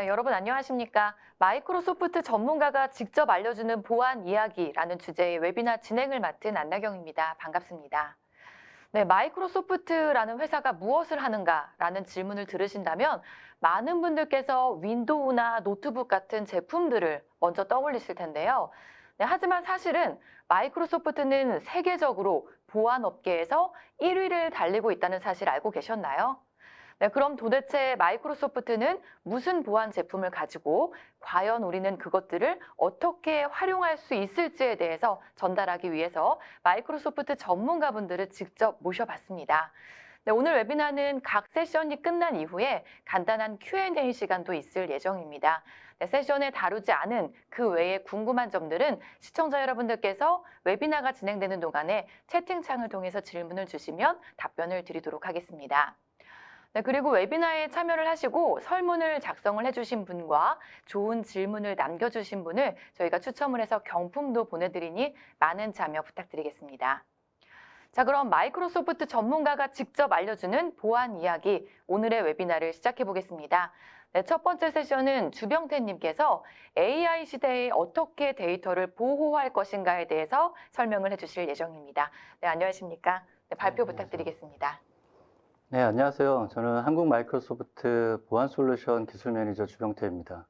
네, 여러분 안녕하십니까? 마이크로소프트 전문가가 직접 알려주는 보안 이야기라는 주제의 웨비나 진행을 맡은 안나경입니다. 반갑습니다. 네, 마이크로소프트라는 회사가 무엇을 하는가라는 질문을 들으신다면 많은 분들께서 윈도우나 노트북 같은 제품들을 먼저 떠올리실 텐데요. 네, 하지만 사실은 마이크로소프트는 세계적으로 보안 업계에서 1위를 달리고 있다는 사실 알고 계셨나요? 네, 그럼 도대체 마이크로소프트는 무슨 보안 제품을 가지고 과연 우리는 그것들을 어떻게 활용할 수 있을지에 대해서 전달하기 위해서 마이크로소프트 전문가분들을 직접 모셔봤습니다. 네, 오늘 웨비나는 각 세션이 끝난 이후에 간단한 Q&A 시간도 있을 예정입니다. 네, 세션에 다루지 않은 그 외에 궁금한 점들은 시청자 여러분들께서 웨비나가 진행되는 동안에 채팅창을 통해서 질문을 주시면 답변을 드리도록 하겠습니다. 네, 그리고 웨비나에 참여를 하시고 설문을 작성을 해주신 분과 좋은 질문을 남겨주신 분을 저희가 추첨을 해서 경품도 보내드리니 많은 참여 부탁드리겠습니다. 자, 그럼 마이크로소프트 전문가가 직접 알려주는 보안 이야기, 오늘의 웨비나를 시작해 보겠습니다. 네, 첫 번째 세션은 주병태님께서 AI 시대에 어떻게 데이터를 보호할 것인가에 대해서 설명을 해주실 예정입니다. 네, 안녕하십니까? 네, 발표 안녕하세요. 부탁드리겠습니다. 네, 안녕하세요. 저는 한국 마이크로소프트 보안 솔루션 기술 매니저 주병태입니다.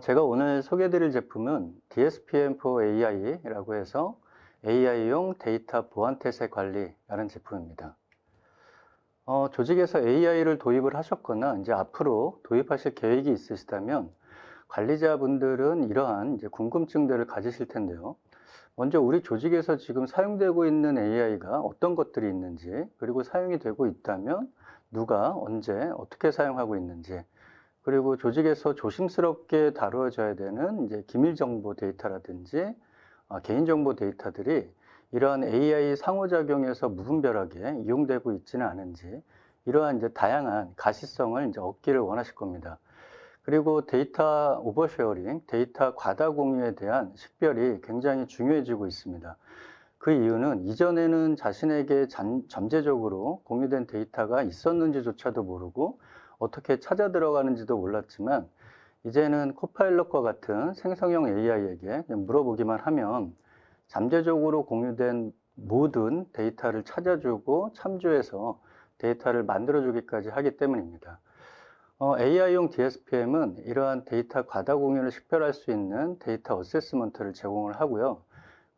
제가 오늘 소개해드릴 제품은 DSPM4AI라고 해서 AI용 데이터 보안 태세 관리라는 제품입니다. 조직에서 AI를 도입을 하셨거나 이제 앞으로 도입하실 계획이 있으시다면 관리자분들은 이러한 이제 궁금증들을 가지실 텐데요. 먼저 우리 조직에서 지금 사용되고 있는 AI가 어떤 것들이 있는지, 그리고 사용이 되고 있다면 누가 언제 어떻게 사용하고 있는지, 그리고 조직에서 조심스럽게 다루어져야 되는 이제 기밀정보 데이터라든지 개인정보 데이터들이 이러한 AI 상호작용에서 무분별하게 이용되고 있지는 않은지, 이러한 이제 다양한 가시성을 이제 얻기를 원하실 겁니다. 그리고 데이터 오버쉐어링, 데이터 과다 공유에 대한 식별이 굉장히 중요해지고 있습니다. 그 이유는 이전에는 자신에게 잠재적으로 공유된 데이터가 있었는지조차도 모르고 어떻게 찾아 들어가는지도 몰랐지만, 이제는 코파일럿과 같은 생성형 AI에게 물어보기만 하면 잠재적으로 공유된 모든 데이터를 찾아주고 참조해서 데이터를 만들어주기까지 하기 때문입니다. AI용 DSPM은 이러한 데이터 과다 공유를 식별할 수 있는 데이터 어세스먼트를 제공을 하고요.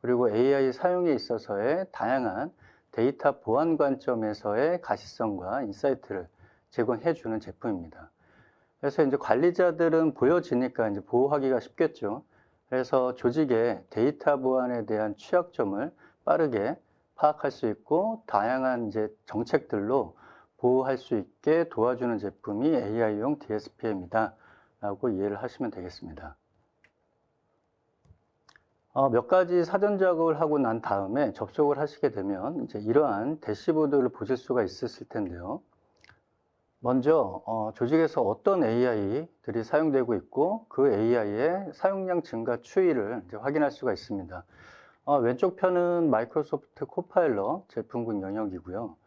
그리고 AI 사용에 있어서의 다양한 데이터 보안 관점에서의 가시성과 인사이트를 제공해 주는 제품입니다. 그래서 이제 관리자들은 보여지니까 이제 보호하기가 쉽겠죠. 그래서 조직의 데이터 보안에 대한 취약점을 빠르게 파악할 수 있고 다양한 이제 정책들로 보호할 수 있게 도와주는 제품이 AI용 DSPM이다 라고 이해를 하시면 되겠습니다. 몇 가지 사전 작업을 하고 난 다음에 접속을 하시게 되면 이제 이러한 대시보드를 보실 수가 있으실 텐데요. 먼저 조직에서 어떤 AI들이 사용되고 있고 그 AI의 사용량 증가 추이를 이제 확인할 수가 있습니다. 왼쪽 편은 마이크로소프트 코파일럿 제품군 영역이고요.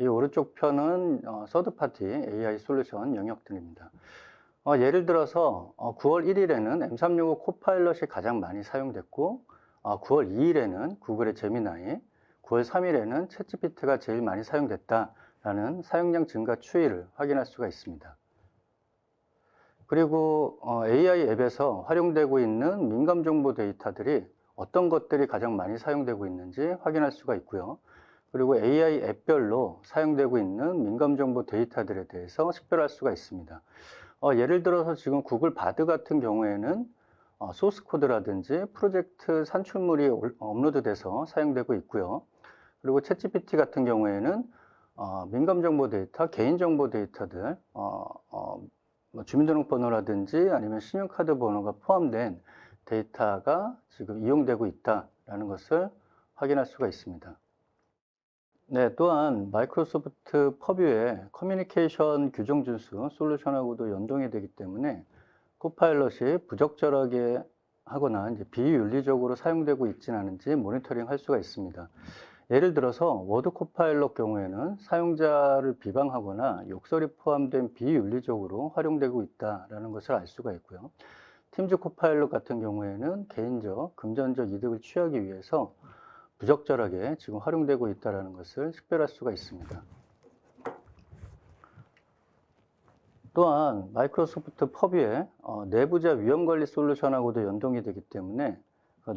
이 오른쪽 편은 서드파티 AI 솔루션 영역들입니다. 예를 들어서 9월 1일에는 M365 코파일럿이 가장 많이 사용됐고 9월 2일에는 구글의 제미나이, 9월 3일에는 챗GPT가 제일 많이 사용됐다라는 사용량 증가 추이를 확인할 수가 있습니다. 그리고 AI 앱에서 활용되고 있는 민감 정보 데이터들이 어떤 것들이 가장 많이 사용되고 있는지 확인할 수가 있고요. 그리고 AI 앱별로 사용되고 있는 민감 정보 데이터들에 대해서 식별할 수가 있습니다. 예를 들어서 지금 구글 바드 같은 경우에는 소스 코드라든지 프로젝트 산출물이 업로드돼서 사용되고 있고요. 그리고 챗GPT 같은 경우에는 민감 정보 데이터, 개인 정보 데이터들, 뭐 주민등록번호라든지 아니면 신용카드 번호가 포함된 데이터가 지금 이용되고 있다라는 것을 확인할 수가 있습니다. 네, 또한 마이크로소프트 퍼뷰의 커뮤니케이션 규정 준수 솔루션하고도 연동이 되기 때문에 코파일럿이 부적절하게 하거나 이제 비윤리적으로 사용되고 있지는 않은지 모니터링 할 수가 있습니다. 예를 들어서 워드 코파일럿 경우에는 사용자를 비방하거나 욕설이 포함된 비윤리적으로 활용되고 있다는 것을 알 수가 있고요. 팀즈 코파일럿 같은 경우에는 개인적, 금전적 이득을 취하기 위해서 부적절하게 지금 활용되고 있다는 것을 식별할 수가 있습니다. 또한 마이크로소프트 퍼뷰의 내부자 위험관리 솔루션하고도 연동이 되기 때문에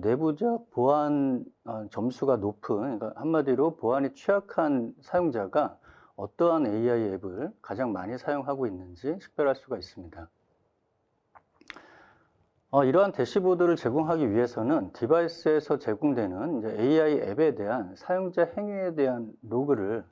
내부자 보안 점수가 높은, 그러니까 한마디로 보안이 취약한 사용자가 어떠한 AI 앱을 가장 많이 사용하고 있는지 식별할 수가 있습니다. 이러한 대시보드를 제공하기 위해서는 디바이스에서 제공되는 이제 AI 앱에 대한 사용자 행위에 대한 로그를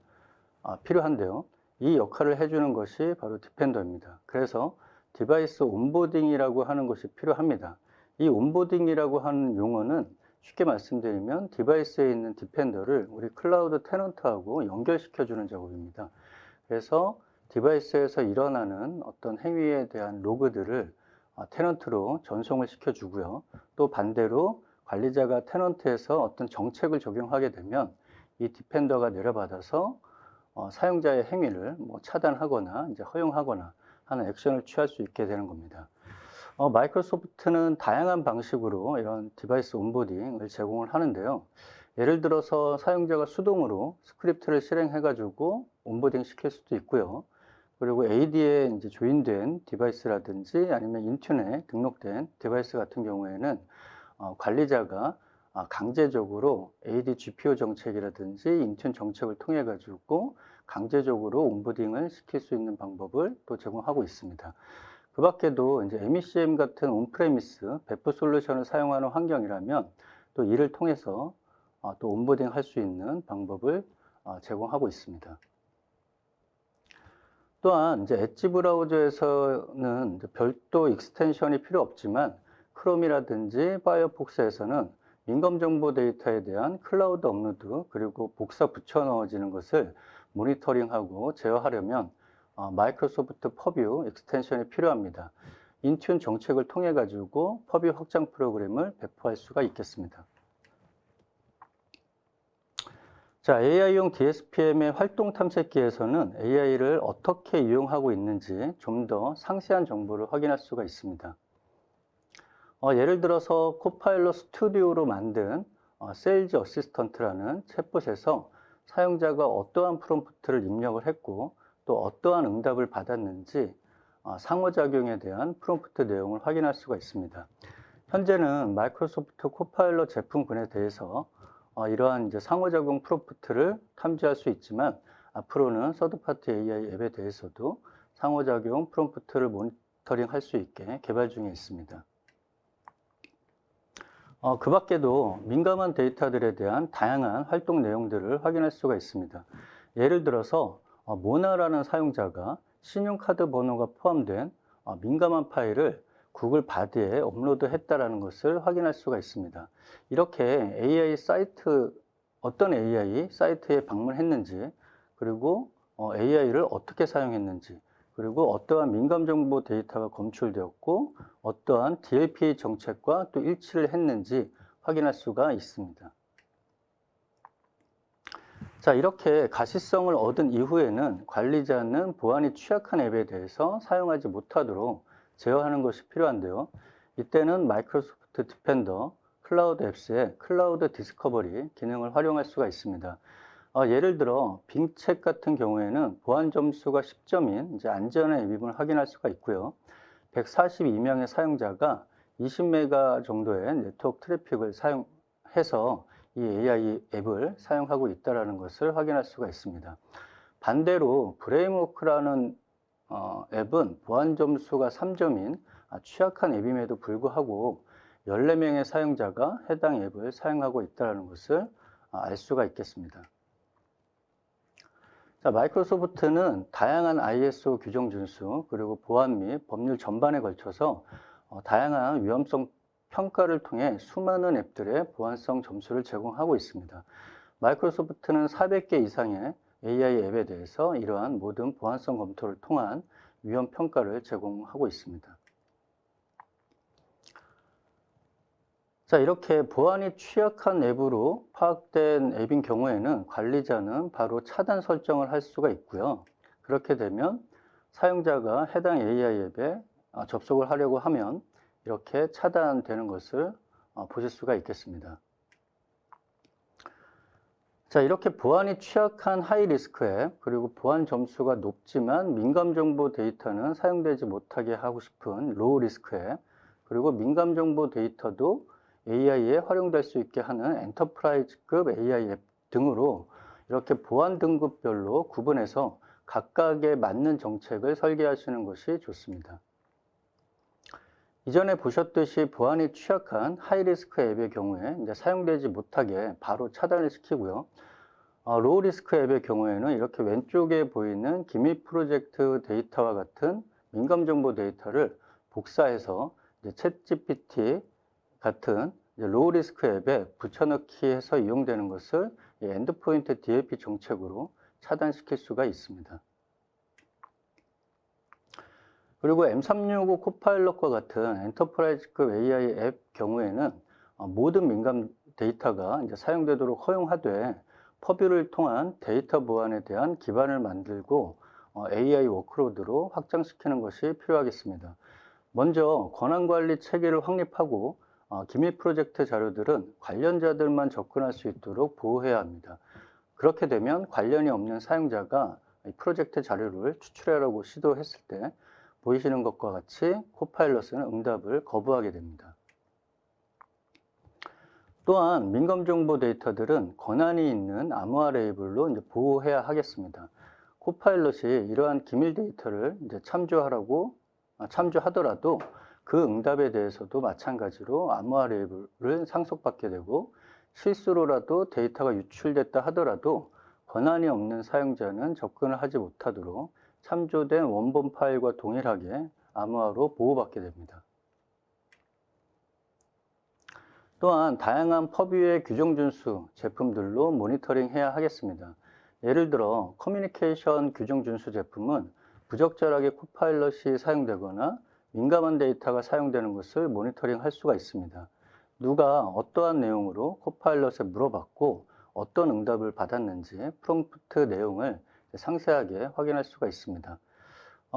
필요한데요. 이 역할을 해주는 것이 바로 디펜더입니다. 그래서 디바이스 온보딩이라고 하는 것이 필요합니다. 이 온보딩이라고 하는 용어는 쉽게 말씀드리면 디바이스에 있는 디펜더를 우리 클라우드 테넌트하고 연결시켜주는 작업입니다. 그래서 디바이스에서 일어나는 어떤 행위에 대한 로그들을 테넌트로 전송을 시켜주고요. 또 반대로 관리자가 테넌트에서 어떤 정책을 적용하게 되면 이 디펜더가 내려받아서 사용자의 행위를 차단하거나 이제 허용하거나 하는 액션을 취할 수 있게 되는 겁니다. 마이크로소프트는 다양한 방식으로 이런 디바이스 온보딩을 제공을 하는데요. 예를 들어서 사용자가 수동으로 스크립트를 실행해가지고 온보딩 시킬 수도 있고요. 그리고 AD에 이제 조인된 디바이스라든지 아니면 인튠에 등록된 디바이스 같은 경우에는 관리자가 강제적으로 AD GPO 정책이라든지 인튠 정책을 통해 가지고 강제적으로 온보딩을 시킬 수 있는 방법을 또 제공하고 있습니다. 그 밖에도 이제 MECM 같은 온프레미스 배포 솔루션을 사용하는 환경이라면 또 이를 통해서 또 온보딩 할 수 있는 방법을 제공하고 있습니다. 또한 이제 엣지 브라우저에서는 이제 별도 익스텐션이 필요 없지만 크롬이라든지 파이어폭스에서는 민감 정보 데이터에 대한 클라우드 업로드 그리고 복사 붙여 넣어지는 것을 모니터링하고 제어하려면 마이크로소프트 퍼뷰 익스텐션이 필요합니다. 인튠 정책을 통해 가지고 퍼뷰 확장 프로그램을 배포할 수가 있겠습니다. 자, AI용 DSPM의 활동 탐색기에서는 AI를 어떻게 이용하고 있는지 좀 더 상세한 정보를 확인할 수가 있습니다. 예를 들어서 코파일럿 스튜디오로 만든 세일즈 어시스턴트라는 챗봇에서 사용자가 어떠한 프롬프트를 입력을 했고 또 어떠한 응답을 받았는지 상호작용에 대한 프롬프트 내용을 확인할 수가 있습니다. 현재는 마이크로소프트 코파일럿 제품군에 대해서 이러한 이제 상호작용 프롬프트를 탐지할 수 있지만 앞으로는 서드파티 AI 앱에 대해서도 상호작용 프롬프트를 모니터링 할 수 있게 개발 중에 있습니다. 그 밖에도 민감한 데이터들에 대한 다양한 활동 내용들을 확인할 수가 있습니다. 예를 들어서 모나라는 사용자가 신용카드 번호가 포함된 민감한 파일을 구글 바드에 업로드했다라는 것을 확인할 수가 있습니다. 이렇게 AI 사이트, 어떤 AI 사이트에 방문했는지, 그리고 AI를 어떻게 사용했는지, 그리고 어떠한 민감 정보 데이터가 검출되었고 어떠한 DLP 정책과 또 일치를 했는지 확인할 수가 있습니다. 자, 이렇게 가시성을 얻은 이후에는 관리자는 보안이 취약한 앱에 대해서 사용하지 못하도록 제어하는 것이 필요한데요. 이때는 마이크로소프트 디펜더, 클라우드 앱스의 클라우드 디스커버리 기능을 활용할 수가 있습니다. 예를 들어 빙책 같은 경우에는 보안 점수가 10점인 이제 안전한 앱임을 확인할 수가 있고요. 142명의 사용자가 20메가 정도의 네트워크 트래픽을 사용해서 이 AI 앱을 사용하고 있다는 것을 확인할 수가 있습니다. 반대로 브레임워크라는 앱은 보안 점수가 3점인 취약한 앱임에도 불구하고 14명의 사용자가 해당 앱을 사용하고 있다는 것을 알 수가 있겠습니다. 자, 마이크로소프트는 다양한 ISO 규정 준수 그리고 보안 및 법률 전반에 걸쳐서 다양한 위험성 평가를 통해 수많은 앱들의 보안성 점수를 제공하고 있습니다. 마이크로소프트는 400개 이상의 AI 앱에 대해서 이러한 모든 보안성 검토를 통한 위험 평가를 제공하고 있습니다. 자, 이렇게 보안이 취약한 앱으로 파악된 앱인 경우에는 관리자는 바로 차단 설정을 할 수가 있고요. 그렇게 되면 사용자가 해당 AI 앱에 접속을 하려고 하면 이렇게 차단되는 것을 보실 수가 있겠습니다. 자, 이렇게 보안이 취약한 하이 리스크 앱, 그리고 보안 점수가 높지만 민감 정보 데이터는 사용되지 못하게 하고 싶은 로우 리스크 앱, 그리고 민감 정보 데이터도 AI에 활용될 수 있게 하는 엔터프라이즈급 AI 앱 등으로 이렇게 보안 등급별로 구분해서 각각에 맞는 정책을 설계하시는 것이 좋습니다. 이전에 보셨듯이 보안이 취약한 하이리스크 앱의 경우에 이제 사용되지 못하게 바로 차단을 시키고요. 로우 리스크 앱의 경우에는 이렇게 왼쪽에 보이는 기밀 프로젝트 데이터와 같은 민감 정보 데이터를 복사해서 이제 챗 GPT 같은 로우 리스크 앱에 붙여넣기 해서 이용되는 것을 엔드포인트 DLP 정책으로 차단시킬 수가 있습니다. 그리고 M365 코파일럿과 같은 엔터프라이즈급 AI 앱 경우에는 모든 민감 데이터가 이제 사용되도록 허용하되 퍼뷰를 통한 데이터 보안에 대한 기반을 만들고 AI 워크로드로 확장시키는 것이 필요하겠습니다. 먼저 권한관리 체계를 확립하고 기밀 프로젝트 자료들은 관련자들만 접근할 수 있도록 보호해야 합니다. 그렇게 되면 관련이 없는 사용자가 이 프로젝트 자료를 추출하려고 시도했을 때 보이시는 것과 같이 코파일럿은 응답을 거부하게 됩니다. 또한 민감 정보 데이터들은 권한이 있는 암호화 레이블로 이제 보호해야 하겠습니다. 코파일럿이 이러한 기밀 데이터를 이제 참조하더라도 그 응답에 대해서도 마찬가지로 암호화 레이블을 상속받게 되고 실수로라도 데이터가 유출됐다 하더라도 권한이 없는 사용자는 접근을 하지 못하도록 참조된 원본 파일과 동일하게 암호화로 보호받게 됩니다. 또한 다양한 퍼뷰의 규정 준수 제품들로 모니터링해야 하겠습니다. 예를 들어 커뮤니케이션 규정 준수 제품은 부적절하게 코파일럿이 사용되거나 민감한 데이터가 사용되는 것을 모니터링할 수가 있습니다. 누가 어떠한 내용으로 코파일럿에 물어봤고 어떤 응답을 받았는지 프롬프트 내용을 상세하게 확인할 수가 있습니다.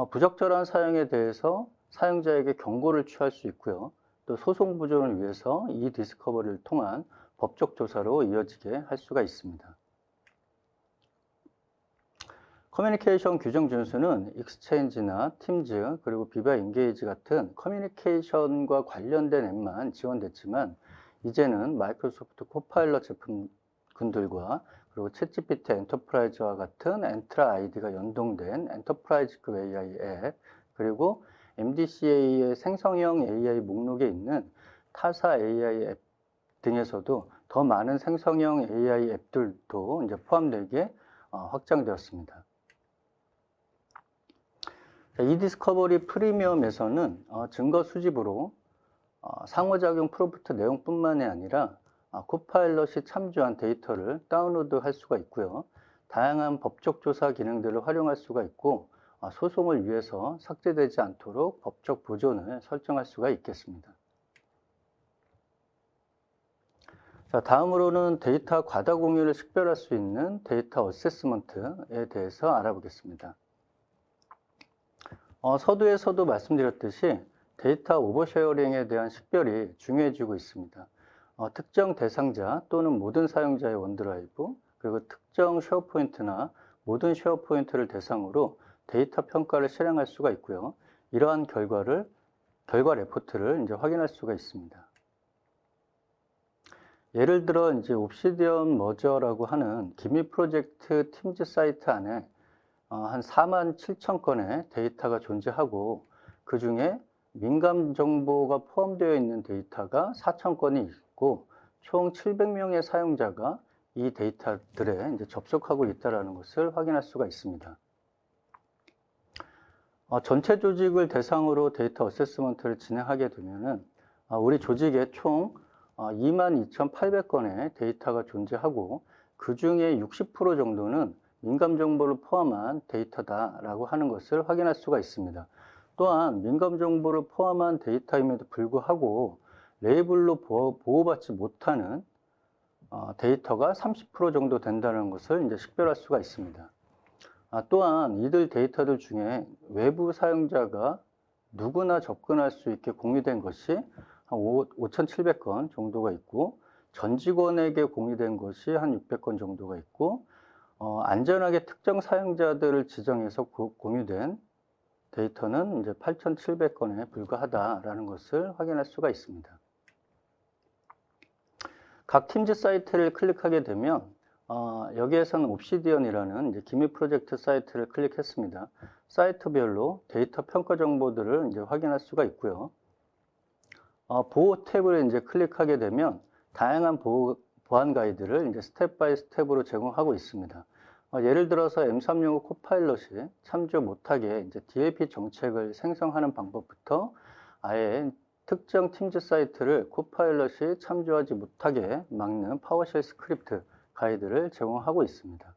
부적절한 사용에 대해서 사용자에게 경고를 취할 수 있고요. 또 소송 보존을 위해서 이 디스커버리를 통한 법적 조사로 이어지게 할 수가 있습니다. 커뮤니케이션 규정 준수는 익스체인지나 팀즈 그리고 비바 인게이지 같은 커뮤니케이션과 관련된 앱만 지원됐지만 이제는 마이크로소프트 코파일럿 제품군들과 그리고 챗GPT 엔터프라이즈와 같은 엔트라 아이디가 연동된 엔터프라이즈급 AI 앱 그리고 MDCA의 생성형 AI 목록에 있는 타사 AI 앱 등에서도 더 많은 생성형 AI 앱들도 이제 포함되게 확장되었습니다. 이디스커버리 프리미엄에서는 증거 수집으로 상호작용 프롬프트 내용뿐만이 아니라 코파일럿이 참조한 데이터를 다운로드할 수가 있고요. 다양한 법적 조사 기능들을 활용할 수가 있고 소송을 위해서 삭제되지 않도록 법적 보존을 설정할 수가 있겠습니다. 자, 다음으로는 데이터 과다 공유를 식별할 수 있는 데이터 어세스먼트에 대해서 알아보겠습니다. 서두에서도 말씀드렸듯이 데이터 오버쉐어링에 대한 식별이 중요해지고 있습니다. 특정 대상자 또는 모든 사용자의 원드라이브, 그리고 특정 쉐어포인트나 모든 쉐어포인트를 대상으로 데이터 평가를 실행할 수가 있고요. 이러한 결과 레포트를 이제 확인할 수가 있습니다. 예를 들어 이제 옵시디언 머저라고 하는 기밀 프로젝트 팀즈 사이트 안에 한 47,000건의 데이터가 존재하고 그 중에 민감 정보가 포함되어 있는 데이터가 4,000건이 있고 총 700명의 사용자가 이 데이터들에 이제 접속하고 있다는 것을 확인할 수가 있습니다. 전체 조직을 대상으로 데이터 어세스먼트를 진행하게 되면은 우리 조직에 총 22,800건의 데이터가 존재하고 그 중에 60% 정도는 민감 정보를 포함한 데이터다라고 하는 것을 확인할 수가 있습니다. 또한 민감 정보를 포함한 데이터임에도 불구하고 레이블로 보호받지 못하는 데이터가 30% 정도 된다는 것을 이제 식별할 수가 있습니다. 또한 이들 데이터들 중에 외부 사용자가 누구나 접근할 수 있게 공유된 것이 한 5,700건 정도가 있고, 전 직원에게 공유된 것이 한 600건 정도가 있고, 안전하게 특정 사용자들을 지정해서 공유된 데이터는 이제 8,700건에 불과하다라는 것을 확인할 수가 있습니다. 각 팀즈 사이트를 클릭하게 되면 여기에서는 옵시디언이라는 이제 기밀 프로젝트 사이트를 클릭했습니다. 사이트별로 데이터 평가 정보들을 이제 확인할 수가 있고요. 보호 탭을 이제 클릭하게 되면 다양한 보안 가이드를 이제 스텝 바이 스텝으로 제공하고 있습니다. 예를 들어서 M365 코파일럿이 참조 못하게 이제 DLP 정책을 생성하는 방법부터 아예 특정 팀즈 사이트를 코파일럿이 참조하지 못하게 막는 파워쉘 스크립트 가이드를 제공하고 있습니다.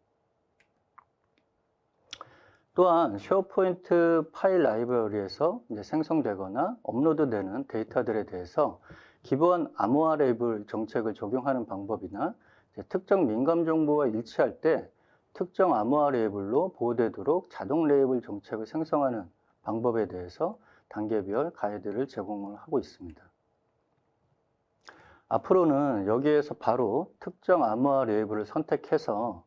또한 쉐어포인트 파일 라이브러리에서 이제 생성되거나 업로드되는 데이터들에 대해서 기본 암호화 레이블 정책을 적용하는 방법이나 특정 민감 정보와 일치할 때 특정 암호화 레이블로 보호되도록 자동 레이블 정책을 생성하는 방법에 대해서 단계별 가이드를 제공을 하고 있습니다. 앞으로는 여기에서 바로 특정 암호화 레이블을 선택해서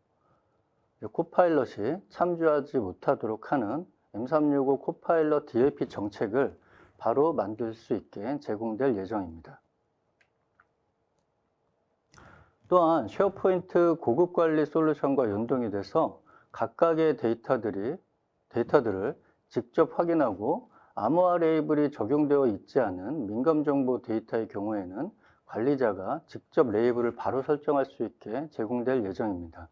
코파일럿이 참조하지 못하도록 하는 M365 코파일럿 DLP 정책을 바로 만들 수 있게 제공될 예정입니다. 또한 쉐어포인트 고급 관리 솔루션과 연동이 돼서 각각의 데이터들을 직접 확인하고 암호화 레이블이 적용되어 있지 않은 민감 정보 데이터의 경우에는 관리자가 직접 레이블을 바로 설정할 수 있게 제공될 예정입니다.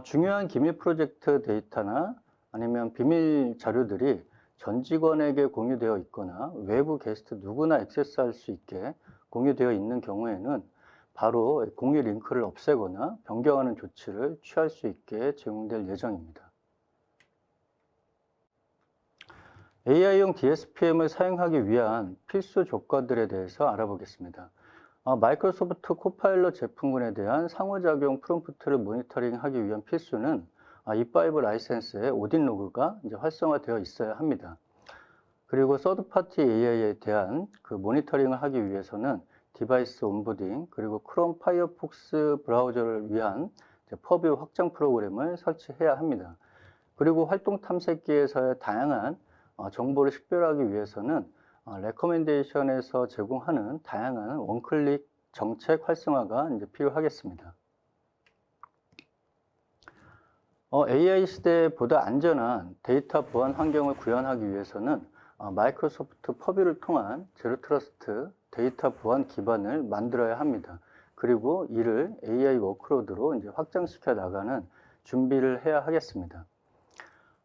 중요한 기밀 프로젝트 데이터나 아니면 비밀 자료들이 전 직원에게 공유되어 있거나 외부 게스트 누구나 액세스할 수 있게 공유되어 있는 경우에는 바로 공유 링크를 없애거나 변경하는 조치를 취할 수 있게 제공될 예정입니다. AI용 DSPM을 사용하기 위한 필수 조건들에 대해서 알아보겠습니다. 마이크로소프트 코파일럿 제품군에 대한 상호작용 프롬프트를 모니터링하기 위한 필수는 E5 라이센스의 오딘 로그가 이제 활성화되어 있어야 합니다. 그리고 서드파티 AI에 대한 그 모니터링을 하기 위해서는 디바이스 온보딩 그리고 크롬 파이어폭스 브라우저를 위한 퍼뷰 확장 프로그램을 설치해야 합니다. 그리고 활동 탐색기에서의 다양한 정보를 식별하기 위해서는 레커멘데이션에서 제공하는 다양한 원클릭 정책 활성화가 이제 필요하겠습니다. AI 시대에 보다 안전한 데이터 보안 환경을 구현하기 위해서는 마이크로소프트 퍼뷰를 통한 제로 트러스트 데이터 보안 기반을 만들어야 합니다. 그리고 이를 AI 워크로드로 이제 확장시켜 나가는 준비를 해야 하겠습니다.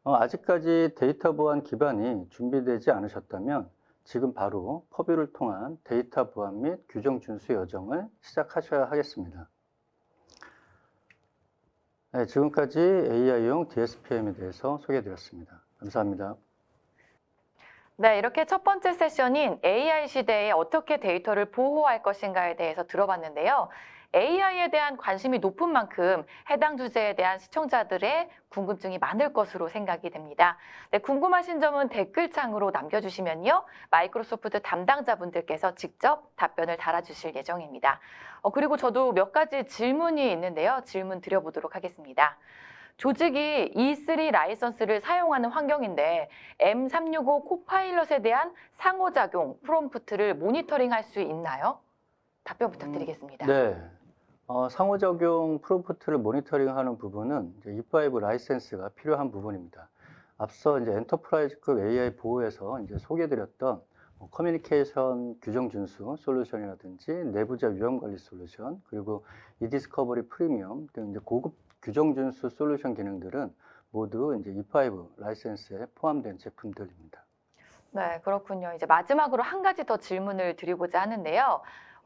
아직까지 데이터 보안 기반이 준비되지 않으셨다면 지금 바로 퍼뷰를 통한 데이터 보안 및 규정 준수 여정을 시작하셔야 하겠습니다. 네, 지금까지 AI용 DSPM에 대해서 소개해드렸습니다. 감사합니다. 네, 이렇게 첫 번째 세션인 AI 시대에 어떻게 데이터를 보호할 것인가에 대해서 들어봤는데요. AI에 대한 관심이 높은 만큼 해당 주제에 대한 시청자들의 궁금증이 많을 것으로 생각이 됩니다. 네, 궁금하신 점은 댓글창으로 남겨주시면요. 마이크로소프트 담당자분들께서 직접 답변을 달아주실 예정입니다. 그리고 저도 몇 가지 질문이 있는데요. 질문 드려보도록 하겠습니다. 조직이 E3 라이선스를 사용하는 환경인데 M365 코파일럿에 대한 상호작용 프롬프트를 모니터링할 수 있나요? 답변 부탁드리겠습니다. 네. 상호작용 프롬프트를 모니터링하는 부분은 이제 E5 라이센스가 필요한 부분입니다. 앞서 이제 엔터프라이즈급 AI 보호에서 이제 소개드렸던 커뮤니케이션 규정 준수 솔루션이라든지 내부자 위험 관리 솔루션, 그리고 이디스커버리 프리미엄 등 이제 고급 규정 준수 솔루션 기능들은 모두 이제 E5 라이센스에 포함된 제품들입니다. 네, 그렇군요. 이제 마지막으로 한 가지 더 질문을 드리고자 하는데요.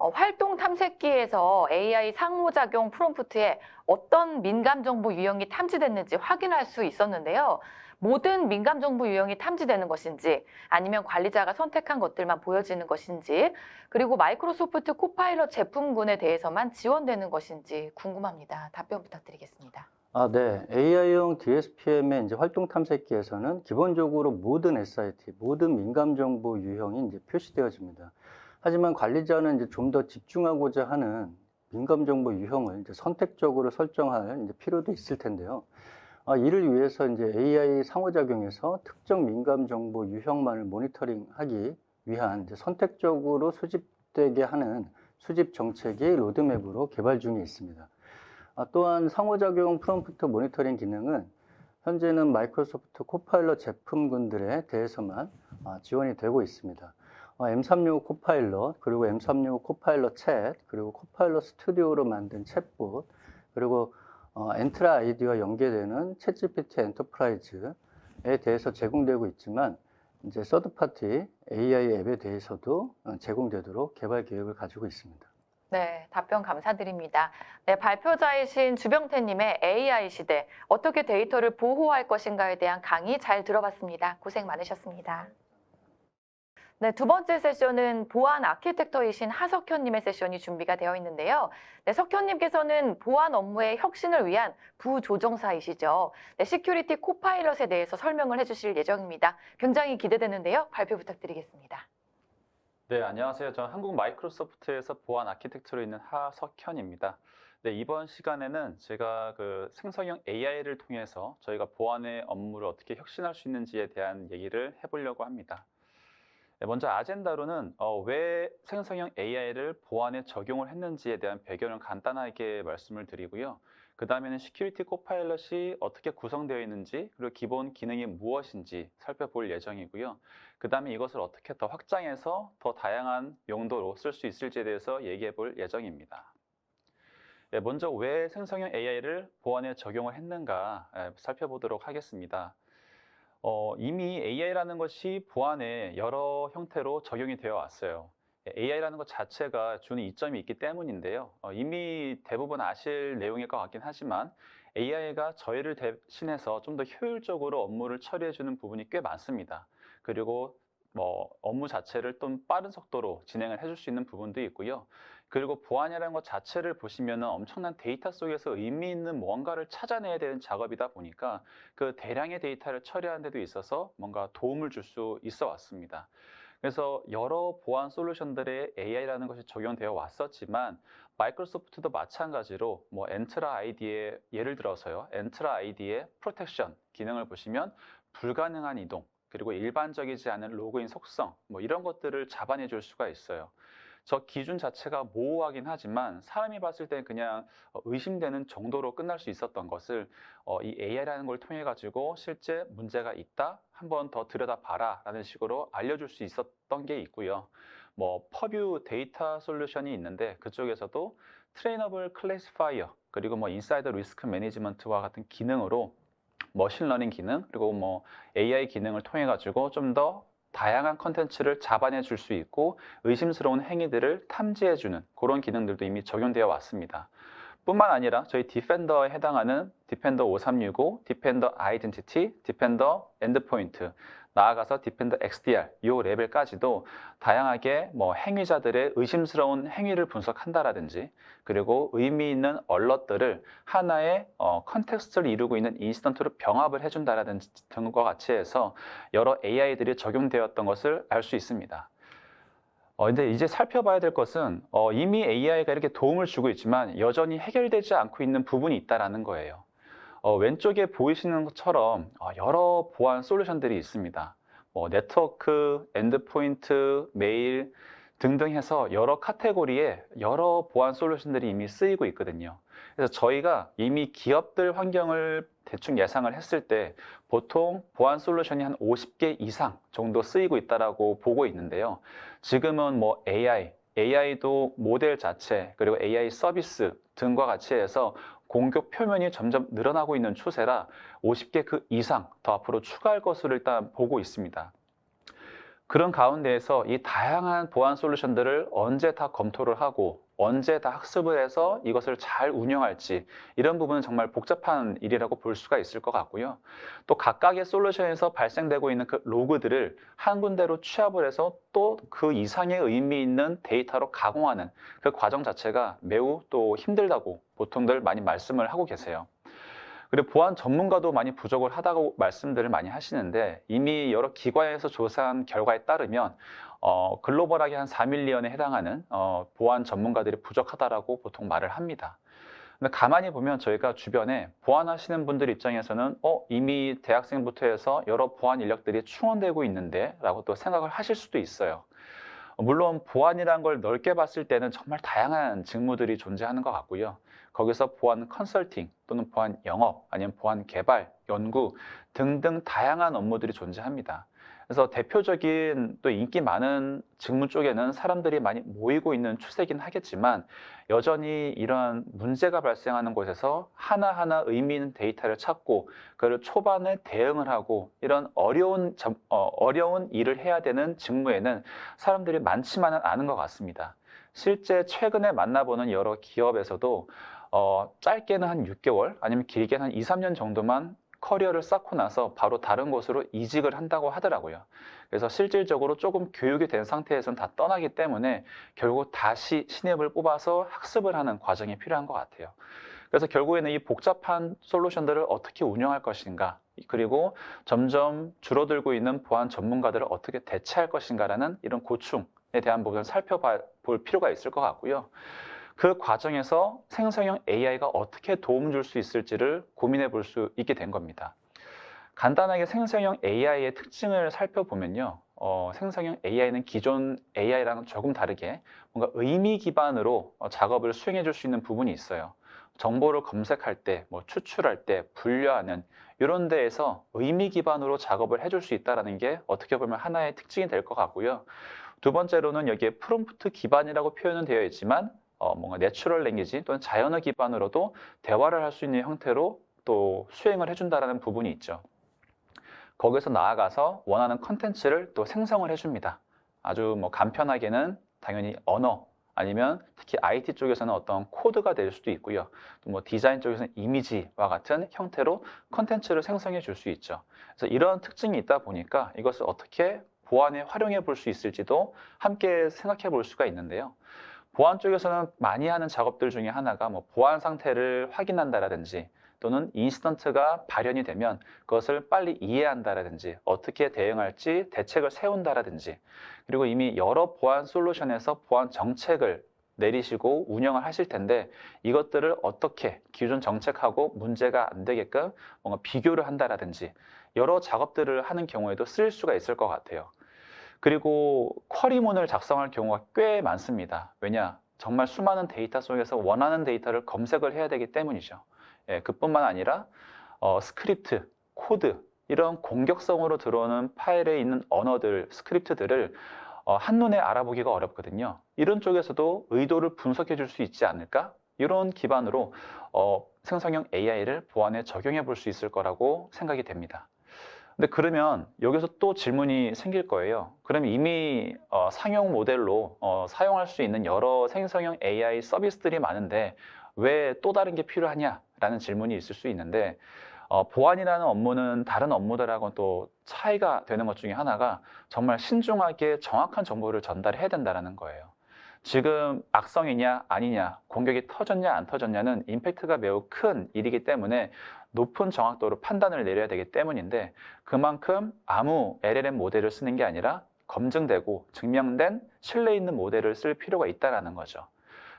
활동 탐색기에서 AI 상호작용 프롬프트에 어떤 민감 정보 유형이 탐지됐는지 확인할 수 있었는데요. 모든 민감 정보 유형이 탐지되는 것인지 아니면 관리자가 선택한 것들만 보여지는 것인지 그리고 마이크로소프트 코파일럿 제품군에 대해서만 지원되는 것인지 궁금합니다. 답변 부탁드리겠습니다. 네. AI용 DSPM의 이제 활동 탐색기에서는 기본적으로 모든 SIT, 모든 민감 정보 유형이 이제 표시되어집니다. 하지만 관리자는 이제 좀 더 집중하고자 하는 민감 정보 유형을 이제 선택적으로 설정할 이제 필요도 있을 텐데요. 이를 위해서 이제 AI 상호작용에서 특정 민감 정보 유형만을 모니터링하기 위한 이제 선택적으로 수집되게 하는 수집 정책이 로드맵으로 개발 중에 있습니다. 또한 상호작용 프롬프트 모니터링 기능은 현재는 마이크로소프트 코파일럿 제품군들에 대해서만 지원이 되고 있습니다. M365 코파일럿, 그리고 M365 코파일럿 챗, 그리고 코파일럿 스튜디오로 만든 챗봇, 그리고 엔트라 아이디와 연계되는 챗GPT 엔터프라이즈에 대해서 제공되고 있지만 이제 서드파티 AI 앱에 대해서도 제공되도록 개발 계획을 가지고 있습니다. 네, 답변 감사드립니다. 네, 발표자이신 주병태님의 AI 시대, 어떻게 데이터를 보호할 것인가에 대한 강의 잘 들어봤습니다. 고생 많으셨습니다. 네, 두 번째 세션은 보안 아키텍터이신 하석현님의 세션이 준비가 되어 있는데요. 네, 석현님께서는 보안 업무의 혁신을 위한 부조정사이시죠. 네, 시큐리티 코파일럿에 대해서 설명을 해주실 예정입니다. 굉장히 기대되는데요. 발표 부탁드리겠습니다. 네, 안녕하세요. 저는 한국 마이크로소프트에서 보안 아키텍처로 있는 하석현입니다. 네, 이번 시간에는 제가 그 생성형 AI를 통해서 저희가 보안의 업무를 어떻게 혁신할 수 있는지에 대한 얘기를 해보려고 합니다. 네, 먼저 아젠다로는 왜 생성형 AI를 보안에 적용을 했는지에 대한 배경을 간단하게 말씀을 드리고요. 그 다음에는 시큐리티 코파일럿이 어떻게 구성되어 있는지 그리고 기본 기능이 무엇인지 살펴볼 예정이고요. 그 다음에 이것을 어떻게 더 확장해서 더 다양한 용도로 쓸 수 있을지에 대해서 얘기해 볼 예정입니다. 네, 먼저 왜 생성형 AI를 보안에 적용을 했는가 살펴보도록 하겠습니다. 이미 AI라는 것이 보안에 여러 형태로 적용이 되어 왔어요. AI라는 것 자체가 주는 이점이 있기 때문인데요. 이미 대부분 아실 내용일 것 같긴 하지만 AI가 저희를 대신해서 좀 더 효율적으로 업무를 처리해주는 부분이 꽤 많습니다. 그리고 업무 자체를 좀 빠른 속도로 진행을 해줄 수 있는 부분도 있고요. 그리고 보안이라는 것 자체를 보시면 엄청난 데이터 속에서 의미 있는 무언가를 찾아내야 되는 작업이다 보니까 그 대량의 데이터를 처리하는 데도 있어서 뭔가 도움을 줄 수 있어 왔습니다. 그래서 여러 보안 솔루션들의 AI라는 것이 적용되어 왔었지만 마이크로소프트도 마찬가지로 엔트라 아이디의 예를 들어서요. 엔트라 아이디의 프로텍션 기능을 보시면 불가능한 이동 그리고 일반적이지 않은 로그인 속성 이런 것들을 잡아내 줄 수가 있어요. 저 기준 자체가 모호하긴 하지만 사람이 봤을 때 그냥 의심되는 정도로 끝날 수 있었던 것을 이 AI라는 걸 통해 가지고 실제 문제가 있다 한번 더 들여다봐라 라는 식으로 알려줄 수 있었던 게 있고요. 퍼뷰 데이터 솔루션이 있는데 그쪽에서도 트레이너블 클래시파이어 그리고 인사이더 리스크 매니지먼트와 같은 기능으로 머신러닝 기능 그리고 AI 기능을 통해 가지고 좀 더 다양한 컨텐츠를 잡아내 줄 수 있고 의심스러운 행위들을 탐지해 주는 그런 기능들도 이미 적용되어 왔습니다. 뿐만 아니라 저희 디펜더에 해당하는 디펜더 5365, 디펜더 아이덴티티, 디펜더 엔드포인트, 나아가서 디펜더 XDR 이 레벨까지도 다양하게 행위자들의 의심스러운 행위를 분석한다라든지 그리고 의미 있는 얼럿들을 하나의 컨텍스트를 이루고 있는 인시던트로 병합을 해준다라든지 등과 같이 해서 여러 AI들이 적용되었던 것을 알 수 있습니다. 근데 이제 살펴봐야 될 것은 이미 AI가 이렇게 도움을 주고 있지만 여전히 해결되지 않고 있는 부분이 있다는 거예요. 왼쪽에 보이시는 것처럼 여러 보안 솔루션들이 있습니다. 네트워크, 엔드포인트, 메일 등등 해서 여러 카테고리에 여러 보안 솔루션들이 이미 쓰이고 있거든요. 그래서 저희가 이미 기업들 환경을 대충 예상을 했을 때 보통 보안 솔루션이 한 50개 이상 정도 쓰이고 있다고 보고 있는데요. 지금은 AI도 모델 자체, 그리고 AI 서비스 등과 같이 해서 공격 표면이 점점 늘어나고 있는 추세라 50개 그 이상 더 앞으로 추가할 것으로 일단 보고 있습니다. 그런 가운데에서 이 다양한 보안 솔루션들을 언제 다 검토를 하고 언제 다 학습을 해서 이것을 잘 운영할지 이런 부분은 정말 복잡한 일이라고 볼 수가 있을 것 같고요. 또 각각의 솔루션에서 발생되고 있는 그 로그들을 한 군데로 취합을 해서 또 그 이상의 의미 있는 데이터로 가공하는 그 과정 자체가 매우 또 힘들다고 보통들 많이 말씀을 하고 계세요. 그리고 보안 전문가도 많이 부족을 하다고 말씀들을 많이 하시는데 이미 여러 기관에서 조사한 결과에 따르면 글로벌하게 한 4밀리언에 해당하는 보안 전문가들이 부족하다라고 보통 말을 합니다. 근데 가만히 보면 저희가 주변에 보안하시는 분들 입장에서는 이미 대학생부터 해서 여러 보안 인력들이 충원되고 있는데 라고 또 생각을 하실 수도 있어요. 물론 보안이란 걸 넓게 봤을 때는 정말 다양한 직무들이 존재하는 것 같고요. 거기서 보안 컨설팅 또는 보안 영업 아니면 보안 개발, 연구 등등 다양한 업무들이 존재합니다. 그래서 대표적인 또 인기 많은 직무 쪽에는 사람들이 많이 모이고 있는 추세긴 하겠지만 여전히 이러한 문제가 발생하는 곳에서 하나하나 의미 있는 데이터를 찾고 그걸 초반에 대응을 하고 이런 어려운 일을 해야 되는 직무에는 사람들이 많지만은 않은 것 같습니다. 실제 최근에 만나보는 여러 기업에서도 짧게는 한 6개월 아니면 길게는 한 2, 3년 정도만 커리어를 쌓고 나서 바로 다른 곳으로 이직을 한다고 하더라고요. 그래서 실질적으로 조금 교육이 된 상태에서는 다 떠나기 때문에 결국 다시 신입을 뽑아서 학습을 하는 과정이 필요한 것 같아요. 그래서 결국에는 이 복잡한 솔루션들을 어떻게 운영할 것인가, 그리고 점점 줄어들고 있는 보안 전문가들을 어떻게 대체할 것인가라는 이런 고충에 대한 부분을 살펴볼 필요가 있을 것 같고요. 그 과정에서 생성형 AI가 어떻게 도움 줄 수 있을지를 고민해 볼 수 있게 된 겁니다. 간단하게 생성형 AI의 특징을 살펴보면요. 생성형 AI는 기존 AI랑은 조금 다르게 뭔가 의미 기반으로 작업을 수행해 줄 수 있는 부분이 있어요. 정보를 검색할 때, 추출할 때, 분류하는 이런 데에서 의미 기반으로 작업을 해줄 수 있다는 게 어떻게 보면 하나의 특징이 될 것 같고요. 두 번째로는 여기에 프롬프트 기반이라고 표현은 되어 있지만 뭔가 내추럴 랭귀지 또는 자연어 기반으로도 대화를 할 수 있는 형태로 또 수행을 해준다는 부분이 있죠. 거기서 나아가서 원하는 컨텐츠를 또 생성을 해줍니다. 아주 간편하게는 당연히 언어 아니면 특히 IT 쪽에서는 어떤 코드가 될 수도 있고요. 또 디자인 쪽에서는 이미지와 같은 형태로 컨텐츠를 생성해 줄 수 있죠. 그래서 이런 특징이 있다 보니까 이것을 어떻게 보안에 활용해 볼 수 있을지도 함께 생각해 볼 수가 있는데요. 보안 쪽에서는 많이 하는 작업들 중에 하나가 보안 상태를 확인한다라든지 또는 인시던트가 발현이 되면 그것을 빨리 이해한다라든지 어떻게 대응할지 대책을 세운다라든지 그리고 이미 여러 보안 솔루션에서 보안 정책을 내리시고 운영을 하실 텐데 이것들을 어떻게 기존 정책하고 문제가 안 되게끔 뭔가 비교를 한다라든지 여러 작업들을 하는 경우에도 쓰일 수가 있을 것 같아요. 그리고 쿼리문을 작성할 경우가 꽤 많습니다. 왜냐? 정말 수많은 데이터 속에서 원하는 데이터를 검색을 해야 되기 때문이죠. 그뿐만 아니라 스크립트, 코드 이런 공격성으로 들어오는 파일에 있는 언어들, 스크립트들을 한눈에 알아보기가 어렵거든요. 이런 쪽에서도 의도를 분석해 줄 수 있지 않을까? 이런 기반으로 생성형 AI를 보안에 적용해 볼 수 있을 거라고 생각이 됩니다. 근데 그러면 여기서 또 질문이 생길 거예요. 그럼 이미 상용 모델로 사용할 수 있는 여러 생성형 AI 서비스들이 많은데 왜 또 다른 게 필요하냐라는 질문이 있을 수 있는데 보안이라는 업무는 다른 업무들하고는 또 차이가 되는 것 중에 하나가 정말 신중하게 정확한 정보를 전달해야 된다는 거예요. 지금 악성이냐 아니냐, 공격이 터졌냐 안 터졌냐는 임팩트가 매우 큰 일이기 때문에 높은 정확도로 판단을 내려야 되기 때문인데 그만큼 아무 LLM 모델을 쓰는 게 아니라 검증되고 증명된 신뢰 있는 모델을 쓸 필요가 있다는 거죠.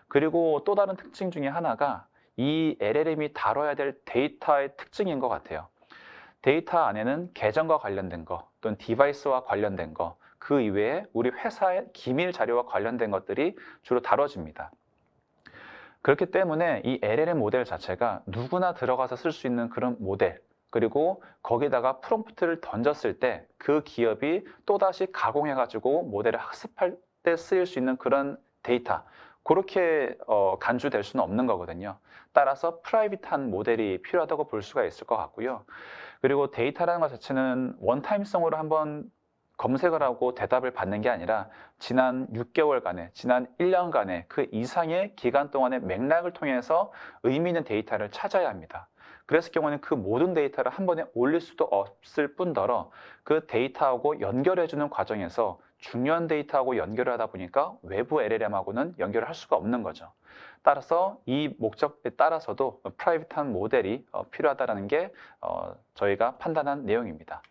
그리고 또 다른 특징 중에 하나가 이 LLM이 다뤄야 될 데이터의 특징인 것 같아요. 데이터 안에는 계정과 관련된 거 또는 디바이스와 관련된 거 그 이외에 우리 회사의 기밀 자료와 관련된 것들이 주로 다뤄집니다. 그렇기 때문에 이 LLM 모델 자체가 누구나 들어가서 쓸 수 있는 그런 모델 그리고 거기다가 프롬프트를 던졌을 때 그 기업이 또다시 가공해가지고 모델을 학습할 때 쓰일 수 있는 그런 데이터 그렇게 간주될 수는 없는 거거든요. 따라서 프라이빗한 모델이 필요하다고 볼 수가 있을 것 같고요. 그리고 데이터라는 것 자체는 원타임성으로 한번 검색을 하고 대답을 받는 게 아니라 지난 6개월간의, 지난 1년간의 그 이상의 기간 동안의 맥락을 통해서 의미 있는 데이터를 찾아야 합니다. 그랬을 경우에는 그 모든 데이터를 한 번에 올릴 수도 없을 뿐더러 그 데이터하고 연결해주는 과정에서 중요한 데이터하고 연결을 하다 보니까 외부 LLM하고는 연결을 할 수가 없는 거죠. 따라서 이 목적에 따라서도 프라이빗한 모델이 필요하다는 게 저희가 판단한 내용입니다.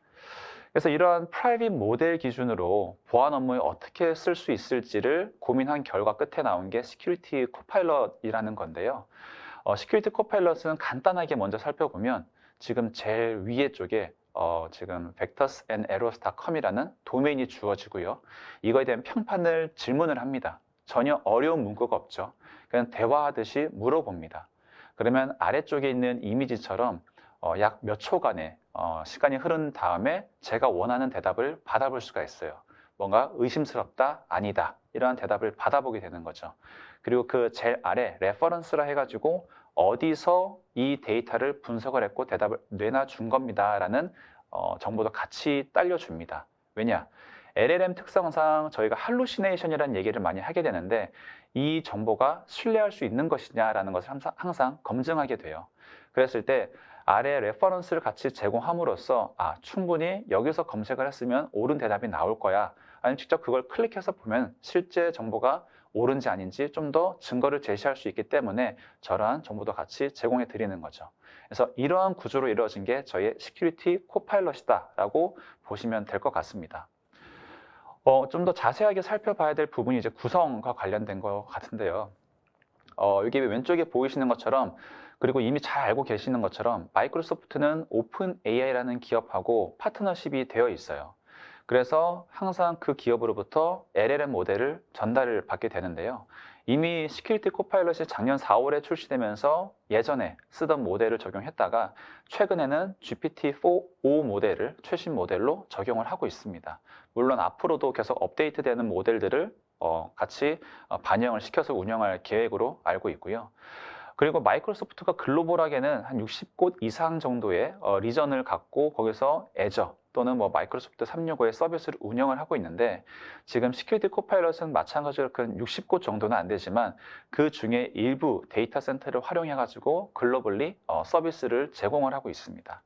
그래서 이러한 프라이빗 모델 기준으로 보안 업무에 어떻게 쓸 수 있을지를 고민한 결과 끝에 나온 게 시큐리티 코파일럿이라는 건데요. 시큐리티 코파일럿은 간단하게 먼저 살펴보면 지금 제일 위에 쪽에 지금 vectorsandarrows.com이라는 도메인이 주어지고요. 이거에 대한 평판을 질문을 합니다. 전혀 어려운 문구가 없죠. 그냥 대화하듯이 물어봅니다. 그러면 아래쪽에 있는 이미지처럼 약 몇 초간의 시간이 흐른 다음에 제가 원하는 대답을 받아볼 수가 있어요. 뭔가 의심스럽다, 아니다 이러한 대답을 받아보게 되는 거죠. 그리고 그 제일 아래 레퍼런스라 해가지고 어디서 이 데이터를 분석을 했고 대답을 내놔준 겁니다 라는 정보도 같이 딸려줍니다. 왜냐? LLM 특성상 저희가 할루시네이션이라는 얘기를 많이 하게 되는데 이 정보가 신뢰할 수 있는 것이냐라는 것을 항상 검증하게 돼요. 그랬을 때 아래 레퍼런스를 같이 제공함으로써 충분히 여기서 검색을 했으면 옳은 대답이 나올 거야. 아니면 직접 그걸 클릭해서 보면 실제 정보가 옳은지 아닌지 좀 더 증거를 제시할 수 있기 때문에 저러한 정보도 같이 제공해 드리는 거죠. 그래서 이러한 구조로 이루어진 게 저희의 시큐리티 코파일럿이다라고 보시면 될 것 같습니다. 좀 더 자세하게 살펴봐야 될 부분이 이제 구성과 관련된 것 같은데요. 여기 왼쪽에 보이시는 것처럼 그리고 이미 잘 알고 계시는 것처럼 마이크로소프트는 오픈 AI라는 기업하고 파트너십이 되어 있어요. 그래서 항상 그 기업으로부터 LLM 모델을 전달을 받게 되는데요. 이미 시큐리티 코파일럿이 작년 4월에 출시되면서 예전에 쓰던 모델을 적용했다가 최근에는 GPT-4o 모델을 최신 모델로 적용을 하고 있습니다. 물론 앞으로도 계속 업데이트되는 모델들을 같이 반영을 시켜서 운영할 계획으로 알고 있고요. 그리고 마이크로소프트가 글로벌하게는 한 60곳 이상 정도의 리전을 갖고 거기서 애저 또는 마이크로소프트 365의 서비스를 운영을 하고 있는데 지금 시큐리티 코파일럿은 마찬가지로 그 60곳 정도는 안 되지만 그 중에 일부 데이터 센터를 활용해 가지고 글로벌리 서비스를 제공을 하고 있습니다.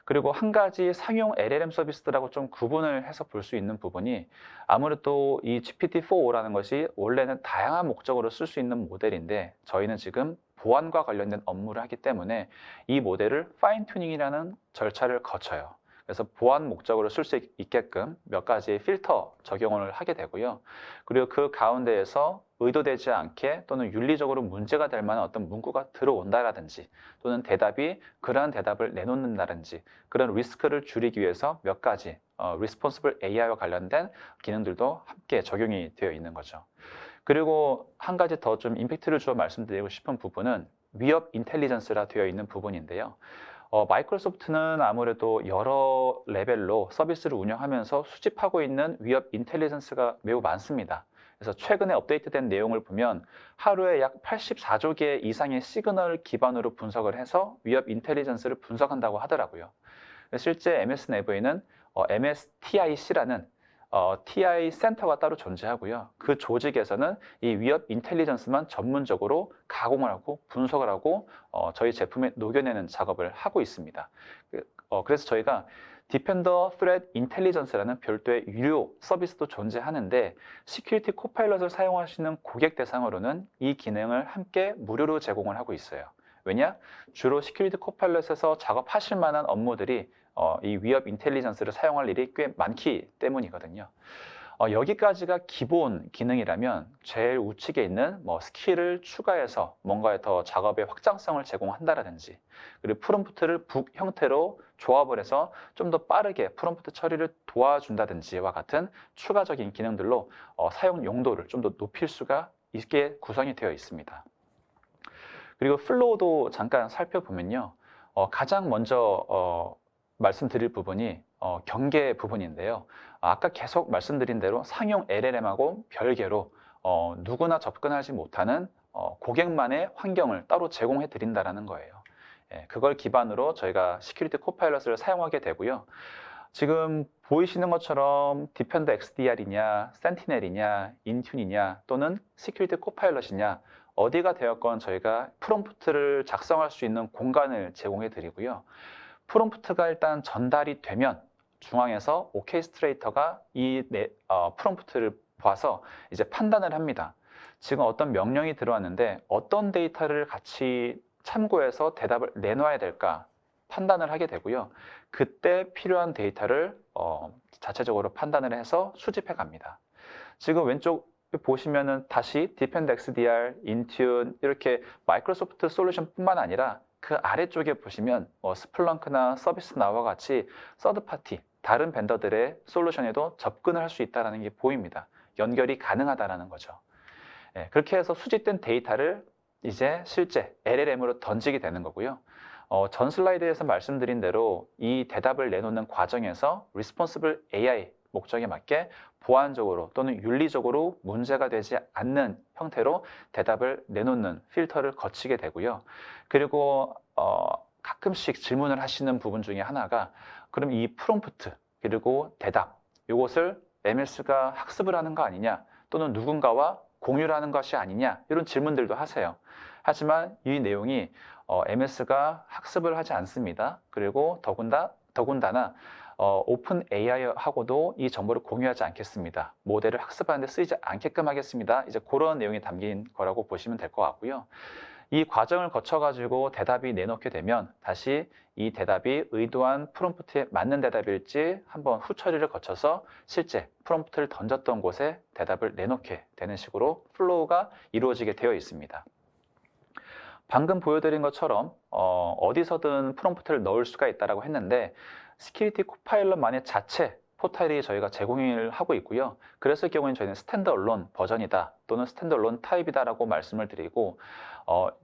그리고 한 가지 상용 LLM 서비스들하고 좀 구분을 해서 볼 수 있는 부분이 아무래도 이 GPT-4o라는 것이 원래는 다양한 목적으로 쓸 수 있는 모델인데 저희는 지금 보안과 관련된 업무를 하기 때문에 이 모델을 파인 튜닝이라는 절차를 거쳐요. 그래서 보안 목적으로 쓸 수 있게끔 몇 가지 필터 적용을 하게 되고요. 그리고 그 가운데에서 의도되지 않게 또는 윤리적으로 문제가 될 만한 어떤 문구가 들어온다라든지 또는 대답이 그러한 대답을 내놓는다든지 그런 리스크를 줄이기 위해서 몇 가지 Responsible AI와 관련된 기능들도 함께 적용이 되어 있는 거죠. 그리고 한 가지 더 좀 임팩트를 주어 말씀드리고 싶은 부분은 위협 인텔리전스라 되어 있는 부분인데요. 마이크로소프트는 아무래도 여러 레벨로 서비스를 운영하면서 수집하고 있는 위협 인텔리전스가 매우 많습니다. 그래서 최근에 업데이트된 내용을 보면 하루에 약 84조 개 이상의 시그널 기반으로 분석을 해서 위협 인텔리전스를 분석한다고 하더라고요. 실제 MS 내부에는 MSTIC라는 TI 센터가 따로 존재하고요. 그 조직에서는 이 위협 인텔리전스만 전문적으로 가공을 하고 분석을 하고 저희 제품에 녹여내는 작업을 하고 있습니다. 그래서 저희가 디펜더 Threat Intelligence라는 별도의 유료 서비스도 존재하는데 시큐리티 코파일럿을 사용하시는 고객 대상으로는 이 기능을 함께 무료로 제공을 하고 있어요. 왜냐? 주로 시큐리티 코파일럿에서 작업하실 만한 업무들이 이 위협 인텔리전스를 사용할 일이 꽤 많기 때문이거든요. 여기까지가 기본 기능이라면 제일 우측에 있는 스킬을 추가해서 뭔가에 더 작업의 확장성을 제공한다라든지 그리고 프롬프트를 북 형태로 조합을 해서 좀 더 빠르게 프롬프트 처리를 도와준다든지와 같은 추가적인 기능들로 사용 용도를 좀 더 높일 수가 있게 구성이 되어 있습니다. 그리고 플로우도 잠깐 살펴보면요. 가장 먼저 말씀드릴 부분이 경계 부분인데요. 아까 계속 말씀드린 대로 상용 LLM하고 별개로 누구나 접근하지 못하는 고객만의 환경을 따로 제공해 드린다는 거예요. 그걸 기반으로 저희가 시큐리티 코파일럿을 사용하게 되고요. 지금 보이시는 것처럼 디펜더 XDR이냐, 센티넬이냐, 인튠이냐 또는 시큐리티 코파일럿이냐 어디가 되었건 저희가 프롬프트를 작성할 수 있는 공간을 제공해 드리고요. 프롬프트가 일단 전달이 되면 중앙에서 오케스트레이터가 이 프롬프트를 봐서 이제 판단을 합니다. 지금 어떤 명령이 들어왔는데 어떤 데이터를 같이 참고해서 대답을 내놔야 될까 판단을 하게 되고요. 그때 필요한 데이터를 자체적으로 판단을 해서 수집해 갑니다. 지금 왼쪽 보시면은 다시 디펜더 XDR, 인튠 이렇게 마이크로소프트 솔루션뿐만 아니라 그 아래쪽에 보시면 스플렁크나 서비스나우와 같이 서드파티, 다른 벤더들의 솔루션에도 접근을 할 수 있다는 게 보입니다. 연결이 가능하다는 거죠. 그렇게 해서 수집된 데이터를 이제 실제 LLM으로 던지게 되는 거고요. 전 슬라이드에서 말씀드린 대로 이 대답을 내놓는 과정에서 Responsible AI 목적에 맞게 보안적으로 또는 윤리적으로 문제가 되지 않는 형태로 대답을 내놓는 필터를 거치게 되고요. 그리고 가끔씩 질문을 하시는 부분 중에 하나가 그럼 이 프롬프트 그리고 대답 이것을 MS가 학습을 하는 거 아니냐 또는 누군가와 공유를 하는 것이 아니냐 이런 질문들도 하세요. 하지만 이 내용이 MS가 학습을 하지 않습니다. 그리고 더군다나 오픈 AI하고도 이 정보를 공유하지 않겠습니다. 모델을 학습하는 데 쓰이지 않게끔 하겠습니다. 이제 그런 내용이 담긴 거라고 보시면 될 것 같고요. 이 과정을 거쳐가지고 대답이 내놓게 되면 다시 이 대답이 의도한 프롬프트에 맞는 대답일지 한번 후처리를 거쳐서 실제 프롬프트를 던졌던 곳에 대답을 내놓게 되는 식으로 플로우가 이루어지게 되어 있습니다. 방금 보여드린 것처럼 어디서든 프롬프트를 넣을 수가 있다고 했는데 시큐리티 코파일럿만의 자체 포탈이 저희가 제공을 하고 있고요. 그랬을 경우에는 저희는 스탠드얼론 버전이다 또는 스탠드얼론 타입이다라고 말씀을 드리고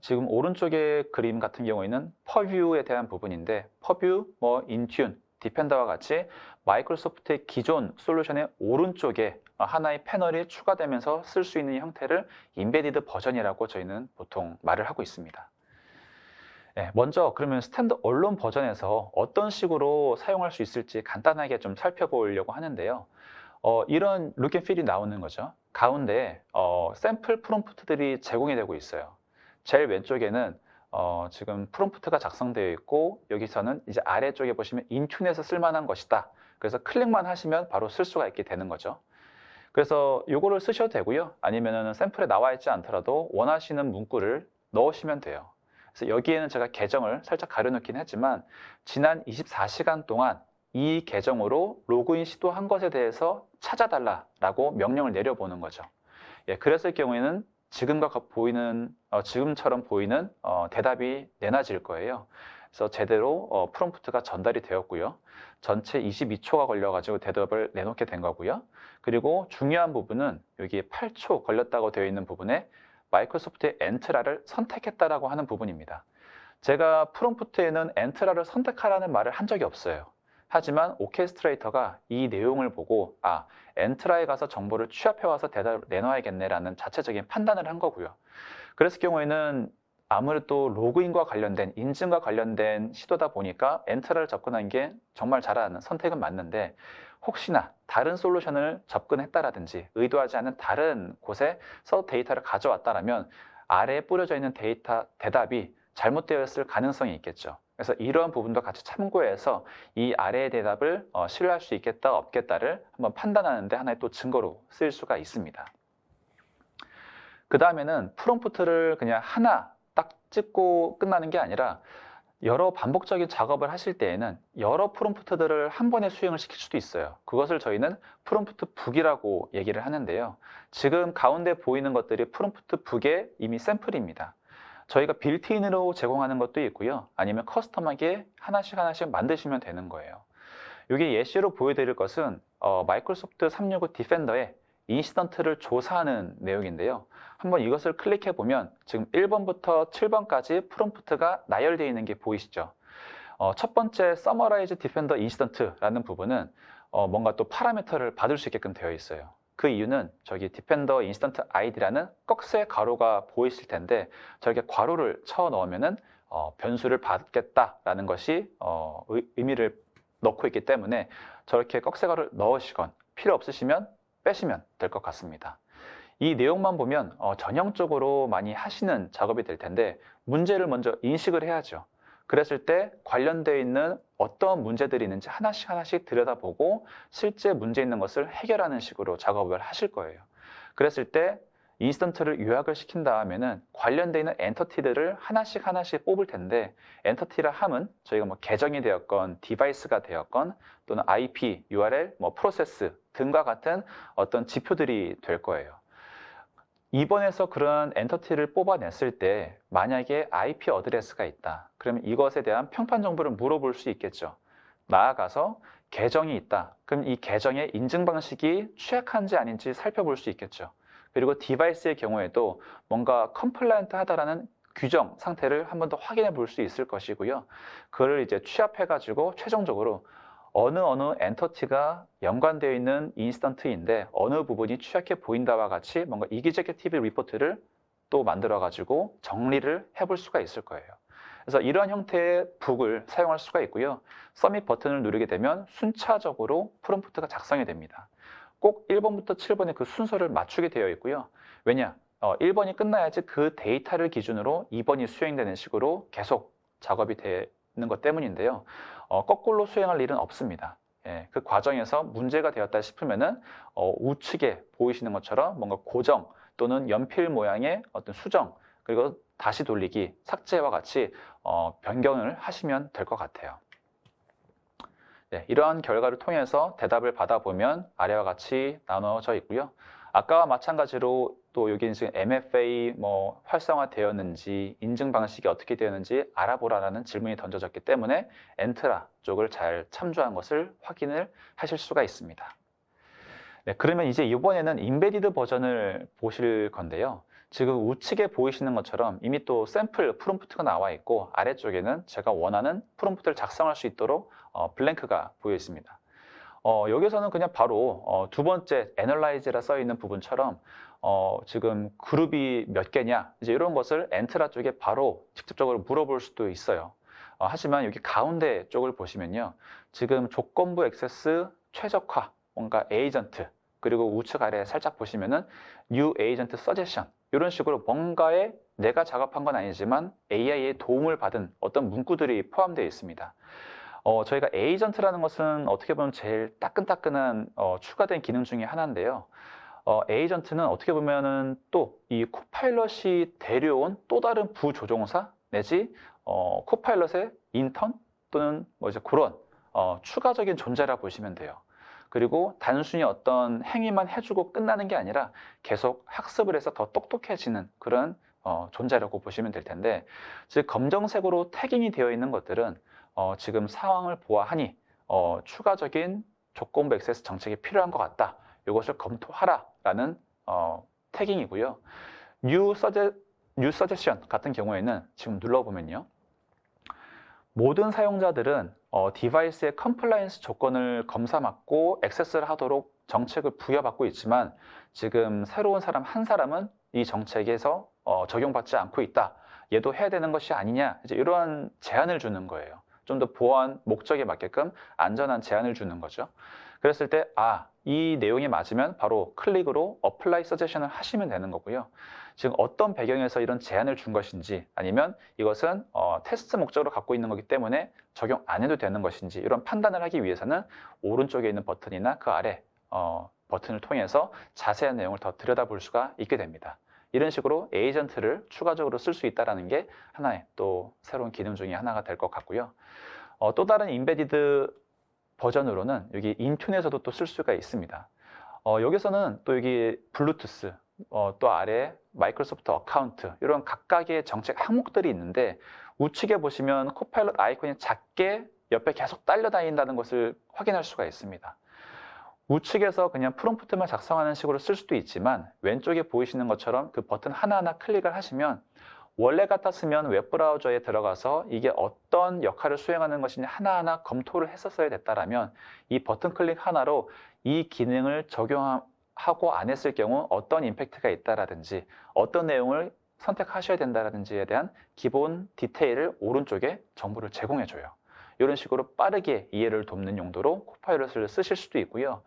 지금 오른쪽의 그림 같은 경우에는 퍼뷰에 대한 부분인데 퍼뷰, 인튠, 디펜더와 같이 마이크로소프트의 기존 솔루션의 오른쪽에 하나의 패널이 추가되면서 쓸 수 있는 형태를 인베디드 버전이라고 저희는 보통 말을 하고 있습니다. 먼저 그러면 스탠드얼론 버전에서 어떤 식으로 사용할 수 있을지 간단하게 좀 살펴보려고 하는데요. 이런 룩 앤 필이 나오는 거죠. 가운데 샘플 프롬프트들이 제공이 되고 있어요. 제일 왼쪽에는 지금 프롬프트가 작성되어 있고 여기서는 이제 아래쪽에 보시면 인튠에서 쓸만한 것이다. 그래서 클릭만 하시면 바로 쓸 수가 있게 되는 거죠. 그래서 이거를 쓰셔도 되고요. 아니면은 샘플에 나와 있지 않더라도 원하시는 문구를 넣으시면 돼요. 그래서 여기에는 제가 계정을 살짝 가려놓긴 했지만 지난 24시간 동안 이 계정으로 로그인 시도한 것에 대해서 찾아달라라고 명령을 내려보는 거죠. 그랬을 경우에는 지금처럼 보이는 대답이 내놔질 거예요. 그래서 제대로 프롬프트가 전달이 되었고요. 전체 22초가 걸려가지고 대답을 내놓게 된 거고요. 그리고 중요한 부분은 여기 8초 걸렸다고 되어 있는 부분에 마이크로소프트의 엔트라를 선택했다라고 하는 부분입니다. 제가 프롬프트에는 엔트라를 선택하라는 말을 한 적이 없어요. 하지만 오케스트레이터가 이 내용을 보고 엔트라에 가서 정보를 취합해 와서 대답을 내놔야겠네라는 자체적인 판단을 한 거고요. 그랬을 경우에는 아무래도 로그인과 관련된 인증과 관련된 시도다 보니까 엔트라를 접근한 게 정말 잘하는 선택은 맞는데 혹시나 다른 솔루션을 접근했다라든지 의도하지 않은 다른 곳에서 데이터를 가져왔다라면 아래에 뿌려져 있는 대답이 잘못되어 있을 가능성이 있겠죠. 그래서 이러한 부분도 같이 참고해서 이 아래의 대답을 신뢰할 수 있겠다 없겠다를 한번 판단하는 데 하나의 또 증거로 쓰일 수가 있습니다. 그 다음에는 프롬프트를 그냥 하나 딱 찍고 끝나는 게 아니라 여러 반복적인 작업을 하실 때에는 여러 프롬프트들을 한 번에 수행을 시킬 수도 있어요. 그것을 저희는 프롬프트 북이라고 얘기를 하는데요. 지금 가운데 보이는 것들이 프롬프트 북의 이미 샘플입니다. 저희가 빌트인으로 제공하는 것도 있고요. 아니면 커스텀하게 하나씩 만드시면 되는 거예요. 이게 예시로 보여드릴 것은 마이크로소프트 365 디펜더의 인시던트를 조사하는 내용인데요. 한번 이것을 클릭해 보면 지금 1번부터 7번까지 프롬프트가 나열되어 있는 게 보이시죠? 첫 번째 서머라이즈 디펜더 인시던트라는 부분은 뭔가 또 파라미터를 받을 수 있게끔 되어 있어요. 그 이유는 저기 디펜더 인스턴트 아이디라는 꺽쇠 가로가 보이실 텐데 저렇게 괄호를 쳐 넣으면은 변수를 받겠다라는 것이 의미를 넣고 있기 때문에 저렇게 꺽쇠가루를 넣으시건 필요 없으시면 빼시면 될 것 같습니다. 이 내용만 보면 전형적으로 많이 하시는 작업이 될 텐데 문제를 먼저 인식을 해야죠. 그랬을 때 관련되어 있는 어떤 문제들이 있는지 하나씩 들여다보고 실제 문제 있는 것을 해결하는 식으로 작업을 하실 거예요. 그랬을 때 인스턴트를 요약을 시킨 다음에는 관련되어 있는 엔터티들을 하나씩 뽑을 텐데, 엔터티라 함은 저희가 뭐 계정이 되었건 디바이스가 되었건 또는 IP, URL, 뭐 프로세스 등과 같은 어떤 지표들이 될 거예요. 이번에서 그런 엔터티를 뽑아냈을 때 만약에 IP 어드레스가 있다. 그러면 이것에 대한 평판 정보를 물어볼 수 있겠죠. 나아가서 계정이 있다. 그럼 이 계정의 인증 방식이 취약한지 아닌지 살펴볼 수 있겠죠. 그리고 디바이스의 경우에도 뭔가 컴플라이언트 하다라는 규정 상태를 한 번 더 확인해 볼 수 있을 것이고요. 그걸 이제 취합해 가지고 최종적으로 어느 엔터티가 연관되어 있는 인스턴트인데 어느 부분이 취약해 보인다와 같이 뭔가 이기제큐티브 리포트를 또 만들어 가지고 정리를 해볼 수가 있을 거예요. 그래서 이러한 형태의 북을 사용할 수가 있고요. 서밋 버튼을 누르게 되면 순차적으로 프롬프트가 작성이 됩니다. 꼭 1번부터 7번의 그 순서를 맞추게 되어 있고요. 왜냐? 1번이 끝나야지 그 데이터를 기준으로 2번이 수행되는 식으로 계속 작업이 되는 것 때문인데요. 거꾸로 수행할 일은 없습니다. 예, 그 과정에서 문제가 되었다 싶으면은 우측에 보이시는 것처럼 뭔가 고정 또는 연필 모양의 어떤 수정, 그리고 다시 돌리기, 삭제와 같이 변경을 하시면 될 것 같아요. 네, 이러한 결과를 통해서 대답을 받아보면 아래와 같이 나눠져 있고요. 아까와 마찬가지로 또 여기 지금 MFA 뭐 활성화되었는지 인증 방식이 어떻게 되었는지 알아보라라는 질문이 던져졌기 때문에 엔트라 쪽을 잘 참조한 것을 확인을 하실 수가 있습니다. 네, 그러면 이제 이번에는 인베디드 버전을 보실 건데요. 지금 우측에 보이시는 것처럼 이미 또 샘플 프롬프트가 나와 있고 아래쪽에는 제가 원하는 프롬프트를 작성할 수 있도록 블랭크가 보여 있습니다. 여기서는 그냥 바로 두 번째 애널라이즈라 써 있는 부분처럼 지금 그룹이 몇 개냐 이제 이런 것을 엔트라 쪽에 바로 직접적으로 물어볼 수도 있어요. 하지만 여기 가운데 쪽을 보시면요. 지금 조건부 액세스 최적화 뭔가 에이전트 그리고 우측 아래 살짝 보시면은 New Agent Suggestion 이런 식으로 뭔가에 내가 작업한 건 아니지만 AI의 도움을 받은 어떤 문구들이 포함되어 있습니다. 저희가 에이전트라는 것은 어떻게 보면 제일 따끈따끈한 추가된 기능 중에 하나인데요. 에이전트는 어떻게 보면은 또 이 코파일럿이 데려온 또 다른 부조종사 내지 코파일럿의 인턴 또는 뭐 이제 그런 추가적인 존재라 보시면 돼요. 그리고 단순히 어떤 행위만 해주고 끝나는 게 아니라 계속 학습을 해서 더 똑똑해지는 그런 존재라고 보시면 될 텐데, 즉 검정색으로 태깅이 되어 있는 것들은 지금 상황을 보아하니 추가적인 조건부 액세스 정책이 필요한 것 같다. 이것을 검토하라라는 태깅이고요. New Suggestion 같은 경우에는 지금 눌러보면요. 모든 사용자들은 디바이스의 컴플라이언스 조건을 검사받고 액세스를 하도록 정책을 부여받고 있지만 지금 새로운 사람 한 사람은 이 정책에서 적용받지 않고 있다. 얘도 해야 되는 것이 아니냐. 이제 이러한 제한을 주는 거예요. 좀 더 보안 목적에 맞게끔 안전한 제한을 주는 거죠. 그랬을 때 이 내용이 맞으면 바로 클릭으로 Apply Suggestion을 하시면 되는 거고요. 지금 어떤 배경에서 이런 제한을 준 것인지 아니면 이것은 테스트 목적으로 갖고 있는 거기 때문에 적용 안 해도 되는 것인지 이런 판단을 하기 위해서는 오른쪽에 있는 버튼이나 그 아래 버튼을 통해서 자세한 내용을 더 들여다볼 수가 있게 됩니다. 이런 식으로 에이전트를 추가적으로 쓸 수 있다는 게 하나의 또 새로운 기능 중에 하나가 될 것 같고요. 또 다른 인베디드 버전으로는 여기 인튠에서도 또 쓸 수가 있습니다. 여기서는 또 여기 블루투스, 또 아래 마이크로소프트 어카운트 이런 각각의 정책 항목들이 있는데 우측에 보시면 코파일럿 아이콘이 작게 옆에 계속 딸려다닌다는 것을 확인할 수가 있습니다. 우측에서 그냥 프롬프트만 작성하는 식으로 쓸 수도 있지만 왼쪽에 보이시는 것처럼 그 버튼 하나하나 클릭을 하시면 원래 같았으면 웹브라우저에 들어가서 이게 어떤 역할을 수행하는 것인지 하나하나 검토를 했었어야 됐다라면 이 버튼 클릭 하나로 이 기능을 적용하고 안 했을 경우 어떤 임팩트가 있다라든지 어떤 내용을 선택하셔야 된다라든지에 대한 기본 디테일을 오른쪽에 정보를 제공해줘요. 이런 식으로 빠르게 이해를 돕는 용도로 코파일럿을 쓰실 수도 있고요.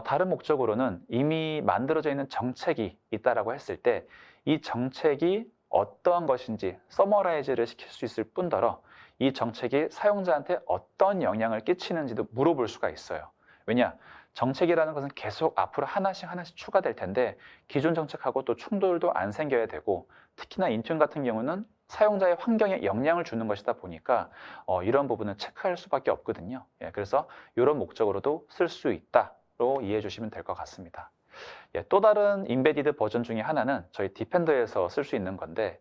다른 목적으로는 이미 만들어져 있는 정책이 있다라고 했을 때 이 정책이 어떠한 것인지 서머라이즈를 시킬 수 있을 뿐더러 이 정책이 사용자한테 어떤 영향을 끼치는지도 물어볼 수가 있어요. 왜냐? 정책이라는 것은 계속 앞으로 하나씩 추가될 텐데 기존 정책하고 또 충돌도 안 생겨야 되고 특히나 인튠 같은 경우는 사용자의 환경에 영향을 주는 것이다 보니까 이런 부분은 체크할 수밖에 없거든요. 예, 그래서 이런 목적으로도 쓸 수 있다로 이해해 주시면 될 것 같습니다. 예, 또 다른 인베디드 버전 중에 하나는 저희 디펜더에서 쓸 수 있는 건데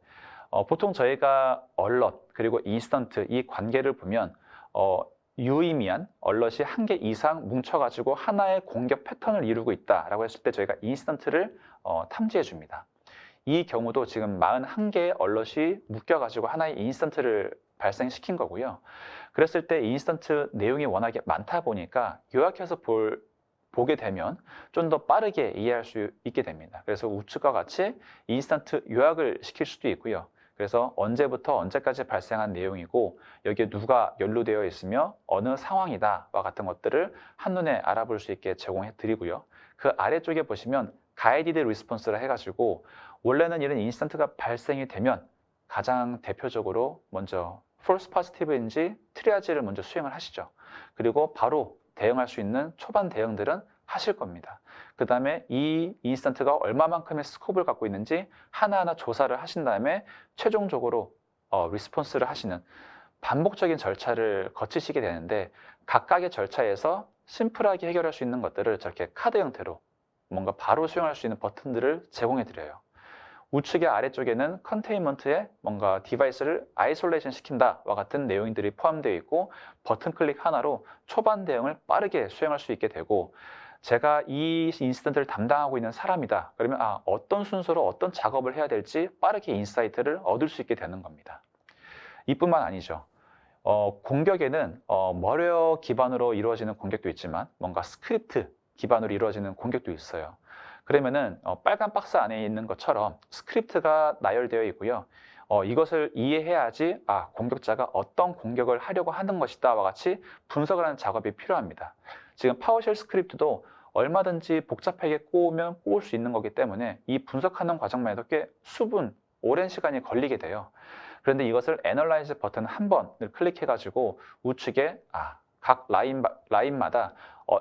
보통 저희가 얼럿 그리고 인스턴트 이 관계를 보면 유의미한 얼럿이 한 개 이상 뭉쳐가지고 하나의 공격 패턴을 이루고 있다라고 했을 때 저희가 인스턴트를 탐지해 줍니다. 이 경우도 지금 41개의 얼럿이 묶여가지고 하나의 인스턴트를 발생시킨 거고요. 그랬을 때 인스턴트 내용이 워낙에 많다 보니까 요약해서 보게 되면 좀 더 빠르게 이해할 수 있게 됩니다. 그래서 우측과 같이 인스턴트 요약을 시킬 수도 있고요. 그래서 언제부터 언제까지 발생한 내용이고 여기에 누가 연루되어 있으며 어느 상황이다와 같은 것들을 한눈에 알아볼 수 있게 제공해 드리고요. 그 아래쪽에 보시면 가이디드 리스폰스라 해가지고 원래는 이런 인스턴트가 발생이 되면 가장 대표적으로 먼저 false positive인지 트리아지를 먼저 수행을 하시죠. 그리고 바로 대응할 수 있는 초반 대응들은 하실 겁니다. 그 다음에 이 인스턴트가 얼마만큼의 스코프를 갖고 있는지 하나하나 조사를 하신 다음에 최종적으로 리스폰스를 하시는 반복적인 절차를 거치시게 되는데 각각의 절차에서 심플하게 해결할 수 있는 것들을 저렇게 카드 형태로 뭔가 바로 수행할 수 있는 버튼들을 제공해 드려요. 우측의 아래쪽에는 컨테인먼트에 뭔가 디바이스를 아이솔레이션 시킨다와 같은 내용들이 포함되어 있고 버튼 클릭 하나로 초반 대응을 빠르게 수행할 수 있게 되고 제가 이 인시던트를 담당하고 있는 사람이다. 그러면 어떤 순서로 어떤 작업을 해야 될지 빠르게 인사이트를 얻을 수 있게 되는 겁니다. 이뿐만 아니죠. 공격에는 머려 기반으로 이루어지는 공격도 있지만 뭔가 스크립트 기반으로 이루어지는 공격도 있어요. 그러면은 빨간 박스 안에 있는 것처럼 스크립트가 나열되어 있고요. 이것을 이해해야지 공격자가 어떤 공격을 하려고 하는 것이다와 같이 분석을 하는 작업이 필요합니다. 지금 파워쉘 스크립트도 얼마든지 복잡하게 꼬우면 꼬을 수 있는 거기 때문에 이 분석하는 과정만 해도 꽤 수분, 오랜 시간이 걸리게 돼요. 그런데 이것을 Analyze 버튼 한 번을 클릭해가지고 우측에 각 라인마다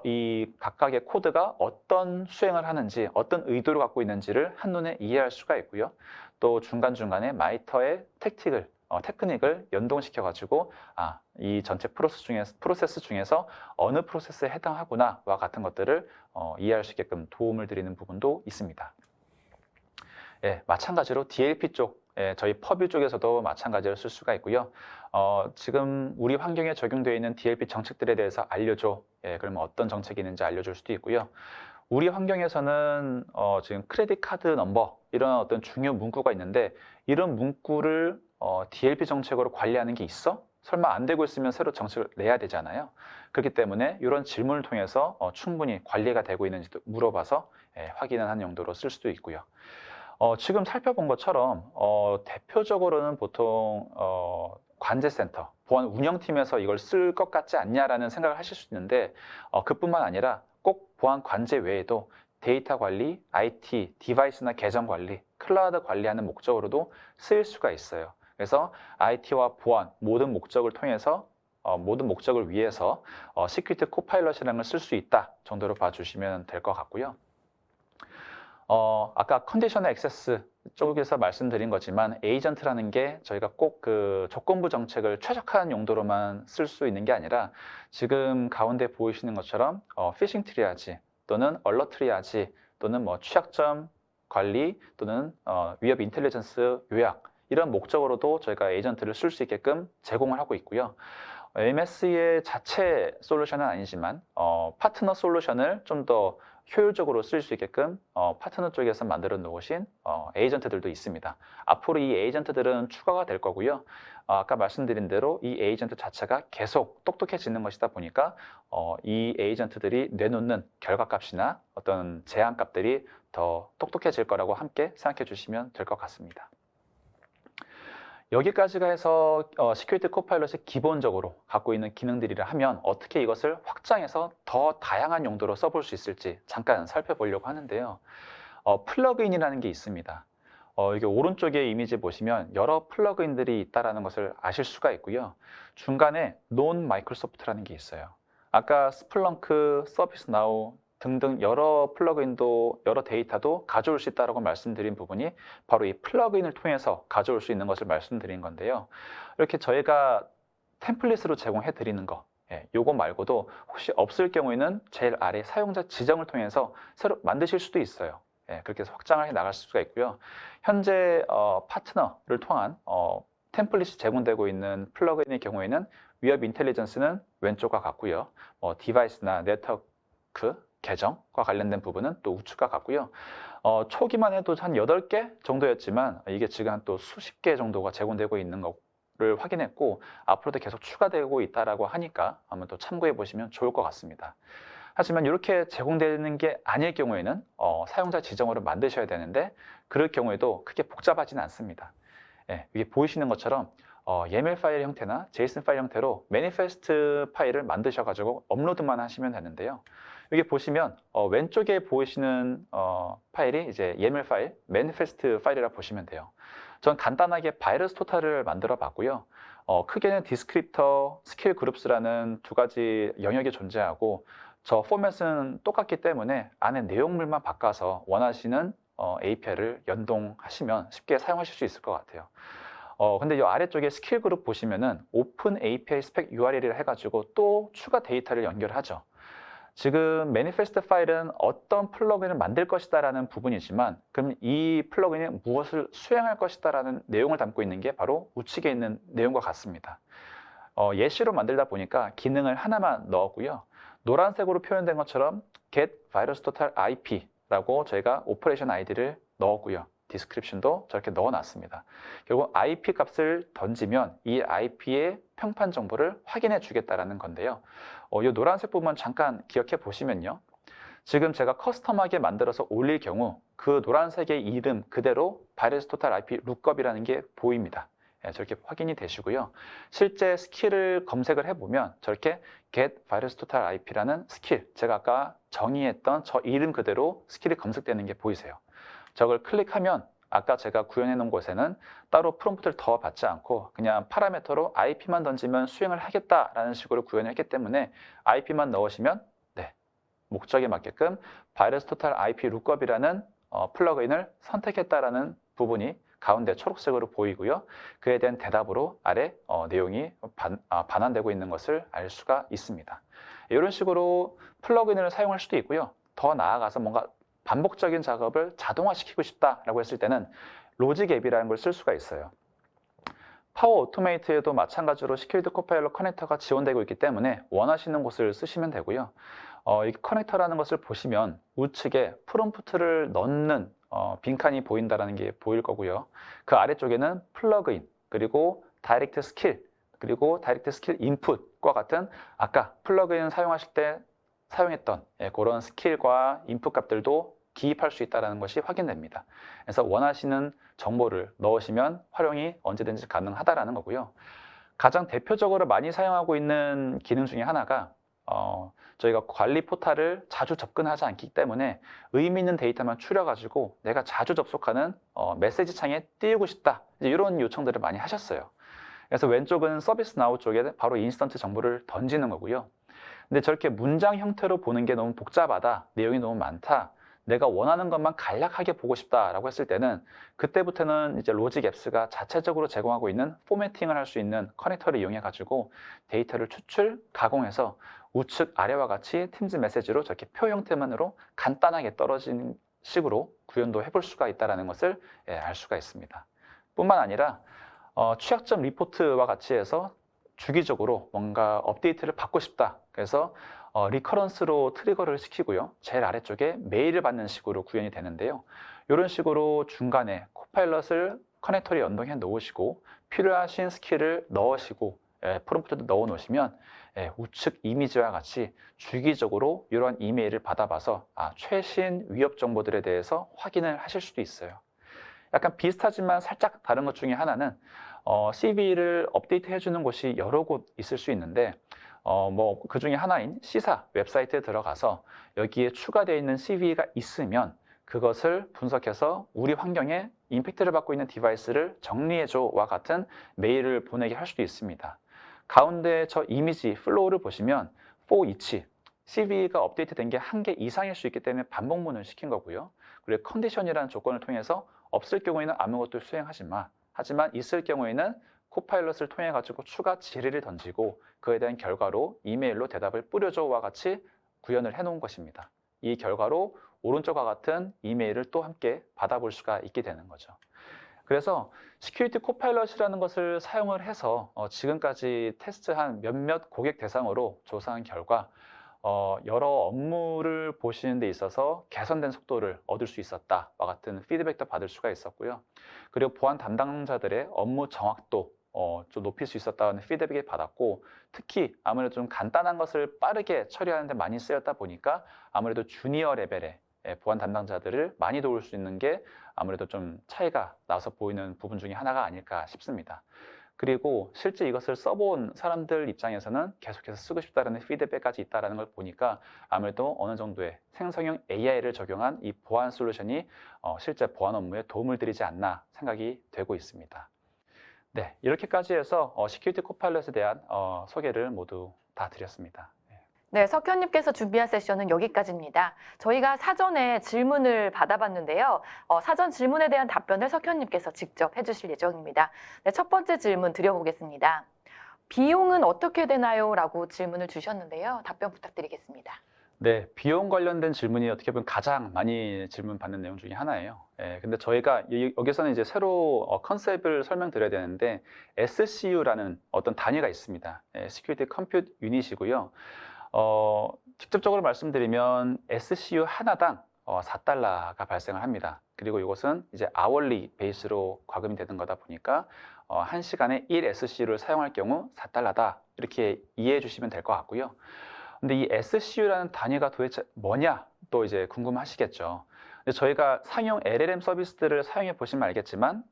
이 각각의 코드가 어떤 수행을 하는지, 어떤 의도를 갖고 있는지를 한눈에 이해할 수가 있고요. 또 중간중간에 마이터의 테크닉을 연동시켜가지고 이 전체 프로세스 중에서 어느 프로세스에 해당하구나와 같은 것들을 이해할 수 있게끔 도움을 드리는 부분도 있습니다. 예, 마찬가지로 DLP 쪽, 저희 퍼뷰 쪽에서도 마찬가지로 쓸 수가 있고요. 지금 우리 환경에 적용되어 있는 DLP 정책들에 대해서 알려줘. 그러면 어떤 정책이 있는지 알려줄 수도 있고요. 우리 환경에서는 지금 크레딧 카드 넘버 이런 어떤 중요 문구가 있는데 이런 문구를 DLP 정책으로 관리하는 게 있어? 설마 안 되고 있으면 새로 정책을 내야 되잖아요. 그렇기 때문에 이런 질문을 통해서 충분히 관리가 되고 있는지도 물어봐서 확인하는 용도로 쓸 수도 있고요. 지금 살펴본 것처럼 대표적으로는 보통 관제센터, 보안 운영팀에서 이걸 쓸 것 같지 않냐라는 생각을 하실 수 있는데 그뿐만 아니라 꼭 보안 관제 외에도 데이터 관리, IT, 디바이스나 계정 관리, 클라우드 관리하는 목적으로도 쓰일 수가 있어요. 그래서 IT와 보안 모든 목적을 통해서 모든 목적을 위해서 시큐리티 코파일럿이라는 걸 쓸 수 있다 정도로 봐주시면 될 것 같고요. 아까 컨디셔널 액세스 쪽에서 말씀드린 거지만 에이전트라는 게 저희가 꼭 그 조건부 정책을 최적화한 용도로만 쓸 수 있는 게 아니라 지금 가운데 보이시는 것처럼 피싱 트리아지 또는 얼럿 트리아지 또는 뭐 취약점 관리 또는 위협 인텔리전스 요약 이런 목적으로도 저희가 에이전트를 쓸 수 있게끔 제공을 하고 있고요. MS의 자체 솔루션은 아니지만 파트너 솔루션을 좀 더 효율적으로 쓸 수 있게끔 파트너 쪽에서 만들어 놓으신 에이전트들도 있습니다. 앞으로 이 에이전트들은 추가가 될 거고요. 아까 말씀드린 대로 이 에이전트 자체가 계속 똑똑해지는 것이다 보니까 이 에이전트들이 내놓는 결과값이나 어떤 제한값들이 더 똑똑해질 거라고 함께 생각해 주시면 될 것 같습니다. 여기까지가 해서 시큐리티 코파일럿이 기본적으로 갖고 있는 기능들이라 하면 어떻게 이것을 확장해서 더 다양한 용도로 써볼 수 있을지 잠깐 살펴보려고 하는데요. 플러그인이라는 게 있습니다. 이게 오른쪽에 이미지 보시면 여러 플러그인들이 있다는 것을 아실 수가 있고요. 중간에 논 마이크로소프트라는 게 있어요. 아까 스플렁크, 서비스나우 등등 여러 플러그인도 여러 데이터도 가져올 수 있다고 말씀드린 부분이 바로 이 플러그인을 통해서 가져올 수 있는 것을 말씀드린 건데요. 이렇게 저희가 템플릿으로 제공해 드리는 거, 요거 말고도 혹시 없을 경우에는 제일 아래 사용자 지정을 통해서 새로 만드실 수도 있어요. 그렇게 해서 확장을 해 나갈 수가 있고요. 현재 파트너를 통한 템플릿이 제공되고 있는 플러그인의 경우에는 위협 인텔리전스는 왼쪽과 같고요. 디바이스나 네트워크 계정과 관련된 부분은 또 우측과 같고요. 초기만 해도 한 8개 정도였지만 이게 지금 한 또 수십 개 정도가 제공되고 있는 거를 확인했고 앞으로도 계속 추가되고 있다라고 하니까 한번 또 참고해 보시면 좋을 것 같습니다. 하지만 이렇게 제공되는 게 아닐 경우에는 사용자 지정으로 만드셔야 되는데 그럴 경우에도 크게 복잡하지는 않습니다. 이게 보이시는 것처럼 YAML 파일 형태나 JSON 파일 형태로 매니페스트 파일을 만드셔가지고 업로드만 하시면 되는데요. 여기 보시면 왼쪽에 보이시는 파일이 이제 YAML 파일, 매니페스트 파일이라 보시면 돼요. 전 간단하게 바이러스 토탈을 만들어 봤고요. 크게는 디스크립터, 스킬 그룹스라는 두 가지 영역이 존재하고 저 포맷은 똑같기 때문에 안에 내용물만 바꿔서 원하시는 API를 연동하시면 쉽게 사용하실 수 있을 것 같아요. 근데 이 아래쪽에 스킬 그룹 보시면은 오픈 API 스펙 URL이라 해가지고 또 추가 데이터를 연결하죠. 지금 매니페스트 파일은 어떤 플러그인을 만들 것이다 라는 부분이지만 그럼 이 플러그인이 무엇을 수행할 것이다 라는 내용을 담고 있는 게 바로 우측에 있는 내용과 같습니다. 예시로 만들다 보니까 기능을 하나만 넣었고요. 노란색으로 표현된 것처럼 get virus total IP라고 저희가 오퍼레이션 아이디를 넣었고요. 디스크립션도 저렇게 넣어놨습니다. 결국 IP 값을 던지면 이 IP의 평판 정보를 확인해 주겠다라는 건데요. 이 노란색 부분 잠깐 기억해 보시면요. 지금 제가 커스텀하게 만들어서 올릴 경우 그 노란색의 이름 그대로 virus total IP lookup이라는 게 보입니다. 저렇게 확인이 되시고요. 실제 스킬을 검색을 해보면 저렇게 get virus total IP라는 스킬, 제가 아까 정의했던 저 이름 그대로 스킬이 검색되는 게 보이세요. 저걸 클릭하면 아까 제가 구현해 놓은 곳에는 따로 프롬프트를 더 받지 않고 그냥 파라미터로 IP만 던지면 수행을 하겠다라는 식으로 구현을 했기 때문에 IP만 넣으시면 목적에 맞게끔 virus total IP lookup이라는 플러그인을 선택했다라는 부분이 가운데 초록색으로 보이고요. 그에 대한 대답으로 아래 내용이 반환되고 있는 것을 알 수가 있습니다. 이런 식으로 플러그인을 사용할 수도 있고요. 더 나아가서 뭔가 반복적인 작업을 자동화시키고 싶다라고 했을 때는 로직 앱이라는 걸 쓸 수가 있어요. 파워 오토메이트에도 마찬가지로 시큐리티 코파일럿 커넥터가 지원되고 있기 때문에 원하시는 곳을 쓰시면 되고요. 이 커넥터라는 것을 보시면 우측에 프롬프트를 넣는 빈칸이 보인다는 게 보일 거고요. 그 아래쪽에는 플러그인, 그리고 다이렉트 스킬, 그리고 다이렉트 스킬 인풋과 같은 아까 플러그인 사용하실 때 사용했던 그런 스킬과 인풋 값들도 기입할 수 있다는 것이 확인됩니다. 그래서 원하시는 정보를 넣으시면 활용이 언제든지 가능하다는 거고요. 가장 대표적으로 많이 사용하고 있는 기능 중에 하나가 저희가 관리 포탈을 자주 접근하지 않기 때문에 의미 있는 데이터만 추려가지고 내가 자주 접속하는 메시지 창에 띄우고 싶다, 이런 요청들을 많이 하셨어요. 그래서 왼쪽은 서비스나우 쪽에 바로 인스턴트 정보를 던지는 거고요. 근데 저렇게 문장 형태로 보는 게 너무 복잡하다, 내용이 너무 많다, 내가 원하는 것만 간략하게 보고 싶다라고 했을 때는 그때부터는 이제 로직 앱스가 자체적으로 제공하고 있는 포매팅을 할 수 있는 커넥터를 이용해 가지고 데이터를 추출, 가공해서 우측 아래와 같이 팀즈 메시지로 저렇게 표 형태만으로 간단하게 떨어진 식으로 구현도 해볼 수가 있다는 것을 알 수가 있습니다. 뿐만 아니라 취약점 리포트와 같이 해서 주기적으로 뭔가 업데이트를 받고 싶다, 그래서 리커런스로 트리거를 시키고요. 제일 아래쪽에 메일을 받는 식으로 구현이 되는데요. 이런 식으로 중간에 코파일럿을 커넥터에 연동해 놓으시고 필요하신 스킬을 넣으시고 프롬프트도 넣어 놓으시면 우측 이미지와 같이 주기적으로 이런 이메일을 받아봐서 최신 위협 정보들에 대해서 확인을 하실 수도 있어요. 약간 비슷하지만 살짝 다른 것 중에 하나는 CV를 업데이트 해주는 곳이 여러 곳 있을 수 있는데 뭐 그 중에 하나인 C사 웹사이트에 들어가서 여기에 추가되어 있는 CV가 있으면 그것을 분석해서 우리 환경에 임팩트를 받고 있는 디바이스를 정리해줘와 같은 메일을 보내게 할 수도 있습니다. 가운데 저 이미지 플로우를 보시면 for each CV가 업데이트된 게 1개 이상일 수 있기 때문에 반복문을 시킨 거고요. 그리고 컨디션이라는 조건을 통해서 없을 경우에는 아무것도 수행하지 마. 하지만 있을 경우에는 코파일럿을 통해 가지고 추가 질의를 던지고 그에 대한 결과로 이메일로 대답을 뿌려줘와 같이 구현을 해 놓은 것입니다. 이 결과로 오른쪽과 같은 이메일을 또 함께 받아볼 수가 있게 되는 거죠. 그래서 시큐리티 코파일럿이라는 것을 사용을 해서 지금까지 테스트한 몇몇 고객 대상으로 조사한 결과 여러 업무를 보시는 데 있어서 개선된 속도를 얻을 수 있었다와 같은 피드백도 받을 수가 있었고요. 그리고 보안 담당자들의 업무 정확도 좀 높일 수 있었다는 피드백을 받았고, 특히 아무래도 좀 간단한 것을 빠르게 처리하는 데 많이 쓰였다 보니까 아무래도 주니어 레벨의 보안 담당자들을 많이 도울 수 있는 게 아무래도 좀 차이가 나서 보이는 부분 중에 하나가 아닐까 싶습니다. 그리고 실제 이것을 써본 사람들 입장에서는 계속해서 쓰고 싶다는 피드백까지 있다는 걸 보니까 아무래도 어느 정도의 생성형 AI를 적용한 이 보안 솔루션이 실제 보안 업무에 도움을 드리지 않나 생각이 되고 있습니다. 네, 이렇게까지 해서 시큐리티 코파일럿에 대한 소개를 모두 다 드렸습니다. 네, 석현님께서 준비한 세션은 여기까지입니다. 저희가 사전에 질문을 받아봤는데요. 사전 질문에 대한 답변을 석현님께서 직접 해주실 예정입니다. 네, 첫 번째 질문 드려보겠습니다. 비용은 어떻게 되나요? 라고 질문을 주셨는데요. 답변 부탁드리겠습니다. 네, 비용 관련된 질문이 어떻게 보면 가장 많이 질문 받는 내용 중에 하나예요. 근데 저희가 여기서는 이제 새로 컨셉을 설명드려야 되는데 SCU라는 어떤 단위가 있습니다. Security Compute Unit이고요. 직접적으로 말씀드리면 SCU 하나당 $4가 발생을 합니다. 그리고 이것은 이제 hourly 베이스로 과금이 되는 거다 보니까 1시간에 1 SCU를 사용할 경우 $4다 이렇게 이해해 주시면 될 것 같고요. 근데 이 SCU라는 단위가 도대체 뭐냐 또 이제 궁금하시겠죠. 근데 저희가 상용 LLM 서비스들을 사용해 보시면 알겠지만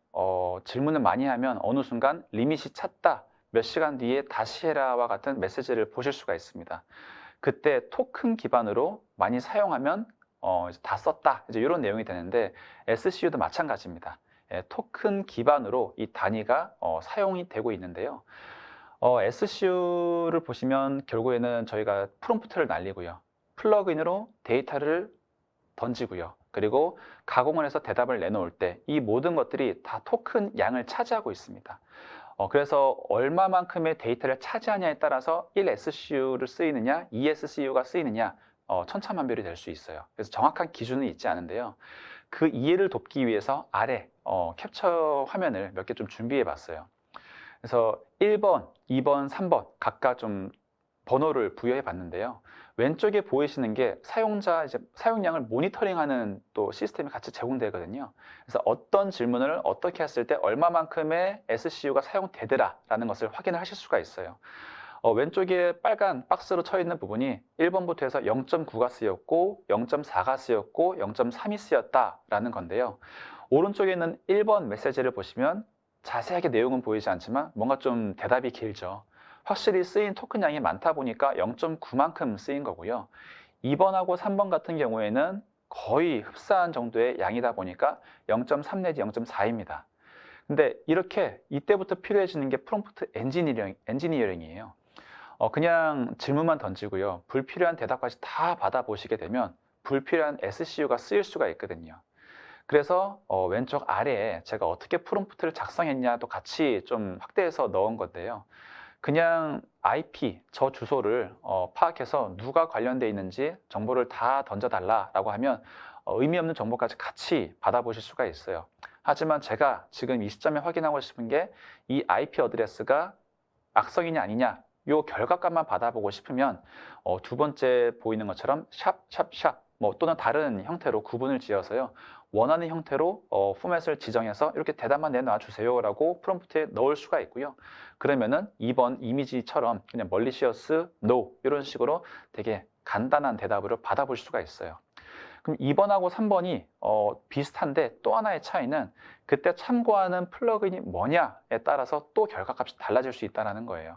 질문을 많이 하면 어느 순간 리밋이 찼다, 몇 시간 뒤에 다시 해라와 같은 메시지를 보실 수가 있습니다. 그때 토큰 기반으로 많이 사용하면 이제 다 썼다, 이제 이런 내용이 되는데 SCU도 마찬가지입니다. 토큰 기반으로 이 단위가 사용이 되고 있는데요. SCU를 보시면 결국에는 저희가 프롬프트를 날리고요. 플러그인으로 데이터를 던지고요. 그리고 가공을 해서 대답을 내놓을 때 이 모든 것들이 다 토큰 양을 차지하고 있습니다. 그래서 얼마만큼의 데이터를 차지하냐에 따라서 1SCU를 쓰이느냐, 2SCU가 쓰이느냐 천차만별이 될 수 있어요. 그래서 정확한 기준은 있지 않은데요. 그 이해를 돕기 위해서 아래 캡처 화면을 몇 개 좀 준비해 봤어요. 그래서 1번, 2번, 3번 각각 좀 번호를 부여해 봤는데요. 왼쪽에 보이시는 게 사용자 이제 사용량을 모니터링하는 또 시스템이 같이 제공되거든요. 그래서 어떤 질문을 어떻게 했을 때 얼마만큼의 SCU가 사용되더라라는 것을 확인을 하실 수가 있어요. 왼쪽에 빨간 박스로 쳐 있는 부분이 1번부터 해서 0.9가 쓰였고 0.4가 쓰였고 0.3이 쓰였다라는 건데요. 오른쪽에 있는 1번 메시지를 보시면 자세하게 내용은 보이지 않지만 뭔가 좀 대답이 길죠. 확실히 쓰인 토큰 양이 많다 보니까 0.9만큼 쓰인 거고요. 2번하고 3번 같은 경우에는 거의 흡사한 정도의 양이다 보니까 0.3 내지 0.4입니다. 근데 이렇게 이때부터 필요해지는 게 프롬프트 엔지니어링이에요. 그냥 질문만 던지고요. 불필요한 대답까지 다 받아보시게 되면 불필요한 SCU가 쓰일 수가 있거든요. 그래서 왼쪽 아래에 제가 어떻게 프롬프트를 작성했냐도 같이 좀 확대해서 넣은 건데요. 그냥 IP, 저 주소를 파악해서 누가 관련되어 있는지 정보를 다 던져달라고 하면 의미 없는 정보까지 같이 받아보실 수가 있어요. 하지만 제가 지금 이 시점에 확인하고 싶은 게 이 IP 어드레스가 악성이냐 아니냐 이 결과값만 받아보고 싶으면 두 번째 보이는 것처럼 샵 또는 다른 형태로 구분을 지어서요. 원하는 형태로 포맷을 지정해서 이렇게 대답만 내놔 주세요 라고 프롬프트에 넣을 수가 있고요. 그러면은 2번 이미지처럼 그냥 malicious, no 이런 식으로 되게 간단한 대답을 받아볼 수가 있어요. 그럼 2번하고 3번이 비슷한데 또 하나의 차이는 그때 참고하는 플러그인이 뭐냐에 따라서 또 결과값이 달라질 수 있다는 거예요.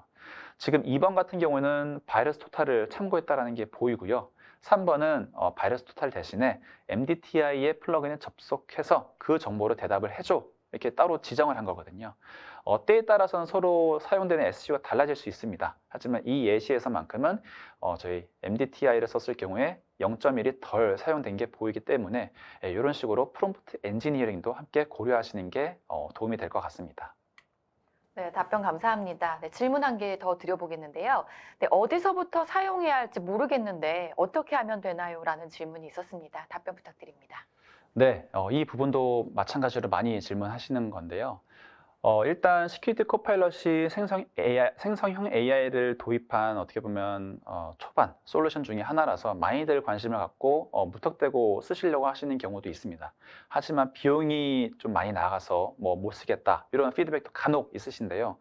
지금 2번 같은 경우는 바이러스 토탈을 참고했다는 게 보이고요. 3번은 바이러스 토탈 대신에 MDTI의 플러그인에 접속해서 그 정보로 대답을 해줘. 이렇게 따로 지정을 한 거거든요. 때에 따라서는 서로 사용되는 SC가 달라질 수 있습니다. 하지만 이 예시에서만큼은 저희 MDTI를 썼을 경우에 0.1이 덜 사용된 게 보이기 때문에 이런 식으로 프롬프트 엔지니어링도 함께 고려하시는 게 도움이 될 것 같습니다. 네, 답변 감사합니다. 네, 질문 한 개 더 드려보겠는데요. 네, 어디서부터 사용해야 할지 모르겠는데 어떻게 하면 되나요? 라는 질문이 있었습니다. 답변 부탁드립니다. 네, 이 부분도 마찬가지로 많이 질문하시는 건데요. 일단 시큐리티 코파일럿이 생성형 AI를 도입한 어떻게 보면 초반 솔루션 중에 하나라서 많이들 관심을 갖고 무턱대고 쓰시려고 하시는 경우도 있습니다. 하지만 비용이 좀 많이 나가서 못 쓰겠다 이런 피드백도 간혹 있으신데요.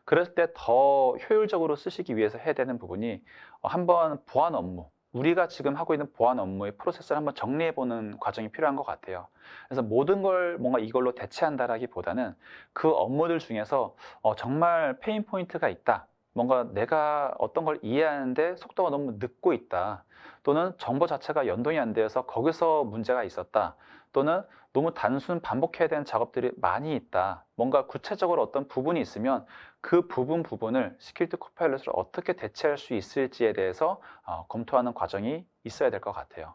그럴 때 더 효율적으로 쓰시기 위해서 해야 되는 부분이 한번 보안 업무, 우리가 지금 하고 있는 보안 업무의 프로세스를 한번 정리해보는 과정이 필요한 것 같아요. 그래서 모든 걸 뭔가 이걸로 대체한다라기보다는 그 업무들 중에서 정말 페인 포인트가 있다. 뭔가 내가 어떤 걸 이해하는데 속도가 너무 늦고 있다. 또는 정보 자체가 연동이 안 되어서 거기서 문제가 있었다. 또는 너무 단순 반복해야 되는 작업들이 많이 있다. 뭔가 구체적으로 어떤 부분이 있으면 그 부분을 시큐리티 코파일럿을 어떻게 대체할 수 있을지에 대해서 검토하는 과정이 있어야 될 것 같아요.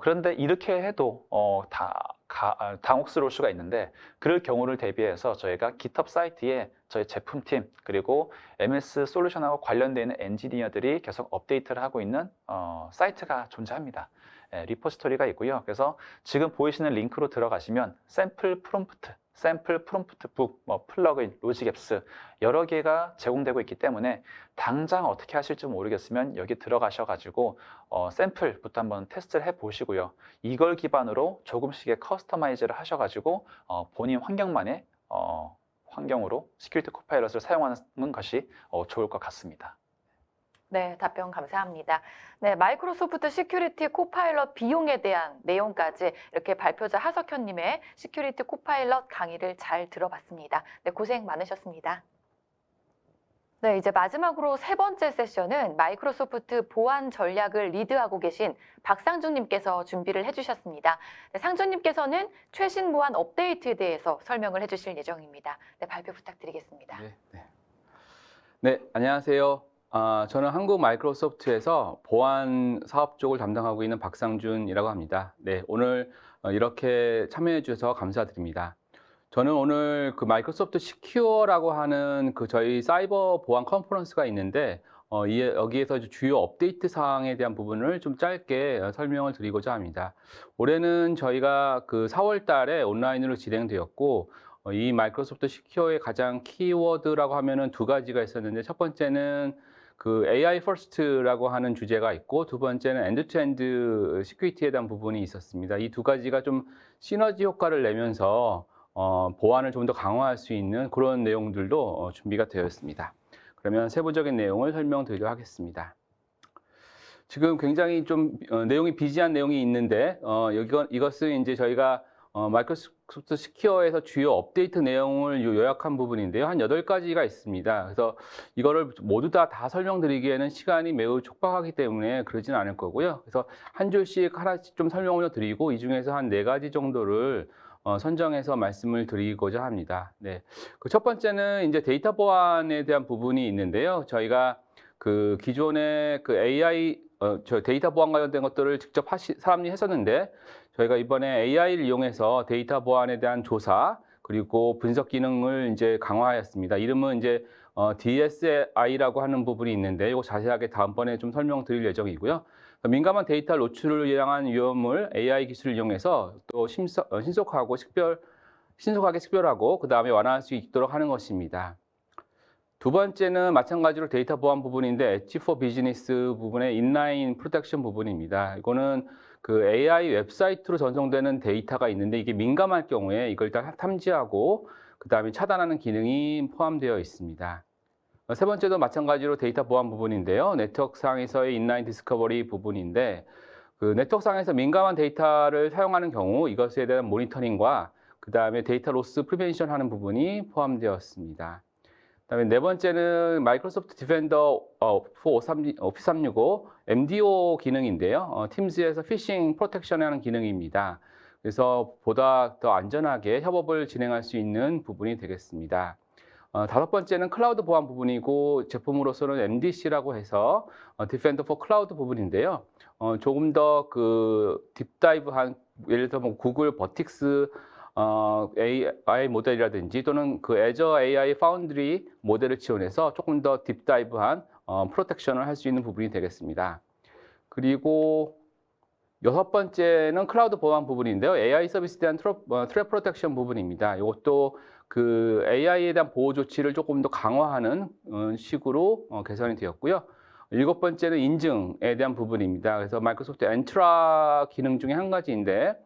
그런데 이렇게 해도 당혹스러울 수가 있는데 그럴 경우를 대비해서 저희가 GitHub 사이트에 저희 제품팀 그리고 MS 솔루션하고 관련되어 있는 엔지니어들이 계속 업데이트를 하고 있는 사이트가 존재합니다. 리포지토리가 있고요. 그래서 지금 보이시는 링크로 들어가시면 샘플 프롬프트 북, 플러그인, 로직앱스 여러 개가 제공되고 있기 때문에 당장 어떻게 하실지 모르겠으면 여기 들어가셔가지고 샘플부터 한번 테스트를 해보시고요. 이걸 기반으로 조금씩의 커스터마이즈를 하셔가지고 본인 환경만의 환경으로 시큐리티 코파일럿을 사용하는 것이 좋을 것 같습니다. 네, 답변 감사합니다. 네, 마이크로소프트 시큐리티 코파일럿 비용에 대한 내용까지 이렇게 발표자 하석현님의 시큐리티 코파일럿 강의를 잘 들어봤습니다. 네, 고생 많으셨습니다. 네, 이제 마지막으로 세 번째 세션은 마이크로소프트 보안 전략을 리드하고 계신 박상준님께서 준비를 해주셨습니다. 네, 상준님께서는 최신 보안 업데이트에 대해서 설명을 해주실 예정입니다. 네, 발표 부탁드리겠습니다. 네, 안녕하세요. 저는 한국 마이크로소프트에서 보안 사업 쪽을 담당하고 있는 박상준이라고 합니다. 네, 오늘 이렇게 참여해 주셔서 감사드립니다. 저는 오늘 그 마이크로소프트 시큐어라고 하는 그 저희 사이버 보안 컨퍼런스가 있는데 여기에서 주요 업데이트 사항에 대한 부분을 좀 짧게 설명을 드리고자 합니다. 올해는 저희가 그 4월 달에 온라인으로 진행되었고 이 마이크로소프트 시큐어의 가장 키워드라고 하면은 두 가지가 있었는데 첫 번째는 그 AI first라고 하는 주제가 있고 두 번째는 엔드-투-엔드 시큐리티에 대한 부분이 있었습니다. 이 두 가지가 좀 시너지 효과를 내면서 보안을 좀 더 강화할 수 있는 그런 내용들도 준비가 되어 있습니다. 그러면 세부적인 내용을 설명드리도록 하겠습니다. 지금 굉장히 좀 내용이 비지한 내용이 있는데 이것은 이제 저희가 마이크로소프트 시큐어에서 주요 업데이트 내용을 요약한 부분인데요. 한 8가지가 있습니다. 그래서 이거를 모두 다 설명드리기에는 시간이 매우 촉박하기 때문에 그러진 않을 거고요. 그래서 한 줄씩 하나씩 좀 설명을 드리고 이 중에서 한 4가지 정도를 선정해서 말씀을 드리고자 합니다. 네. 그 첫 번째는 이제 데이터 보안에 대한 부분이 있는데요. 저희가 그 기존에 그 AI 저 데이터 보안 관련된 것들을 직접 사람들이 했었는데 저희가 이번에 AI를 이용해서 데이터 보안에 대한 조사 그리고 분석 기능을 이제 강화하였습니다. 이름은 이제 DSI라고 하는 부분이 있는데 이거 자세하게 다음번에 좀 설명드릴 예정이고요. 민감한 데이터 노출을 향한 위험을 AI 기술을 이용해서 또 신속하게 식별하고 그 다음에 완화할 수 있도록 하는 것입니다. 두 번째는 마찬가지로 데이터 보안 부분인데 엣지 포 비즈니스 부분의 인라인 프로텍션 부분입니다. 이거는 그 AI 웹사이트로 전송되는 데이터가 있는데 이게 민감할 경우에 이걸 일단 탐지하고 그 다음에 차단하는 기능이 포함되어 있습니다. 세 번째도 마찬가지로 데이터 보안 부분인데요. 네트워크상에서의 인라인 디스커버리 부분인데 그 네트워크상에서 민감한 데이터를 사용하는 경우 이것에 대한 모니터링과 그 다음에 데이터 로스 프리벤션 하는 부분이 포함되었습니다. 그다음에 네 번째는 마이크로소프트 디펜더 오피스 365 MDO 기능인데요. 팀즈에서 피싱 프로텍션 하는 기능입니다. 그래서 보다 더 안전하게 협업을 진행할 수 있는 부분이 되겠습니다. 다섯 번째는 클라우드 보안 부분이고 제품으로서는 MDC라고 해서 디펜더 포 클라우드 부분인데요. 조금 더 그 딥다이브한 예를 들어 뭐 구글 버틱스 AI 모델이라든지 또는 그 애저 AI 파운드리 모델을 지원해서 조금 더 딥다이브한 프로텍션을 할 수 있는 부분이 되겠습니다. 그리고 여섯 번째는 클라우드 보안 부분인데요. AI 서비스에 대한 트랩 프로텍션 부분입니다. 이것도 그 AI에 대한 보호 조치를 조금 더 강화하는 식으로 개선이 되었고요. 일곱 번째는 인증에 대한 부분입니다. 그래서 마이크로소프트 엔트라 기능 중에 한 가지인데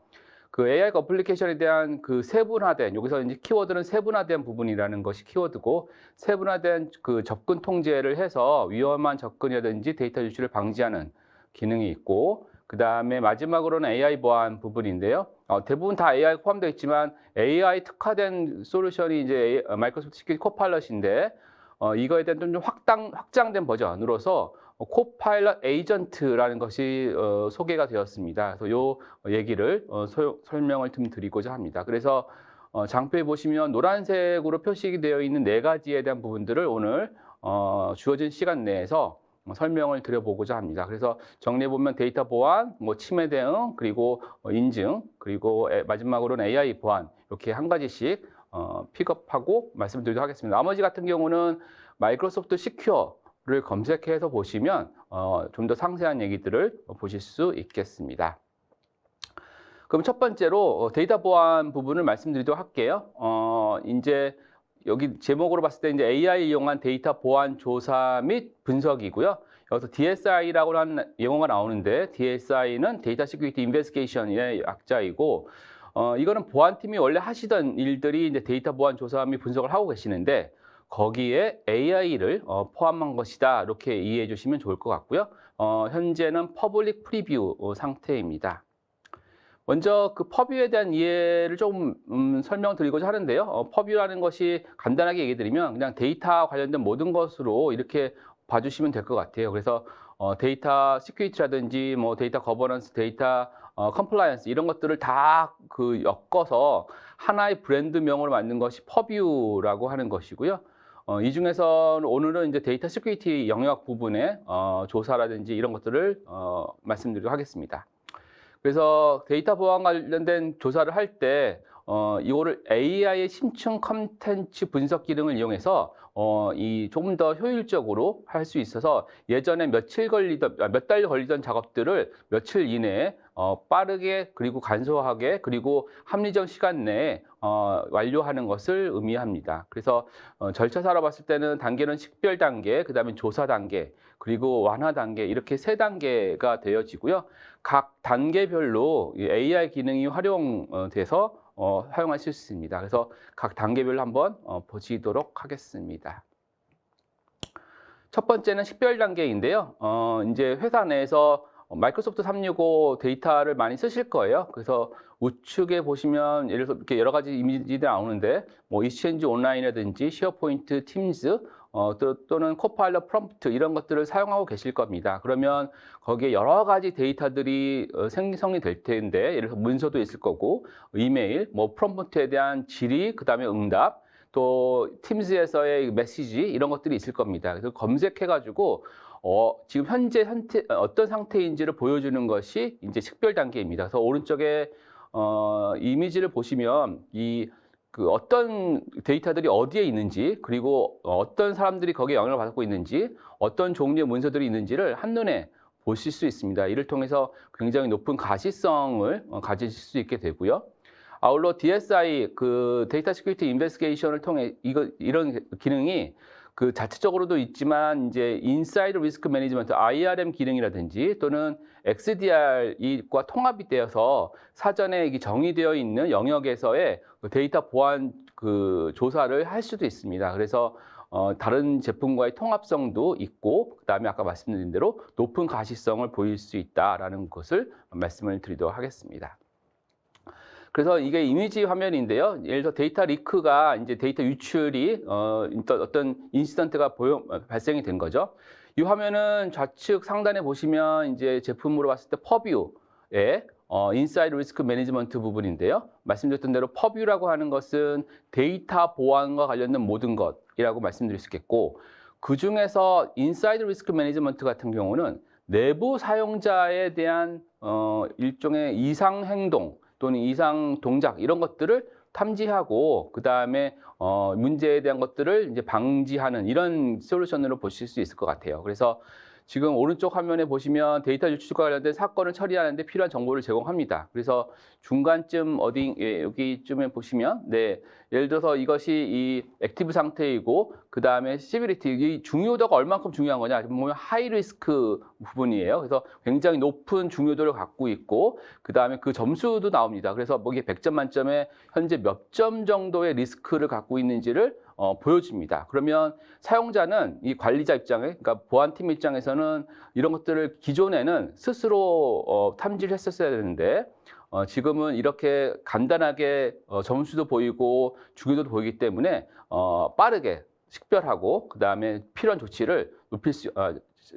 그 AI 어플리케이션에 대한 그 세분화된, 여기서 이제 키워드는 세분화된 부분이라는 것이 키워드고, 세분화된 그 접근 통제를 해서 위험한 접근이라든지 데이터 유출을 방지하는 기능이 있고, 그 다음에 마지막으로는 AI 보안 부분인데요. 대부분 다 AI가 포함되어 있지만 AI 특화된 솔루션이 이제 마이크로소프트 시큐리티 코파일럿인데, 이거에 대한 좀 확장된 버전으로서 코파일럿 에이전트라는 것이 소개가 되었습니다. 그래서 요 얘기를 설명을 좀 드리고자 합니다. 그래서 장표에 보시면 노란색으로 표시가 되어 있는 네 가지에 대한 부분들을 오늘 주어진 시간 내에서 설명을 드려보고자 합니다. 그래서 정리해보면 데이터 보안, 뭐 침해 대응, 그리고 인증, 그리고 마지막으로는 AI 보안, 이렇게 한 가지씩 픽업하고 말씀드리도록 하겠습니다. 나머지 같은 경우는 마이크로소프트 시큐어를 검색해서 보시면 좀 더 상세한 얘기들을 보실 수 있겠습니다. 그럼 첫 번째로 데이터 보안 부분을 말씀드리도록 할게요. 이제 여기 제목으로 봤을 때 이제 AI 이용한 데이터 보안 조사 및 분석이고요. 여기서 DSI라고 하는 용어가 나오는데, DSI는 데이터 시큐리티 인베스티게이션의 약자이고, 이거는 보안팀이 원래 하시던 일들이 이제 데이터 보안 조사 및 분석을 하고 계시는데, 거기에 AI를 포함한 것이다, 이렇게 이해해 주시면 좋을 것 같고요. 현재는 퍼블릭 프리뷰 상태입니다. 먼저 그 퍼뷰에 대한 이해를 좀 설명드리고자 하는데요. 퍼뷰라는 것이 간단하게 얘기 드리면 그냥 데이터 관련된 모든 것으로 이렇게 봐주시면 될 것 같아요. 그래서 데이터 시큐리티라든지 뭐 데이터 거버넌스, 데이터 컴플라이언스 이런 것들을 다 그 엮어서 하나의 브랜드명으로 만든 것이 퍼뷰라고 하는 것이고요. 이 중에서 오늘은 이제 데이터 시큐리티 영역 부분의 조사라든지 이런 것들을 말씀드리도록 하겠습니다. 그래서 데이터 보안 관련된 조사를 할 때 이거를 AI의 심층 컨텐츠 분석 기능을 이용해서 이 조금 더 효율적으로 할 수 있어서 예전에 몇 달 걸리던 작업들을 며칠 이내에 빠르게 그리고 간소하게 그리고 합리적 시간 내에 완료하는 것을 의미합니다. 그래서 절차사로 봤을 때는 단계는 식별 단계, 그 다음에 조사 단계, 그리고 완화 단계 이렇게 세 단계가 되어지고요. 각 단계별로 AI 기능이 활용돼서 사용하실 수 있습니다. 그래서 각 단계별로 한번 보시도록 하겠습니다. 첫 번째는 식별 단계인데요. 이제 회사 내에서 마이크로소프트 365 데이터를 많이 쓰실 거예요. 그래서 우측에 보시면 예를 들어서 이렇게 여러 가지 이미지들이 나오는데 뭐 익스체인지 온라인이라든지 쉐어포인트, 팀즈 또는 코파일럿 프롬프트 이런 것들을 사용하고 계실 겁니다. 그러면 거기에 여러 가지 데이터들이 생성이 될 텐데 예를 들어서 문서도 있을 거고 이메일, 뭐 프롬프트에 대한 질의, 그 다음에 응답, 또 팀즈에서의 메시지 이런 것들이 있을 겁니다. 그래서 검색해가지고 지금 현재 어떤 상태인지를 보여주는 것이 이제 식별 단계입니다. 그래서 오른쪽에 이미지를 보시면 그 어떤 데이터들이 어디에 있는지 그리고 어떤 사람들이 거기에 영향을 받고 있는지 어떤 종류의 문서들이 있는지를 한눈에 보실 수 있습니다. 이를 통해서 굉장히 높은 가시성을 가지실 수 있게 되고요. 아울러 DSI 그 데이터 시큐리티 인베스티게이션을 통해 이런 기능이 그 자체적으로도 있지만 이제 인사이드 리스크 매니지먼트 IRM 기능이라든지 또는 XDR과 통합이 되어서 사전에 정의되어 있는 영역에서의 데이터 보안 그 조사를 할 수도 있습니다. 그래서 다른 제품과의 통합성도 있고 그다음에 아까 말씀드린 대로 높은 가시성을 보일 수 있다라는 것을 말씀을 드리도록 하겠습니다. 그래서 이게 이미지 화면인데요. 예를 들어 데이터 리크가 이제 데이터 유출이 어떤 인시던트가 발생이 된 거죠. 이 화면은 좌측 상단에 보시면 이제 제품으로 봤을 때 퍼뷰의 인사이드 리스크 매니지먼트 부분인데요. 말씀드렸던 대로 퍼뷰라고 하는 것은 데이터 보안과 관련된 모든 것이라고 말씀드릴 수 있겠고, 그 중에서 인사이드 리스크 매니지먼트 같은 경우는 내부 사용자에 대한 일종의 이상 행동 또는 이상 동작 이런 것들을 탐지하고 그 다음에 문제에 대한 것들을 이제 방지하는 이런 솔루션으로 보실 수 있을 것 같아요. 그래서 지금 오른쪽 화면에 보시면 데이터 유출과 관련된 사건을 처리하는 데 필요한 정보를 제공합니다. 그래서 중간쯤 여기쯤에 보시면 예를 들어서 이것이 이 액티브 상태이고 그 다음에 시비리티, 이 중요도가 얼만큼 중요한 거냐 보면 하이 리스크 부분이에요. 그래서 굉장히 높은 중요도를 갖고 있고 그 다음에 그 점수도 나옵니다. 그래서 뭐 이게 100점 만점에 현재 몇 점 정도의 리스크를 갖고 있는지를 보여줍니다. 그러면 사용자는 이 관리자 입장에, 그러니까 보안팀 입장에서는 이런 것들을 기존에는 스스로 탐지를 했었어야 되는데 지금은 이렇게 간단하게 점수도 보이고 중요도도 보이기 때문에 빠르게 식별하고 그 다음에 필요한 조치를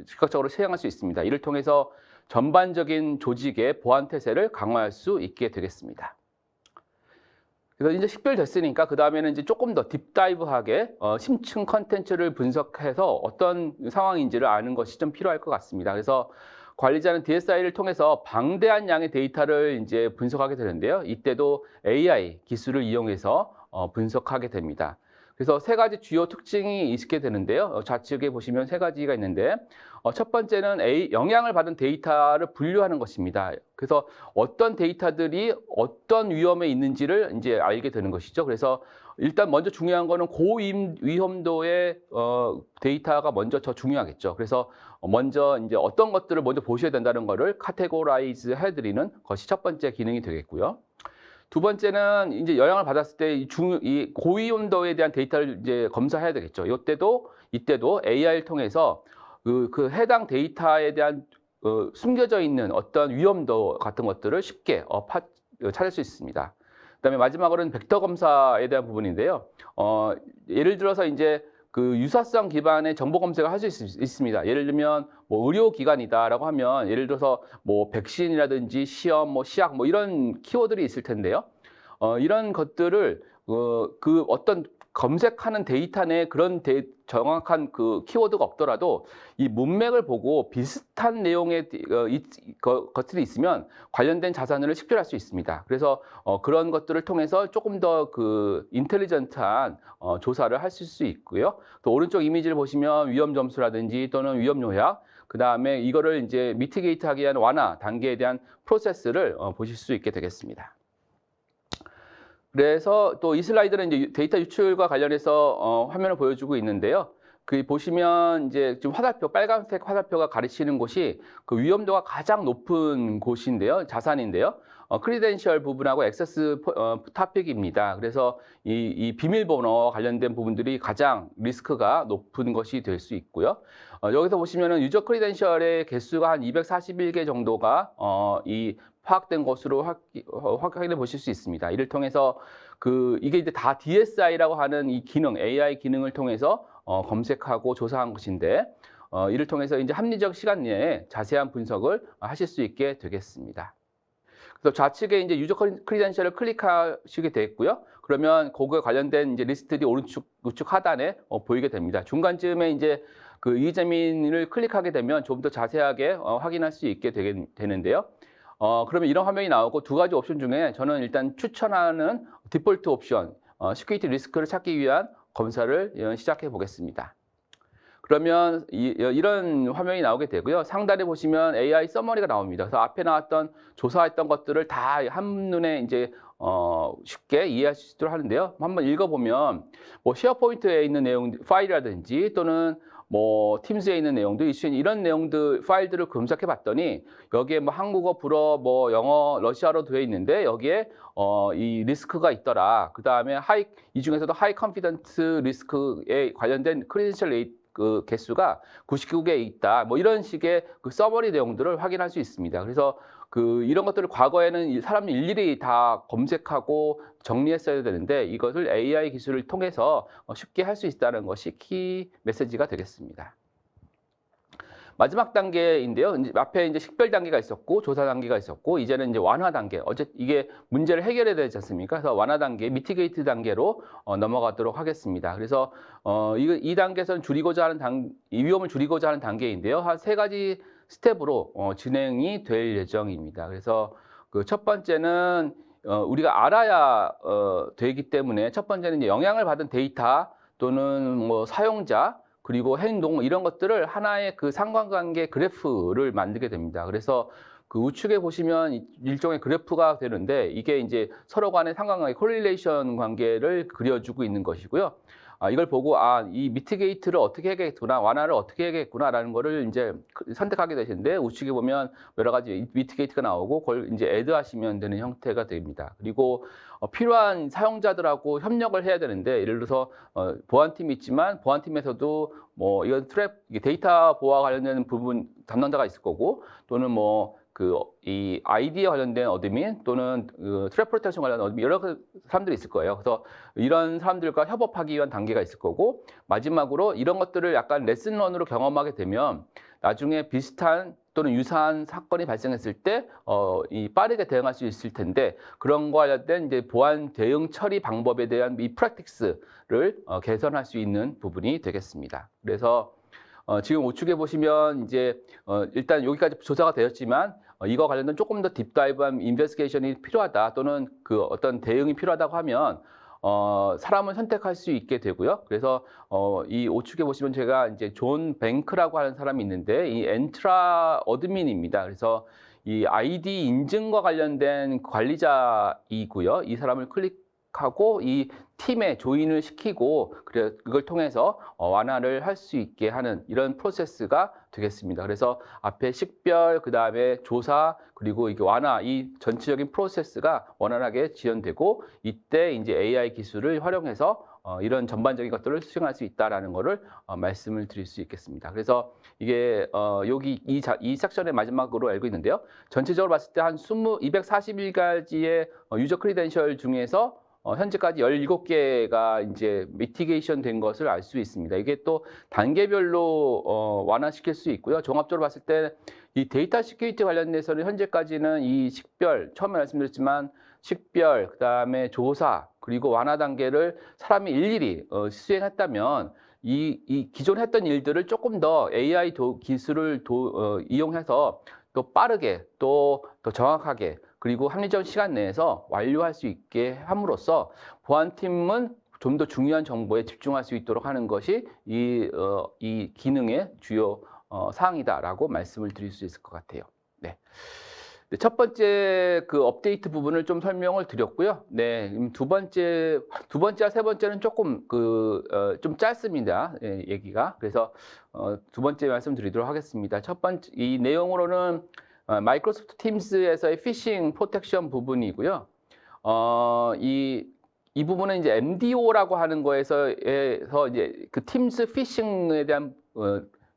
즉각적으로 시행할 수 있습니다. 이를 통해서 전반적인 조직의 보안 태세를 강화할 수 있게 되겠습니다. 그래서 이제 식별됐으니까 그 다음에는 이제 조금 더 딥다이브하게 심층 컨텐츠를 분석해서 어떤 상황인지를 아는 것이 좀 필요할 것 같습니다. 그래서 관리자는 DSI를 통해서 방대한 양의 데이터를 이제 분석하게 되는데요. 이때도 AI 기술을 이용해서 분석하게 됩니다. 그래서 세 가지 주요 특징이 있게 되는데요. 좌측에 보시면 세 가지가 있는데 첫 번째는 영향을 받은 데이터를 분류하는 것입니다. 그래서 어떤 데이터들이 어떤 위험에 있는지를 이제 알게 되는 것이죠. 그래서 일단 먼저 중요한 거는 고위험도의 데이터가 먼저 더 중요하겠죠. 그래서 먼저 이제 어떤 것들을 먼저 보셔야 된다는 거를 카테고라이즈 해드리는 것이 첫 번째 기능이 되겠고요. 두 번째는 이제 영향을 받았을 때 이 고위험도에 대한 데이터를 이제 검사해야 되겠죠. 이때도 AI를 통해서 그 해당 데이터에 대한 숨겨져 있는 어떤 위험도 같은 것들을 쉽게 찾을 수 있습니다. 그다음에 마지막으로는 벡터 검사에 대한 부분인데요. 예를 들어서 이제 그 유사성 기반의 정보 검색을 할 수 있습니다. 예를 들면 뭐 의료기관이다라고 하면 예를 들어서 뭐 백신이라든지 시험, 뭐 시약 뭐 이런 키워드들이 있을 텐데요. 이런 것들을 그 어떤 검색하는 데이터 내에 그런 정확한 그 키워드가 없더라도 이 문맥을 보고 비슷한 내용의 것들이 있으면 관련된 자산을 식별할 수 있습니다. 그래서 그런 것들을 통해서 조금 더 그 인텔리전트한 조사를 하실 수 있고요. 또 오른쪽 이미지를 보시면 위험 점수라든지 또는 위험 요약, 그 다음에 이거를 이제 미티게이트하기 위한 완화 단계에 대한 프로세스를 보실 수 있게 되겠습니다. 그래서 또 이 슬라이드는 이제 데이터 유출과 관련해서 화면을 보여주고 있는데요. 그 보시면 이제 좀 화살표, 빨간색 화살표가 가리키는 곳이 그 위험도가 가장 높은 곳인데요. 자산인데요. 크리덴셜 부분하고 액세스 토픽입니다. 그래서 이 비밀번호 관련된 부분들이 가장 리스크가 높은 것이 될 수 있고요. 여기서 보시면은 유저 크리덴셜의 개수가 한 241개 정도가 파악된 것으로 확인해 보실 수 있습니다. 이를 통해서 이게 이제 다 DSI라고 하는 이 기능, AI 기능을 통해서 검색하고 조사한 것인데, 이를 통해서 이제 합리적 시간 내에 자세한 분석을 하실 수 있게 되겠습니다. 그래서 좌측에 이제 유저 크리덴셜을 클릭하시게 되겠고요. 그러면 그거에 관련된 이제 리스트들이 우측 하단에 보이게 됩니다. 중간쯤에 이제 그 이재민을 클릭하게 되면 좀 더 자세하게 확인할 수 있게 되는데요. 그러면 이런 화면이 나오고 두 가지 옵션 중에 저는 일단 추천하는 디폴트 옵션, 시큐리티 리스크를 찾기 위한 검사를 시작해 보겠습니다. 그러면 이런 화면이 나오게 되고요. 상단에 보시면 AI 서머리가 나옵니다. 그래서 앞에 나왔던 조사했던 것들을 다 한눈에 이제 쉽게 이해할 수 있도록 하는데요. 한번 읽어보면 뭐 쉐어포인트에 있는 내용 파일이라든지 또는 뭐 팀스에 있는 내용들, 이슈에 있는 이런 내용들 파일들을 검색해 봤더니 여기에 뭐 한국어, 불어, 뭐 영어, 러시아로 되어 있는데 여기에 이 리스크가 있더라. 그 다음에 이 중에서도 하이 컨피던트 리스크에 관련된 크리덴셜 레이트 그 개수가 99개에 있다. 뭐 이런 식의 그 서머리 내용들을 확인할 수 있습니다. 그래서 이런 것들을 과거에는 사람이 일일이 다 검색하고 정리했어야 되는데 이것을 AI 기술을 통해서 쉽게 할 수 있다는 것이 키 메시지가 되겠습니다. 마지막 단계인데요. 앞에 이제 식별 단계가 있었고 조사 단계가 있었고 이제는 이제 완화 단계. 이게 문제를 해결해야 되지 않습니까? 그래서 완화 단계, 미티게이트 단계로 넘어가도록 하겠습니다. 그래서 이 단계에서는 이 위험을 줄이고자 하는 단계인데요. 한 3가지 스텝으로 진행이 될 예정입니다. 그래서 그 첫 번째는 우리가 알아야 되기 때문에 첫 번째는 이제 영향을 받은 데이터 또는 뭐 사용자 그리고 행동 이런 것들을 하나의 그 상관관계 그래프를 만들게 됩니다. 그래서 그 우측에 보시면 일종의 그래프가 되는데 이게 이제 서로 간의 상관관계 콜릴레이션 관계를 그려주고 있는 것이고요. 이걸 보고 이 미티게이트를 어떻게 해야겠구나, 완화를 어떻게 해야겠구나라는 거를 이제 선택하게 되시는데 우측에 보면 여러 가지 미티게이트가 나오고 그걸 이제 애드하시면 되는 형태가 됩니다. 그리고 필요한 사용자들하고 협력을 해야 되는데 예를 들어서 보안팀이 있지만 보안팀에서도 뭐 이건 데이터 보호와 관련된 부분 담당자가 있을 거고 또는 뭐 이 아이디에 관련된 어드민 또는 트랩 프로텍션 관련된 어드민 여러 사람들이 있을 거예요. 그래서 이런 사람들과 협업하기 위한 단계가 있을 거고 마지막으로 이런 것들을 약간 레슨런으로 경험하게 되면 나중에 비슷한 또는 유사한 사건이 발생했을 때 빠르게 대응할 수 있을 텐데 그런 거 관련된 이제 보안 대응 처리 방법에 대한 이 프랙티스를 개선할 수 있는 부분이 되겠습니다. 그래서 지금 우측에 보시면 이제 일단 여기까지 조사가 되었지만 이거 관련된 조금 더 딥다이브한 인베스티게이션이 필요하다 또는 어떤 대응이 필요하다고 하면 사람을 선택할 수 있게 되고요. 그래서 이 우측에 보시면 제가 이제 존 뱅크라고 하는 사람이 있는데 이 엔트라 어드민입니다. 그래서 이 아이디 인증과 관련된 관리자이고요. 이 사람을 클릭하고 이 팀에 조인을 시키고 그걸 통해서 완화를 할 수 있게 하는 이런 프로세스가 되겠습니다. 그래서 앞에 식별, 그 다음에 조사, 그리고 이게 완화, 이 전체적인 프로세스가 원활하게 지연되고 이때 이제 AI 기술을 활용해서 이런 전반적인 것들을 수행할 수 있다라는 것을 말씀을 드릴 수 있겠습니다. 그래서 이게 여기 이 섹션의 마지막으로 알고 있는데요. 전체적으로 봤을 때 한 241가지의 유저 크리덴셜 중에서 현재까지 17개가 이제 미티게이션 된 것을 알 수 있습니다. 이게 또 단계별로 완화시킬 수 있고요. 종합적으로 봤을 때 이 데이터 시큐리티 관련돼서는 현재까지는 이 식별, 처음에 말씀드렸지만 식별, 그 다음에 조사, 그리고 완화 단계를 사람이 일일이 수행했다면 이 기존 했던 일들을 조금 더 AI 기술을 이용해서 또 빠르게 또 더 정확하게 그리고 합리적 시간 내에서 완료할 수 있게 함으로써 보안팀은 좀 더 중요한 정보에 집중할 수 있도록 하는 것이 이 기능의 주요 사항이다라고 말씀을 드릴 수 있을 것 같아요. 네. 첫 번째 업데이트 부분을 좀 설명을 드렸고요. 네, 두 번째와 세 번째는 조금 좀 짧습니다. 예, 얘기가. 그래서 두 번째 말씀드리도록 하겠습니다. 첫 번째 이 내용으로는 마이크로소프트 팀스에서의 피싱 프로텍션 부분이고요. 이 부분은 이제 MDO라고 하는 거에서 이제 그 팀스 피싱에 대한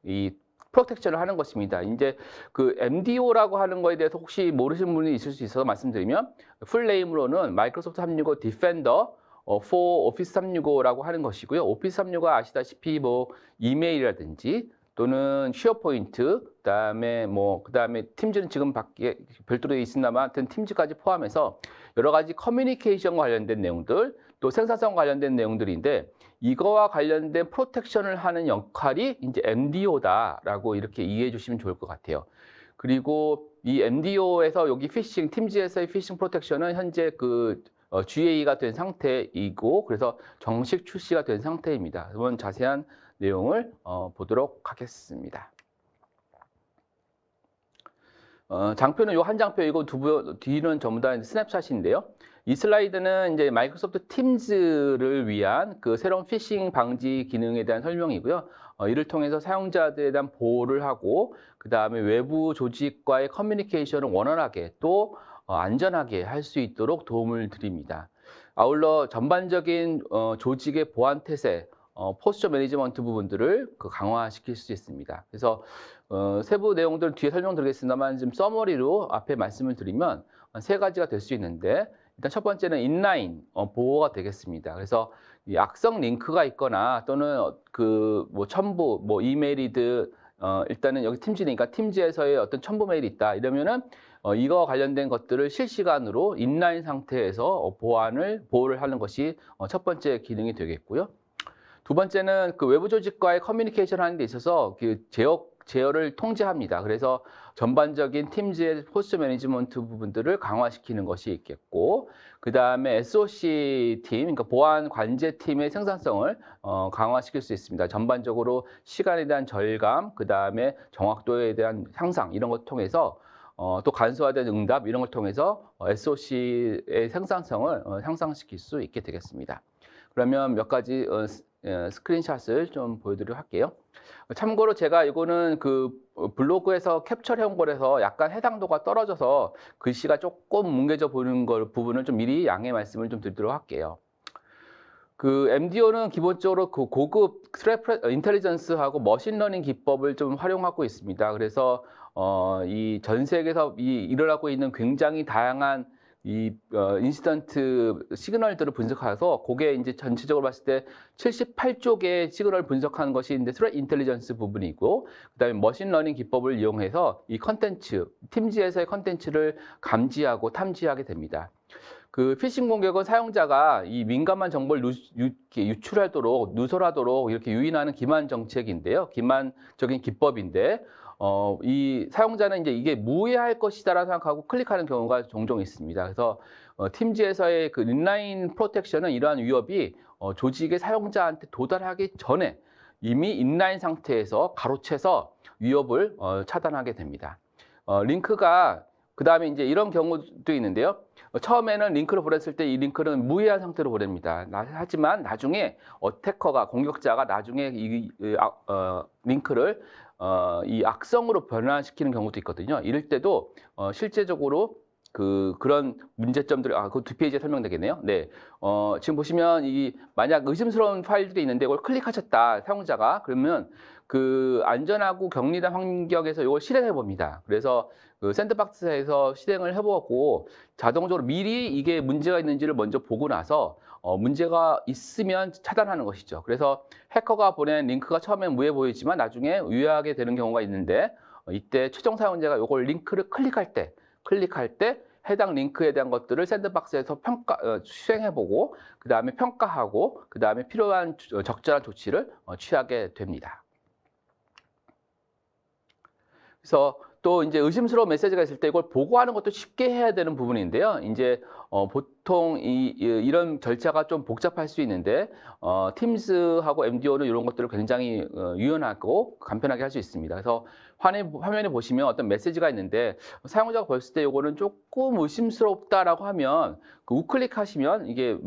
이 프로텍션을 하는 것입니다. 이제 MDO라고 하는 거에 대해서 혹시 모르시는 분이 있을 수 있어서 말씀드리면 풀네임으로는 마이크로소프트 365 디펜더 for 오피스 365라고 하는 것이고요. 오피스 365 아시다시피 뭐 이메일이라든지 또는 쉐어포인트, 그다음에 팀즈는 지금 밖에 별도로 있습니다만 하여튼 팀즈까지 포함해서 여러 가지 커뮤니케이션과 관련된 내용들, 또 생산성 관련된 내용들인데 이거와 관련된 프로텍션을 하는 역할이 이제 MDO다라고 이렇게 이해해 주시면 좋을 것 같아요. 그리고 이 MDO에서 여기 피싱, 팀즈에서의 피싱 프로텍션은 현재 GA가 된 상태이고 그래서 정식 출시가 된 상태입니다. 그러면 자세한 내용을 보도록 하겠습니다. 장표는 요 한 장표이고 뒤는 전부 다 스냅샷인데요. 이 슬라이드는 이제 마이크로소프트 팀즈를 위한 그 새로운 피싱 방지 기능에 대한 설명이고요. 이를 통해서 사용자들에 대한 보호를 하고, 그 다음에 외부 조직과의 커뮤니케이션을 원활하게 또 안전하게 할 수 있도록 도움을 드립니다. 아울러 전반적인 조직의 보안 태세, 포스처 매니지먼트 부분들을 강화시킬 수 있습니다. 그래서 세부 내용들은 뒤에 설명드리겠습니다만 좀 서머리로 앞에 말씀을 드리면 세 가지가 될 수 있는데, 일단 첫 번째는 인라인 보호가 되겠습니다. 그래서 이 악성 링크가 있거나 또는 뭐 첨부, 뭐 이메일이든 일단은 여기 팀즈니까 팀즈에서의 어떤 첨부 메일이 있다 이러면은 이거 관련된 것들을 실시간으로 인라인 상태에서 보호를 하는 것이 첫 번째 기능이 되겠고요. 두 번째는 그 외부 조직과의 커뮤니케이션 하는 데 있어서 그 제어를 통제합니다. 그래서 전반적인 팀즈의 포스트 매니지먼트 부분들을 강화시키는 것이 있겠고, 그 다음에 SOC 팀, 그러니까 보안 관제 팀의 생산성을 강화시킬 수 있습니다. 전반적으로 시간에 대한 절감, 그 다음에 정확도에 대한 향상 이런 것 통해서 또 간소화된 응답 이런 걸 통해서 SOC의 생산성을 향상시킬 수 있게 되겠습니다. 그러면 몇 가지 스크린샷을 좀 보여드리도록 할게요. 참고로 제가 이거는 그 블로그에서 캡처해온 거라서 약간 해상도가 떨어져서 글씨가 조금 뭉개져 보이는 부분을 좀 미리 양해 말씀을 좀 드리도록 할게요. 그 MDO는 기본적으로 그 고급 인텔리전스하고 머신러닝 기법을 좀 활용하고 있습니다. 그래서 이 전 세계에서 일어나고 있는 굉장히 다양한 이 인시던트 시그널들을 분석해서 그게 이제 전체적으로 봤을 때 78조 개의 시그널을 분석하는 것이 이제 스트레트 인텔리전스 부분이고, 그다음에 머신러닝 기법을 이용해서 이 컨텐츠, 팀즈에서의 컨텐츠를 감지하고 탐지하게 됩니다. 그 피싱 공격은 사용자가 이 민감한 정보를 유출하도록, 누설하도록 이렇게 유인하는 기만 정책인데요. 기만적인 기법인데, 이 사용자는 이제 이게 무해할 것이다라고 생각하고 클릭하는 경우가 종종 있습니다. 그래서 팀즈에서의 그 인라인 프로텍션은 이러한 위협이 조직의 사용자한테 도달하기 전에 이미 인라인 상태에서 가로채서 위협을 차단하게 됩니다. 링크가 그 다음에 이제 이런 경우도 있는데요. 처음에는 링크를 보냈을 때 이 링크는 무해한 상태로 보냅니다. 하지만 나중에 어태커가, 공격자가 나중에 이 링크를 이 악성으로 변환시키는 경우도 있거든요. 이럴 때도 실제적으로 그런 문제점들, 그 뒷페이지에 설명되겠네요. 네. 지금 보시면 만약 의심스러운 파일들이 있는데 이걸 클릭하셨다, 사용자가. 그러면 그 안전하고 격리된 환경에서 이걸 실행해 봅니다. 그래서 그 샌드박스에서 실행을 해보고 자동적으로 미리 이게 문제가 있는지를 먼저 보고 나서 문제가 있으면 차단하는 것이죠. 그래서 해커가 보낸 링크가 처음엔 무해 보이지만 나중에 유효하게 되는 경우가 있는데, 이때 최종 사용자가 이걸 링크를 클릭할 때 해당 링크에 대한 것들을 샌드박스에서 수행해보고 그 다음에 평가하고 그 다음에 필요한 적절한 조치를 취하게 됩니다. 그래서 또 이제 의심스러운 메시지가 있을 때 이걸 보고하는 것도 쉽게 해야 되는 부분인데요. 이제 보통 이런 절차가 좀 복잡할 수 있는데 팀즈하고 MDO는 이런 것들을 굉장히 유연하고 간편하게 할 수 있습니다. 그래서 화면에 보시면 어떤 메시지가 있는데 사용자가 봤을 때 이거는 조금 의심스럽다라고 하면 그 우클릭하시면 이게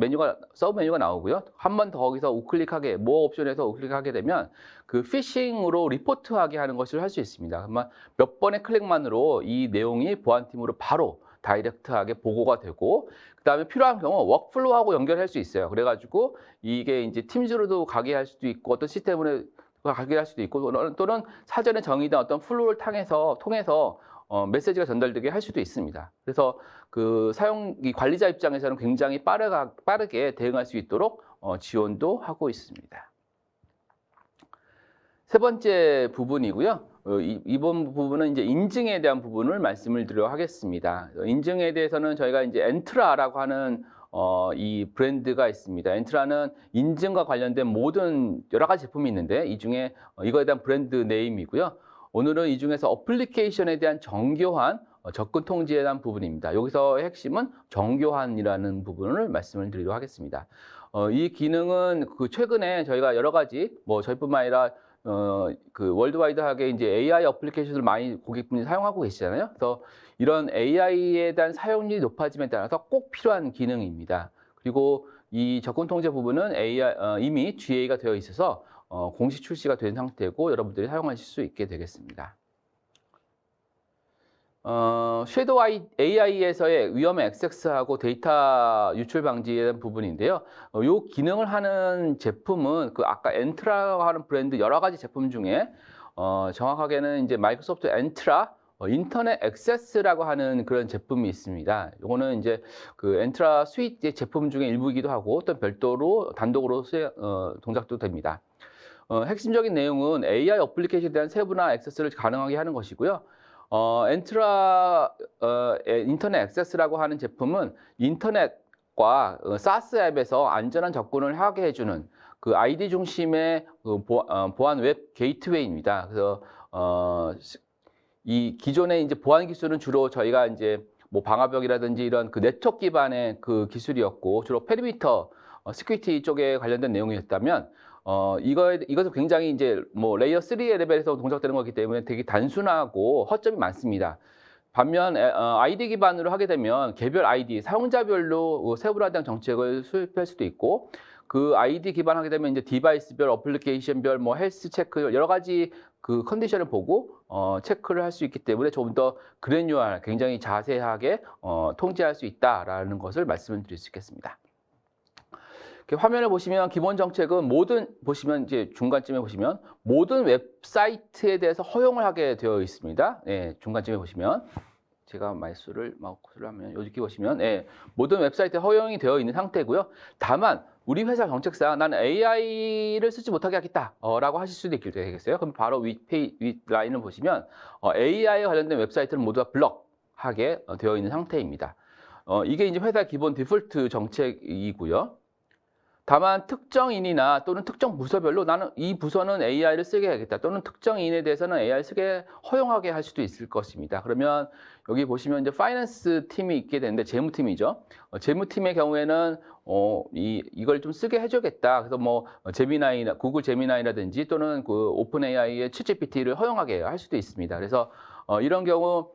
서브 메뉴가 나오고요. 한 번 더 거기서 우클릭하게, 모어 옵션에서 우클릭하게 되면 그 피싱으로 리포트하게 하는 것을 할 수 있습니다. 그러면 몇 번의 클릭만으로 이 내용이 보안팀으로 바로 다이렉트하게 보고가 되고, 그 다음에 필요한 경우 워크플로우하고 연결할 수 있어요. 그래가지고 이게 이제 팀즈로도 가게 할 수도 있고 어떤 시스템으로 가게 할 수도 있고 또는 사전에 정의된 어떤 플로우를 통해서 메시지가 전달되게 할 수도 있습니다. 그래서 그 관리자 입장에서는 굉장히 빠르게 대응할 수 있도록 지원도 하고 있습니다. 세 번째 부분이고요. 이번 부분은 이제 인증에 대한 부분을 말씀을 드리도록 하겠습니다. 인증에 대해서는 저희가 이제 엔트라라고 하는 이 브랜드가 있습니다. 엔트라는 인증과 관련된 모든 여러 가지 제품이 있는데 이 중에 이거에 대한 브랜드 네임이고요. 오늘은 이 중에서 어플리케이션에 대한 정교한 접근 통제에 대한 부분입니다. 여기서의 핵심은 정교한이라는 부분을 말씀을 드리도록 하겠습니다. 이 기능은 최근에 저희가 여러 가지 저희뿐만 아니라 그 월드와이드하게 이제 AI 어플리케이션을 많이 고객분이 사용하고 계시잖아요. 그래서 이런 AI에 대한 사용률이 높아짐에 따라서 꼭 필요한 기능입니다. 그리고 이 접근 통제 부분은 이미 GA가 되어 있어서 공식 출시가 된 상태고 여러분들이 사용하실 수 있게 되겠습니다. 섀도우 AI에서의 위험의 액세스하고 데이터 유출 방지에 대한 부분인데요. 이 기능을 하는 제품은 그 아까 엔트라라고 하는 브랜드 여러 가지 제품 중에 정확하게는 이제 마이크로소프트 엔트라 인터넷 액세스라고 하는 그런 제품이 있습니다. 이거는 이제 그 엔트라 스위트 제품 중에 일부이기도 하고 또 별도로 단독으로 동작도 됩니다. 핵심적인 내용은 AI 어플리케이션에 대한 세부나 액세스를 가능하게 하는 것이고요. 엔트라 인터넷 액세스라고 하는 제품은 인터넷과 SaaS 앱에서 안전한 접근을 하게 해주는 그 아이디 중심의 그 보안 웹 게이트웨이입니다. 그래서 이 기존의 이제 보안 기술은 주로 저희가 이제 뭐 방화벽이라든지 이런 그 네트워크 기반의 그 기술이었고 주로 페리미터 시큐리티 쪽에 관련된 내용이었다면 이것은 굉장히 이제 뭐 레이어 3의 레벨에서 동작되는 거기 때문에 되게 단순하고 허점이 많습니다. 반면 아이디 기반으로 하게 되면 개별 아이디, 사용자별로 세분화된 정책을 수립할 수도 있고 그 아이디 기반하게 되면 이제 디바이스별, 어플리케이션별, 뭐 헬스 체크 여러 가지 그 컨디션을 보고 체크를 할 수 있기 때문에 조금 더 그래뉴얼, 굉장히 자세하게 통제할 수 있다라는 것을 말씀을 드릴 수 있겠습니다. 화면을 보시면 기본 정책은 보시면 이제 중간쯤에 보시면 모든 웹사이트에 대해서 허용을 하게 되어 있습니다. 네, 중간쯤에 보시면 제가 마우스를 하면 여기 보시면 모든 웹사이트에 허용이 되어 있는 상태고요. 다만 우리 회사 정책상 나는 AI를 쓰지 못하게 하겠다라고 하실 수도 있겠어요. 그럼 바로 윗 라인을 보시면 AI에 관련된 웹사이트는 모두 다 블럭하게 되어 있는 상태입니다. 이게 이제 회사 기본 디폴트 정책이고요. 다만 특정인이나 또는 특정 부서별로 나는 이 부서는 AI를 쓰게 하겠다 또는 특정인에 대해서는 AI를 쓰게 허용하게 할 수도 있을 것입니다. 그러면 여기 보시면 이제 파이낸스 팀이 있게 되는데 재무팀이죠. 재무팀의 경우에는 이걸 좀 쓰게 해주겠다. 그래서 뭐 제미나이나 구글 제미나이라든지 또는 그 오픈 AI의 챗GPT를 허용하게 할 수도 있습니다. 그래서 이런 경우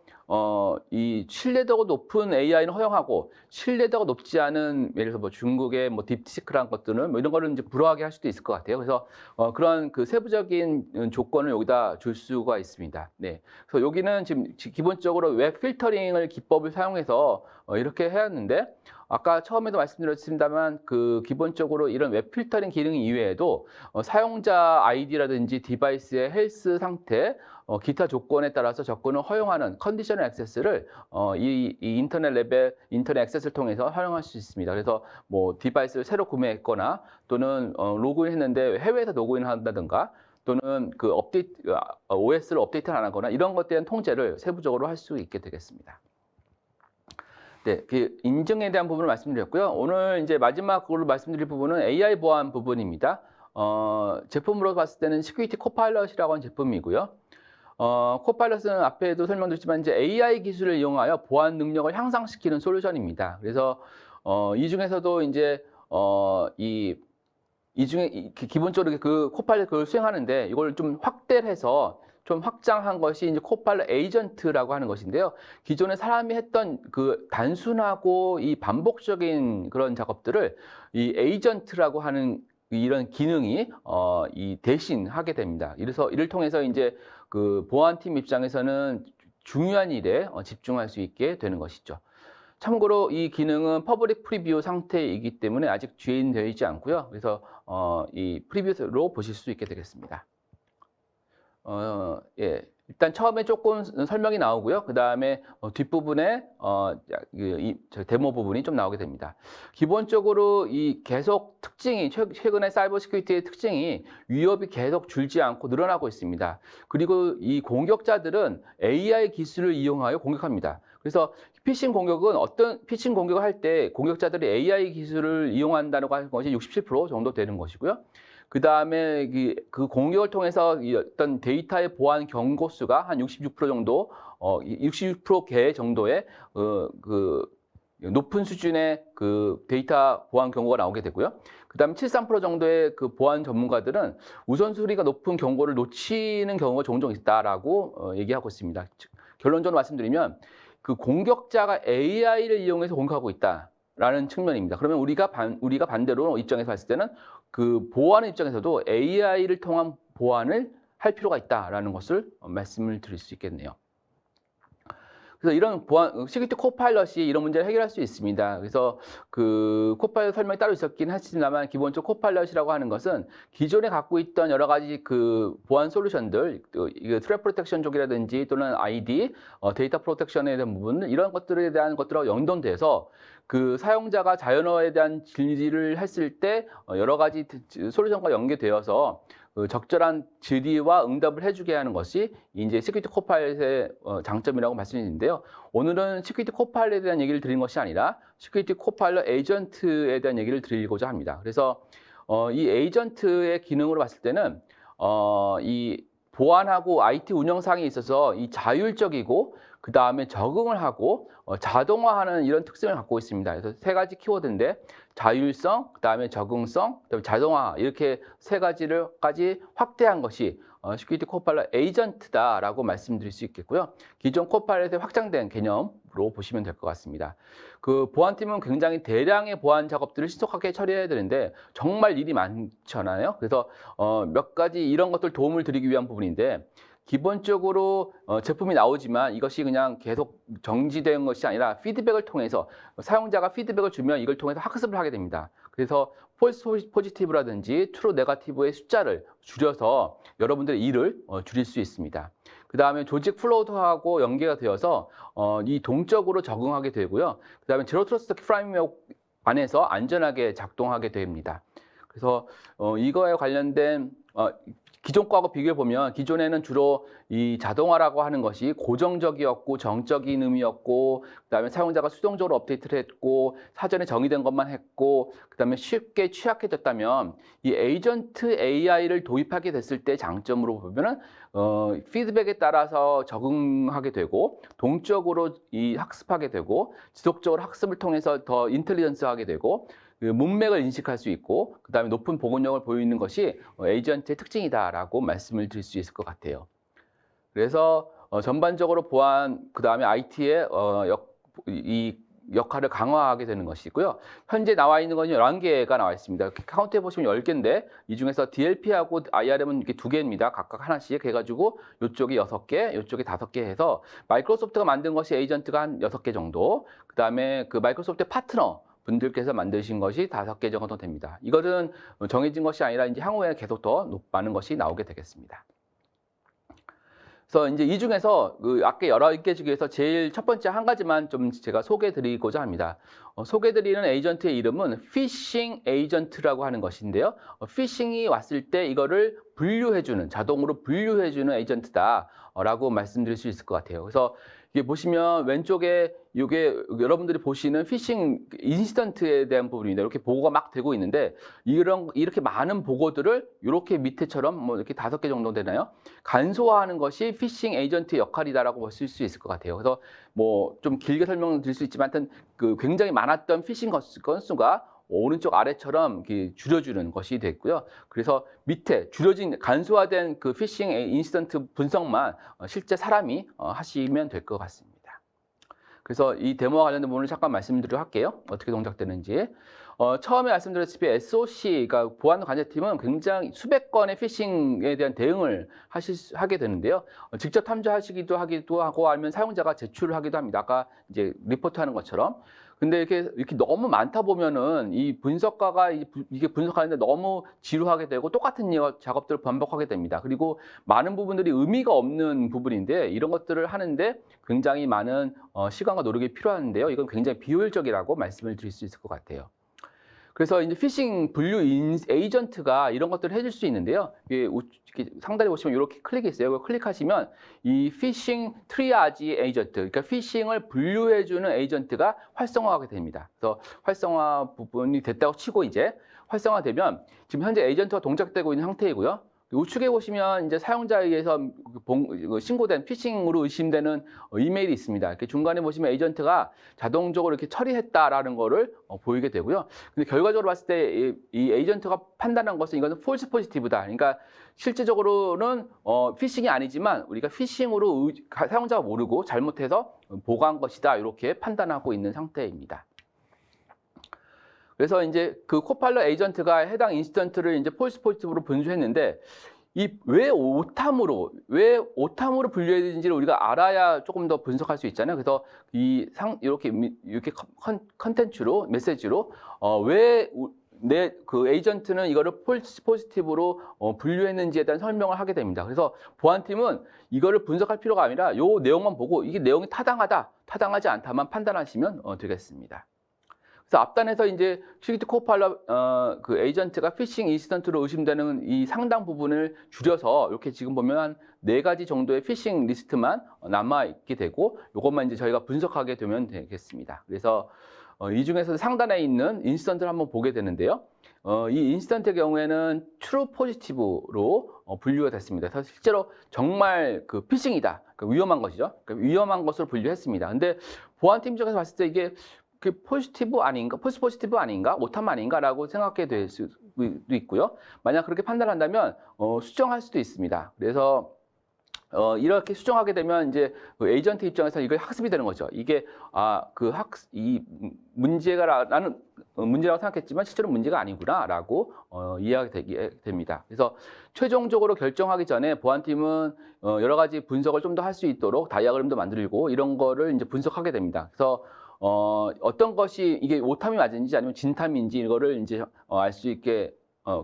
이 신뢰도가 높은 AI는 허용하고 신뢰도가 높지 않은 예를 들어서 뭐 중국의 뭐 딥시크란 것들은 뭐 이런 거를 이제 불허하게 할 수도 있을 것 같아요. 그래서 그런 그 세부적인 조건을 여기다 줄 수가 있습니다. 네. 그래서 여기는 지금 기본적으로 웹 필터링을 기법을 사용해서 이렇게 해왔는데 아까 처음에도 말씀드렸습니다만 그 기본적으로 이런 웹 필터링 기능 이외에도 사용자 아이디라든지 디바이스의 헬스 상태 기타 조건에 따라서 접근을 허용하는 컨디셔널 액세스를 이 인터넷 레벨 인터넷 액세스를 통해서 활용할 수 있습니다. 그래서 뭐 디바이스를 새로 구매했거나 또는 로그인했는데 해외에서 로그인한다든가 또는 그 OS를 업데이트 안 하거나 이런 것에 대한 통제를 세부적으로 할 수 있게 되겠습니다. 네, 그 인증에 대한 부분을 말씀드렸고요. 오늘 이제 마지막으로 말씀드릴 부분은 AI 보안 부분입니다. 제품으로 봤을 때는 시큐리티 코파일럿이라고 하는 제품이고요. 코파일럿은 앞에도 설명드렸지만 이제 AI 기술을 이용하여 보안 능력을 향상시키는 솔루션입니다. 그래서 이 중에서도 이제 이 중에 기본적으로 그 코파일럿 그걸 수행하는데 이걸 좀 확대를 해서 좀 확장한 것이 이제 코파일럿 에이전트라고 하는 것인데요. 기존에 사람이 했던 그 단순하고 이 반복적인 그런 작업들을 이 에이전트라고 하는 이런 기능이 이 대신 하게 됩니다. 그래서 이를 통해서 이제 그 보안팀 입장에서는 중요한 일에 집중할 수 있게 되는 것이죠. 참고로 이 기능은 퍼블릭 프리뷰 상태이기 때문에 아직 주인되어 있지 않고요. 그래서 이 프리뷰로 보실 수 있게 되겠습니다. 예. 일단 처음에 조금 설명이 나오고요. 그 다음에 뒷부분에 데모 부분이 좀 나오게 됩니다. 기본적으로 이 계속 특징이 최근에 사이버 시큐리티의 특징이 위협이 계속 줄지 않고 늘어나고 있습니다. 그리고 이 공격자들은 AI 기술을 이용하여 공격합니다. 그래서 피싱 공격을 할 때 공격자들이 AI 기술을 이용한다는 것이 67% 정도 되는 것이고요. 그 다음에 그 공격을 통해서 어떤 데이터의 보안 경고 수가 한 66% 정도, 66%개 정도의 그 높은 수준의 그 데이터 보안 경고가 나오게 되고요. 그다음에 73% 정도의 그 보안 전문가들은 우선순위가 높은 경고를 놓치는 경우가 종종 있다라고 얘기하고 있습니다. 결론적으로 말씀드리면 그 공격자가 AI를 이용해서 공격하고 있다라는 측면입니다. 그러면 우리가 반대로 입장에서 봤을 때는 그 보안의 입장에서도 AI를 통한 보안을 할 필요가 있다라는 것을 말씀을 드릴 수 있겠네요. 그래서 이런 보안, 시큐리티 코파일럿이 이런 문제를 해결할 수 있습니다. 그래서 그 코파일럿 설명이 따로 있었긴 하지만 기본적으로 코파일럿이라고 하는 것은 기존에 갖고 있던 여러 가지 그 보안 솔루션들, 트랩 프로텍션 쪽이라든지 또는 ID, 데이터 프로텍션에 대한 부분, 이런 것들에 대한 것들하고 연동돼서 그 사용자가 자연어에 대한 질의를 했을 때 여러 가지 솔루션과 연계되어서 적절한 질의와 응답을 해주게 하는 것이 이제 시큐리티 코파일럿의 장점이라고 말씀드리는데요. 오늘은 시큐리티 코파일럿에 대한 얘기를 드리는 것이 아니라 시큐리티 코파일럿 에이전트에 대한 얘기를 드리고자 합니다. 그래서 이 에이전트의 기능으로 봤을 때는 이 보안하고 IT 운영상에 있어서 이 자율적이고 그 다음에 적응을 하고 자동화하는 이런 특성을 갖고 있습니다. 그래서 세 가지 키워드인데 자율성, 그 다음에 적응성, 그다음에 자동화 이렇게 세 가지를까지 확대한 것이 시큐리티 코파일럿 에이전트다라고 말씀드릴 수 있겠고요. 기존 코파일럿의 확장된 개념으로 보시면 될 것 같습니다. 그 보안팀은 굉장히 대량의 보안 작업들을 신속하게 처리해야 되는데 정말 일이 많잖아요. 그래서 몇 가지 이런 것들 도움을 드리기 위한 부분인데 기본적으로 제품이 나오지만 이것이 그냥 계속 정지된 것이 아니라 피드백을 통해서 사용자가 피드백을 주면 이걸 통해서 학습을 하게 됩니다. 그래서 폴스 포지티브라든지 트루 네거티브의 숫자를 줄여서 여러분들의 일을 줄일 수 있습니다. 그 다음에 조직 플로우하고 연계가 되어서 이 동적으로 적응하게 되고요. 그 다음에 제로 트러스트 프레임워크 안에서 안전하게 작동하게 됩니다. 그래서 이거에 관련된 기존 거하고 비교해 보면 기존에는 주로 이 자동화라고 하는 것이 고정적이었고 정적인 의미였고 그다음에 사용자가 수동적으로 업데이트를 했고 사전에 정의된 것만 했고 그다음에 쉽게 취약해졌다면 이 에이전트 AI를 도입하게 됐을 때 장점으로 보면은 피드백에 따라서 적응하게 되고 동적으로 이 학습하게 되고 지속적으로 학습을 통해서 더 인텔리전스하게 되고 그 문맥을 인식할 수 있고 그 다음에 높은 복원력을 보이는 것이 에이전트의 특징이다라고 말씀을 드릴 수 있을 것 같아요. 그래서 전반적으로 보안 그 다음에 IT의 이 역할을 강화하게 되는 것이고요. 현재 나와 있는 건 11개가 나와 있습니다. 카운트해 보시면 10개인데 이 중에서 DLP하고 IRM은 이렇게 2개입니다. 각각 하나씩 해가지고 이쪽이 6개, 이쪽이 5개 해서 마이크로소프트가 만든 것이 에이전트가 한 6개 정도, 그 다음에 그 마이크로소프트 파트너 분들께서 만드신 것이 5개 정도 됩니다. 이것은 정해진 것이 아니라 이제 향후에 계속 더 많은 것이 나오게 되겠습니다. 그래서 이제 이 중에서 그 아까 11개 중에서 제일 첫 번째 한 가지만 좀 제가 소개해 드리고자 합니다. 소개해 드리는 에이전트의 이름은 피싱 에이전트라고 하는 것인데요. 피싱이 왔을 때 이거를 분류해주는, 자동으로 분류해주는 에이전트다라고 말씀드릴 수 있을 것 같아요. 그래서 이게 보시면 왼쪽에 이게 여러분들이 보시는 피싱 인시던트에 대한 부분입니다. 이렇게 보고가 막 되고 있는데 이렇게 많은 보고들을 이렇게 밑에처럼 뭐 이렇게 5개 정도 되나요? 간소화하는 것이 피싱 에이전트의 역할이다라고 보실 수 있을 것 같아요. 그래서 뭐 좀 길게 설명드릴 수 있지만 하여튼 그 굉장히 많았던 피싱 건수가 오른쪽 아래처럼 줄여주는 것이 됐고요. 그래서 밑에 줄여진 간소화된 그 피싱 인시던트 분석만 실제 사람이 하시면 될 것 같습니다. 그래서 이 데모와 관련된 부분을 잠깐 말씀드리도록 할게요. 어떻게 동작되는지. 처음에 말씀드렸다시피 SOC, 그러니까 보안 관제팀은 굉장히 수백 건의 피싱에 대한 대응을 하게 되는데요. 직접 탐지하시기도 하고 아니면 사용자가 제출을 하기도 합니다. 아까 이제 리포트하는 것처럼. 근데 이렇게 너무 많다 보면은 이 분석가가 이게 분석하는데 너무 지루하게 되고 똑같은 작업들을 반복하게 됩니다. 그리고 많은 부분들이 의미가 없는 부분인데 이런 것들을 하는데 굉장히 많은 시간과 노력이 필요한데요. 이건 굉장히 비효율적이라고 말씀을 드릴 수 있을 것 같아요. 그래서 이제 피싱 분류 에이전트가 이런 것들을 해줄 수 있는데요. 이게 상단에 보시면 이렇게 클릭이 있어요. 이걸 클릭하시면 이 피싱 트리아지 에이전트, 그러니까 피싱을 분류해주는 에이전트가 활성화하게 됩니다. 그래서 활성화 부분이 됐다고 치고 이제 활성화되면 지금 현재 에이전트가 동작되고 있는 상태이고요. 우측에 보시면 이제 사용자에 의해서 신고된 피싱으로 의심되는 이메일이 있습니다. 이렇게 중간에 보시면 에이전트가 자동적으로 이렇게 처리했다라는 거를 보이게 되고요. 근데 결과적으로 봤을 때 이 에이전트가 판단한 것은 이거는 폴스 포지티브다. 그러니까 실제적으로는 피싱이 아니지만 우리가 피싱으로 사용자가 모르고 잘못해서 보고한 것이다. 이렇게 판단하고 있는 상태입니다. 그래서 이제 그 코팔럿 에이전트가 해당 인시던트를 이제 폴스 포지티브로 분류했는데 왜 오탐으로 분류해야 되는지를 우리가 알아야 조금 더 분석할 수 있잖아요. 그래서 이렇게 컨텐츠로 메시지로 왜 그 에이전트는 이거를 폴스 포지티브로 분류했는지에 대한 설명을 하게 됩니다. 그래서 보안팀은 이거를 분석할 필요가 아니라 요 내용만 보고 이게 내용이 타당하다, 타당하지 않다만 판단하시면 되겠습니다. 그래서 앞단에서 이제 시큐리티 코팔럿 그 에이전트가 피싱 인시던트로 의심되는 이 상당 부분을 줄여서 이렇게 지금 보면 한 4가지 정도의 피싱 리스트만 남아 있게 되고 이것만 이제 저희가 분석하게 되면 되겠습니다. 그래서 이 중에서 상단에 있는 인시던트를 한번 보게 되는데요. 이 인시던트의 경우에는 트루 포지티브로 분류가 됐습니다. 그래서 실제로 정말 그 피싱이다, 위험한 것이죠. 위험한 것으로 분류했습니다. 근데 보안팀 쪽에서 봤을 때 이게 그 포지티브 아닌가, 폴스 포지티브 아닌가, 오탐 아닌가라고 생각하게 될 수도 있고요. 만약 그렇게 판단한다면 수정할 수도 있습니다. 그래서 이렇게 수정하게 되면 이제 그 에이전트 입장에서 이게 학습이 되는 거죠. 이게 이 문제가 나는 문제라고 생각했지만 실제로 문제가 아니구나라고 이해하게 되게 됩니다. 그래서 최종적으로 결정하기 전에 보안팀은 여러 가지 분석을 좀 더 할 수 있도록 다이아그램도 만들고 이런 거를 이제 분석하게 됩니다. 그래서 어떤 것이 이게 오탐이 맞은지 아니면 진탐인지 이거를 이제 알 수 있게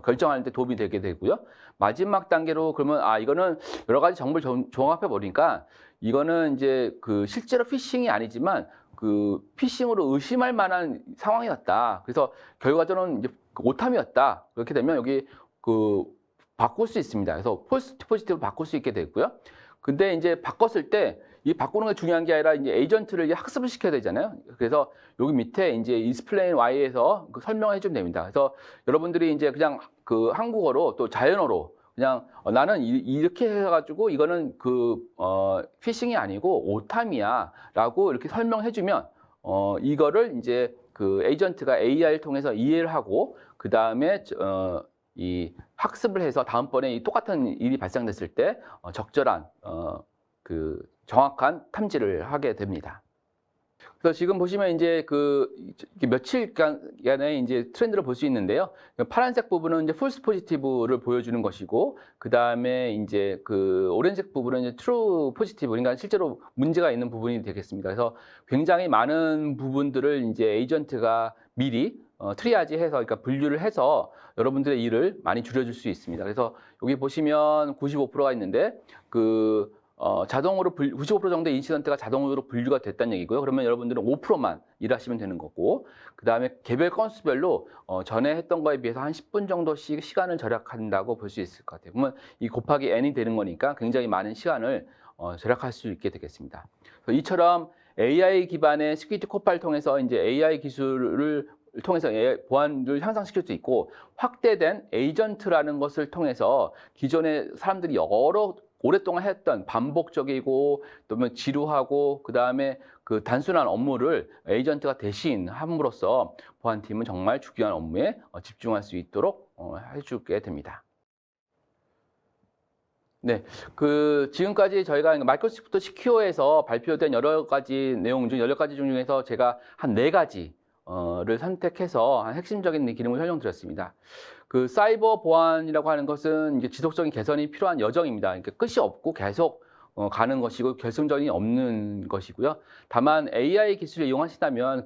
결정하는 데 도움이 되게 되고요. 마지막 단계로 그러면 이거는 여러 가지 정보를 종합해 보니까 이거는 이제 그 실제로 피싱이 아니지만 그 피싱으로 의심할 만한 상황이었다. 그래서 결과적으로는 이제 오탐이었다. 그렇게 되면 여기 그 바꿀 수 있습니다. 그래서 폴스 포지티브 바꿀 수 있게 되고요. 근데 이제 바꿨을 때 이 바꾸는 게 중요한 게 아니라 이제 에이전트를 이제 학습을 시켜야 되잖아요. 그래서 여기 밑에 이제 explain why에서 그 설명을 해주면 됩니다. 그래서 여러분들이 이제 그냥 그 한국어로 또 자연어로 그냥 나는 이렇게 해가지고 이거는 그 피싱이 아니고 오탐이야라고 이렇게 설명해주면 이거를 이제 그 에이전트가 AI를 통해서 이해를 하고 그 다음에 이 학습을 해서 다음번에 이 똑같은 일이 발생됐을 때 적절한 그 정확한 탐지를 하게 됩니다. 그래서 지금 보시면 이제 그 며칠간의 이제 트렌드를 볼 수 있는데요. 파란색 부분은 이제 폴스 포지티브를 보여주는 것이고, 그 다음에 이제 그 오렌지색 부분은 이제 트루 포지티브, 그러니까 실제로 문제가 있는 부분이 되겠습니다. 그래서 굉장히 많은 부분들을 이제 에이전트가 미리 트리아지해서, 그러니까 분류를 해서 여러분들의 일을 많이 줄여줄 수 있습니다. 그래서 여기 보시면 95%가 있는데 자동으로 95% 정도의 인시던트가 자동으로 분류가 됐다는 얘기고요. 그러면 여러분들은 5%만 일하시면 되는 거고, 그 다음에 개별 건수별로 전에 했던 거에 비해서 한 10분 정도씩 시간을 절약한다고 볼 수 있을 것 같아요. 그러면 이 곱하기 n이 되는 거니까 굉장히 많은 시간을 절약할 수 있게 되겠습니다. 이처럼 AI 기반의 시큐리티 코파를 통해서 이제 AI 기술을 통해서 보안을 향상시킬 수 있고, 확대된 에이전트라는 것을 통해서 기존에 사람들이 오랫동안 했던 반복적이고 또 지루하고 그 다음에 그 단순한 업무를 에이전트가 대신함으로써 보안팀은 정말 중요한 업무에 집중할 수 있도록 해주게 됩니다. 네, 지금까지 저희가 마이크로소프트 시큐어에서 발표된 여러 가지 내용 중 10가지 중에서 제가 한 4가지를 선택해서 한 핵심적인 기능을 설명드렸습니다. 그 사이버 보안이라고 하는 것은 이제 지속적인 개선이 필요한 여정입니다. 그러니까 끝이 없고 계속 가는 것이고 결승전이 없는 것이고요. 다만 AI 기술을 이용하신다면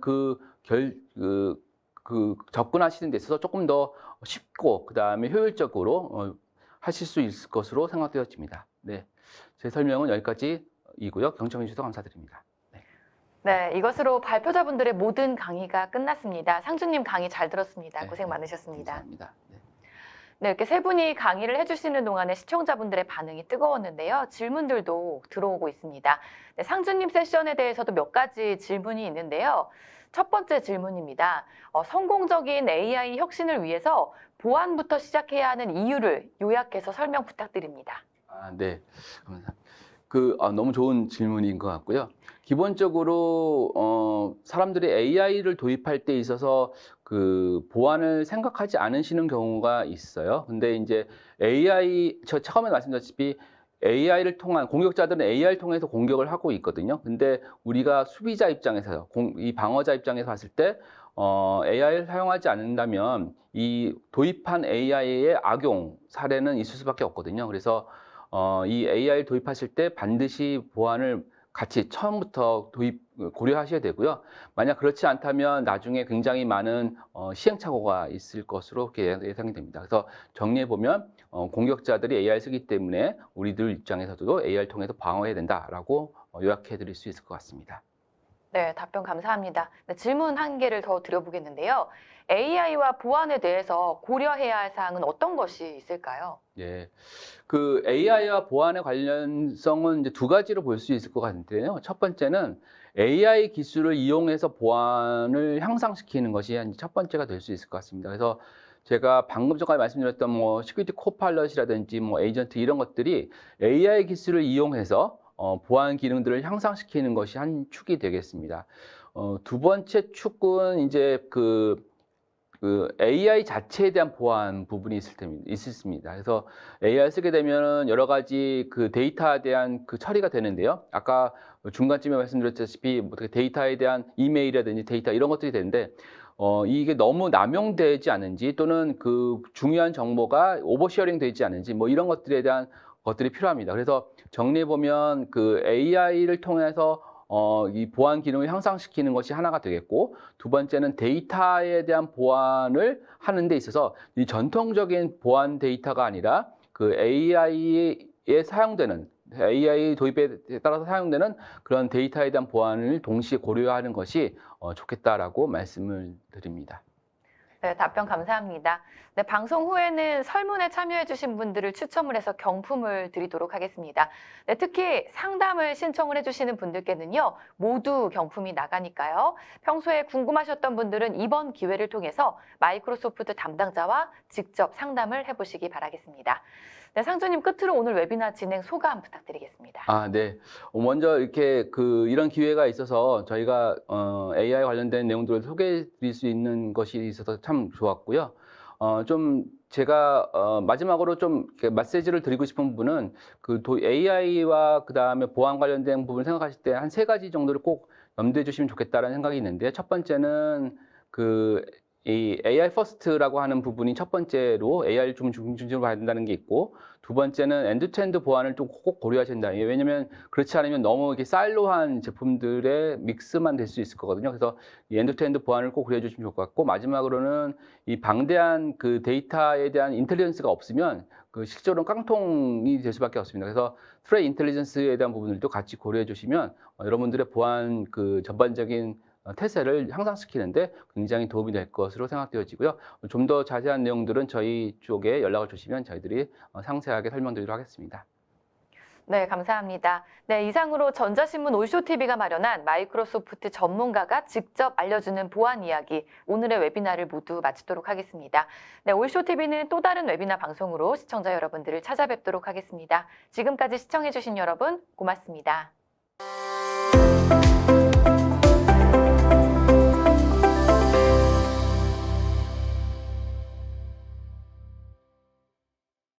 접근하시는 데 있어서 조금 더 쉽고 그 다음에 효율적으로 하실 수 있을 것으로 생각되어집니다. 네, 제 설명은 여기까지이고요. 경청해 주셔서 감사드립니다. 네, 이것으로 발표자분들의 모든 강의가 끝났습니다. 상준님 강의 잘 들었습니다. 네, 고생 많으셨습니다. 감사합니다. 네, 이렇게 세 분이 강의를 해주시는 동안에 시청자분들의 반응이 뜨거웠는데요. 질문들도 들어오고 있습니다. 네, 상준님 세션에 대해서도 몇 가지 질문이 있는데요. 첫 번째 질문입니다. 성공적인 AI 혁신을 위해서 보안부터 시작해야 하는 이유를 요약해서 설명 부탁드립니다. 네. 감사합니다. 너무 좋은 질문인 것 같고요. 기본적으로 사람들이 AI를 도입할 때 있어서 그 보안을 생각하지 않으시는 경우가 있어요. 근데 이제 저 처음에 말씀드렸다시피 AI를 통한 공격자들은 AI를 통해서 공격을 하고 있거든요. 근데 우리가 수비자 입장에서 이 방어자 입장에서 봤을 때 AI를 사용하지 않는다면 이 도입한 AI의 악용 사례는 있을 수밖에 없거든요. 그래서 이 AI를 도입하실 때 반드시 보안을 같이 처음부터 고려하셔야 되고요. 만약 그렇지 않다면 나중에 굉장히 많은 시행착오가 있을 것으로 예상이 됩니다. 그래서 정리해 보면 공격자들이 AI를 쓰기 때문에 우리들 입장에서도 AI를 통해서 방어해야 된다라고 요약해 드릴 수 있을 것 같습니다. 네, 답변 감사합니다. 네, 질문 한 개를 더 드려보겠는데요. AI와 보안에 대해서 고려해야 할 사항은 어떤 것이 있을까요? 예, 그 AI와 보안의 관련성은 이제 두 가지로 볼 수 있을 것 같은데요. 첫 번째는 AI 기술을 이용해서 보안을 향상시키는 것이 첫 번째가 될 수 있을 것 같습니다. 그래서 제가 방금 전까지 말씀드렸던 시큐리티 코파일럿이라든지 에이전트 이런 것들이 AI 기술을 이용해서 보안 기능들을 향상시키는 것이 한 축이 되겠습니다. 두 번째 축은 이제 그 AI 자체에 대한 보안 부분이 있습니다. 그래서 AI를 쓰게 되면 여러 가지 그 데이터에 대한 그 처리가 되는데요. 아까 중간쯤에 말씀드렸다시피 데이터에 대한 이메일이라든지 데이터 이런 것들이 되는데 이게 너무 남용되지 않은지 또는 그 중요한 정보가 오버쉐어링 되지 않은지 이런 것들에 대한 것들이 필요합니다. 그래서 정리해 보면 그 AI를 통해서 이 보안 기능을 향상시키는 것이 하나가 되겠고, 두 번째는 데이터에 대한 보안을 하는 데 있어서 이 전통적인 보안 데이터가 아니라 그 AI에 사용되는 AI 도입에 따라서 사용되는 그런 데이터에 대한 보안을 동시에 고려하는 것이 좋겠다라고 말씀을 드립니다. 네, 답변 감사합니다. 네, 방송 후에는 설문에 참여해주신 분들을 추첨을 해서 경품을 드리도록 하겠습니다. 네, 특히 상담을 신청을 해주시는 분들께는요, 모두 경품이 나가니까요. 평소에 궁금하셨던 분들은 이번 기회를 통해서 마이크로소프트 담당자와 직접 상담을 해보시기 바라겠습니다. 네, 상주님 끝으로 오늘 웨비나 진행 소감 부탁드리겠습니다. 네. 먼저 이렇게 이런 기회가 있어서 저희가 AI 관련된 내용들을 소개해 드릴 수 있는 것이 있어서 참 좋았고요. 좀 제가 마지막으로 좀 이렇게 메시지를 드리고 싶은 부분은 AI와 그다음에 보안 관련된 부분을 생각하실 때 한 세 가지 정도를 꼭 염두해 주시면 좋겠다라는 생각이 있는데, 첫 번째는 이 AI 퍼스트라고 하는 부분이 첫 번째로 AI를 좀 중심으로 봐야 된다는 게 있고, 두 번째는 엔드투엔드 보안을 좀 꼭 고려하셔야 된다. 왜냐하면 그렇지 않으면 너무 이렇게 사일로한 제품들의 믹스만 될 수 있을 거거든요. 그래서 이 엔드투엔드 보안을 꼭 고려해 주시면 좋을 것 같고, 마지막으로는 이 방대한 그 데이터에 대한 인텔리전스가 없으면 실제로는 깡통이 될 수밖에 없습니다. 그래서 트레이 인텔리전스에 대한 부분들도 같이 고려해 주시면 여러분들의 보안 전반적인 태세를 향상시키는데 굉장히 도움이 될 것으로 생각되어지고요. 좀 더 자세한 내용들은 저희 쪽에 연락을 주시면 저희들이 상세하게 설명드리도록 하겠습니다. 네, 감사합니다. 네, 이상으로 전자신문 올쇼TV가 마련한 마이크로소프트 전문가가 직접 알려주는 보안 이야기, 오늘의 웨비나를 모두 마치도록 하겠습니다. 네, 올쇼TV는 또 다른 웨비나 방송으로 시청자 여러분들을 찾아뵙도록 하겠습니다. 지금까지 시청해주신 여러분 고맙습니다.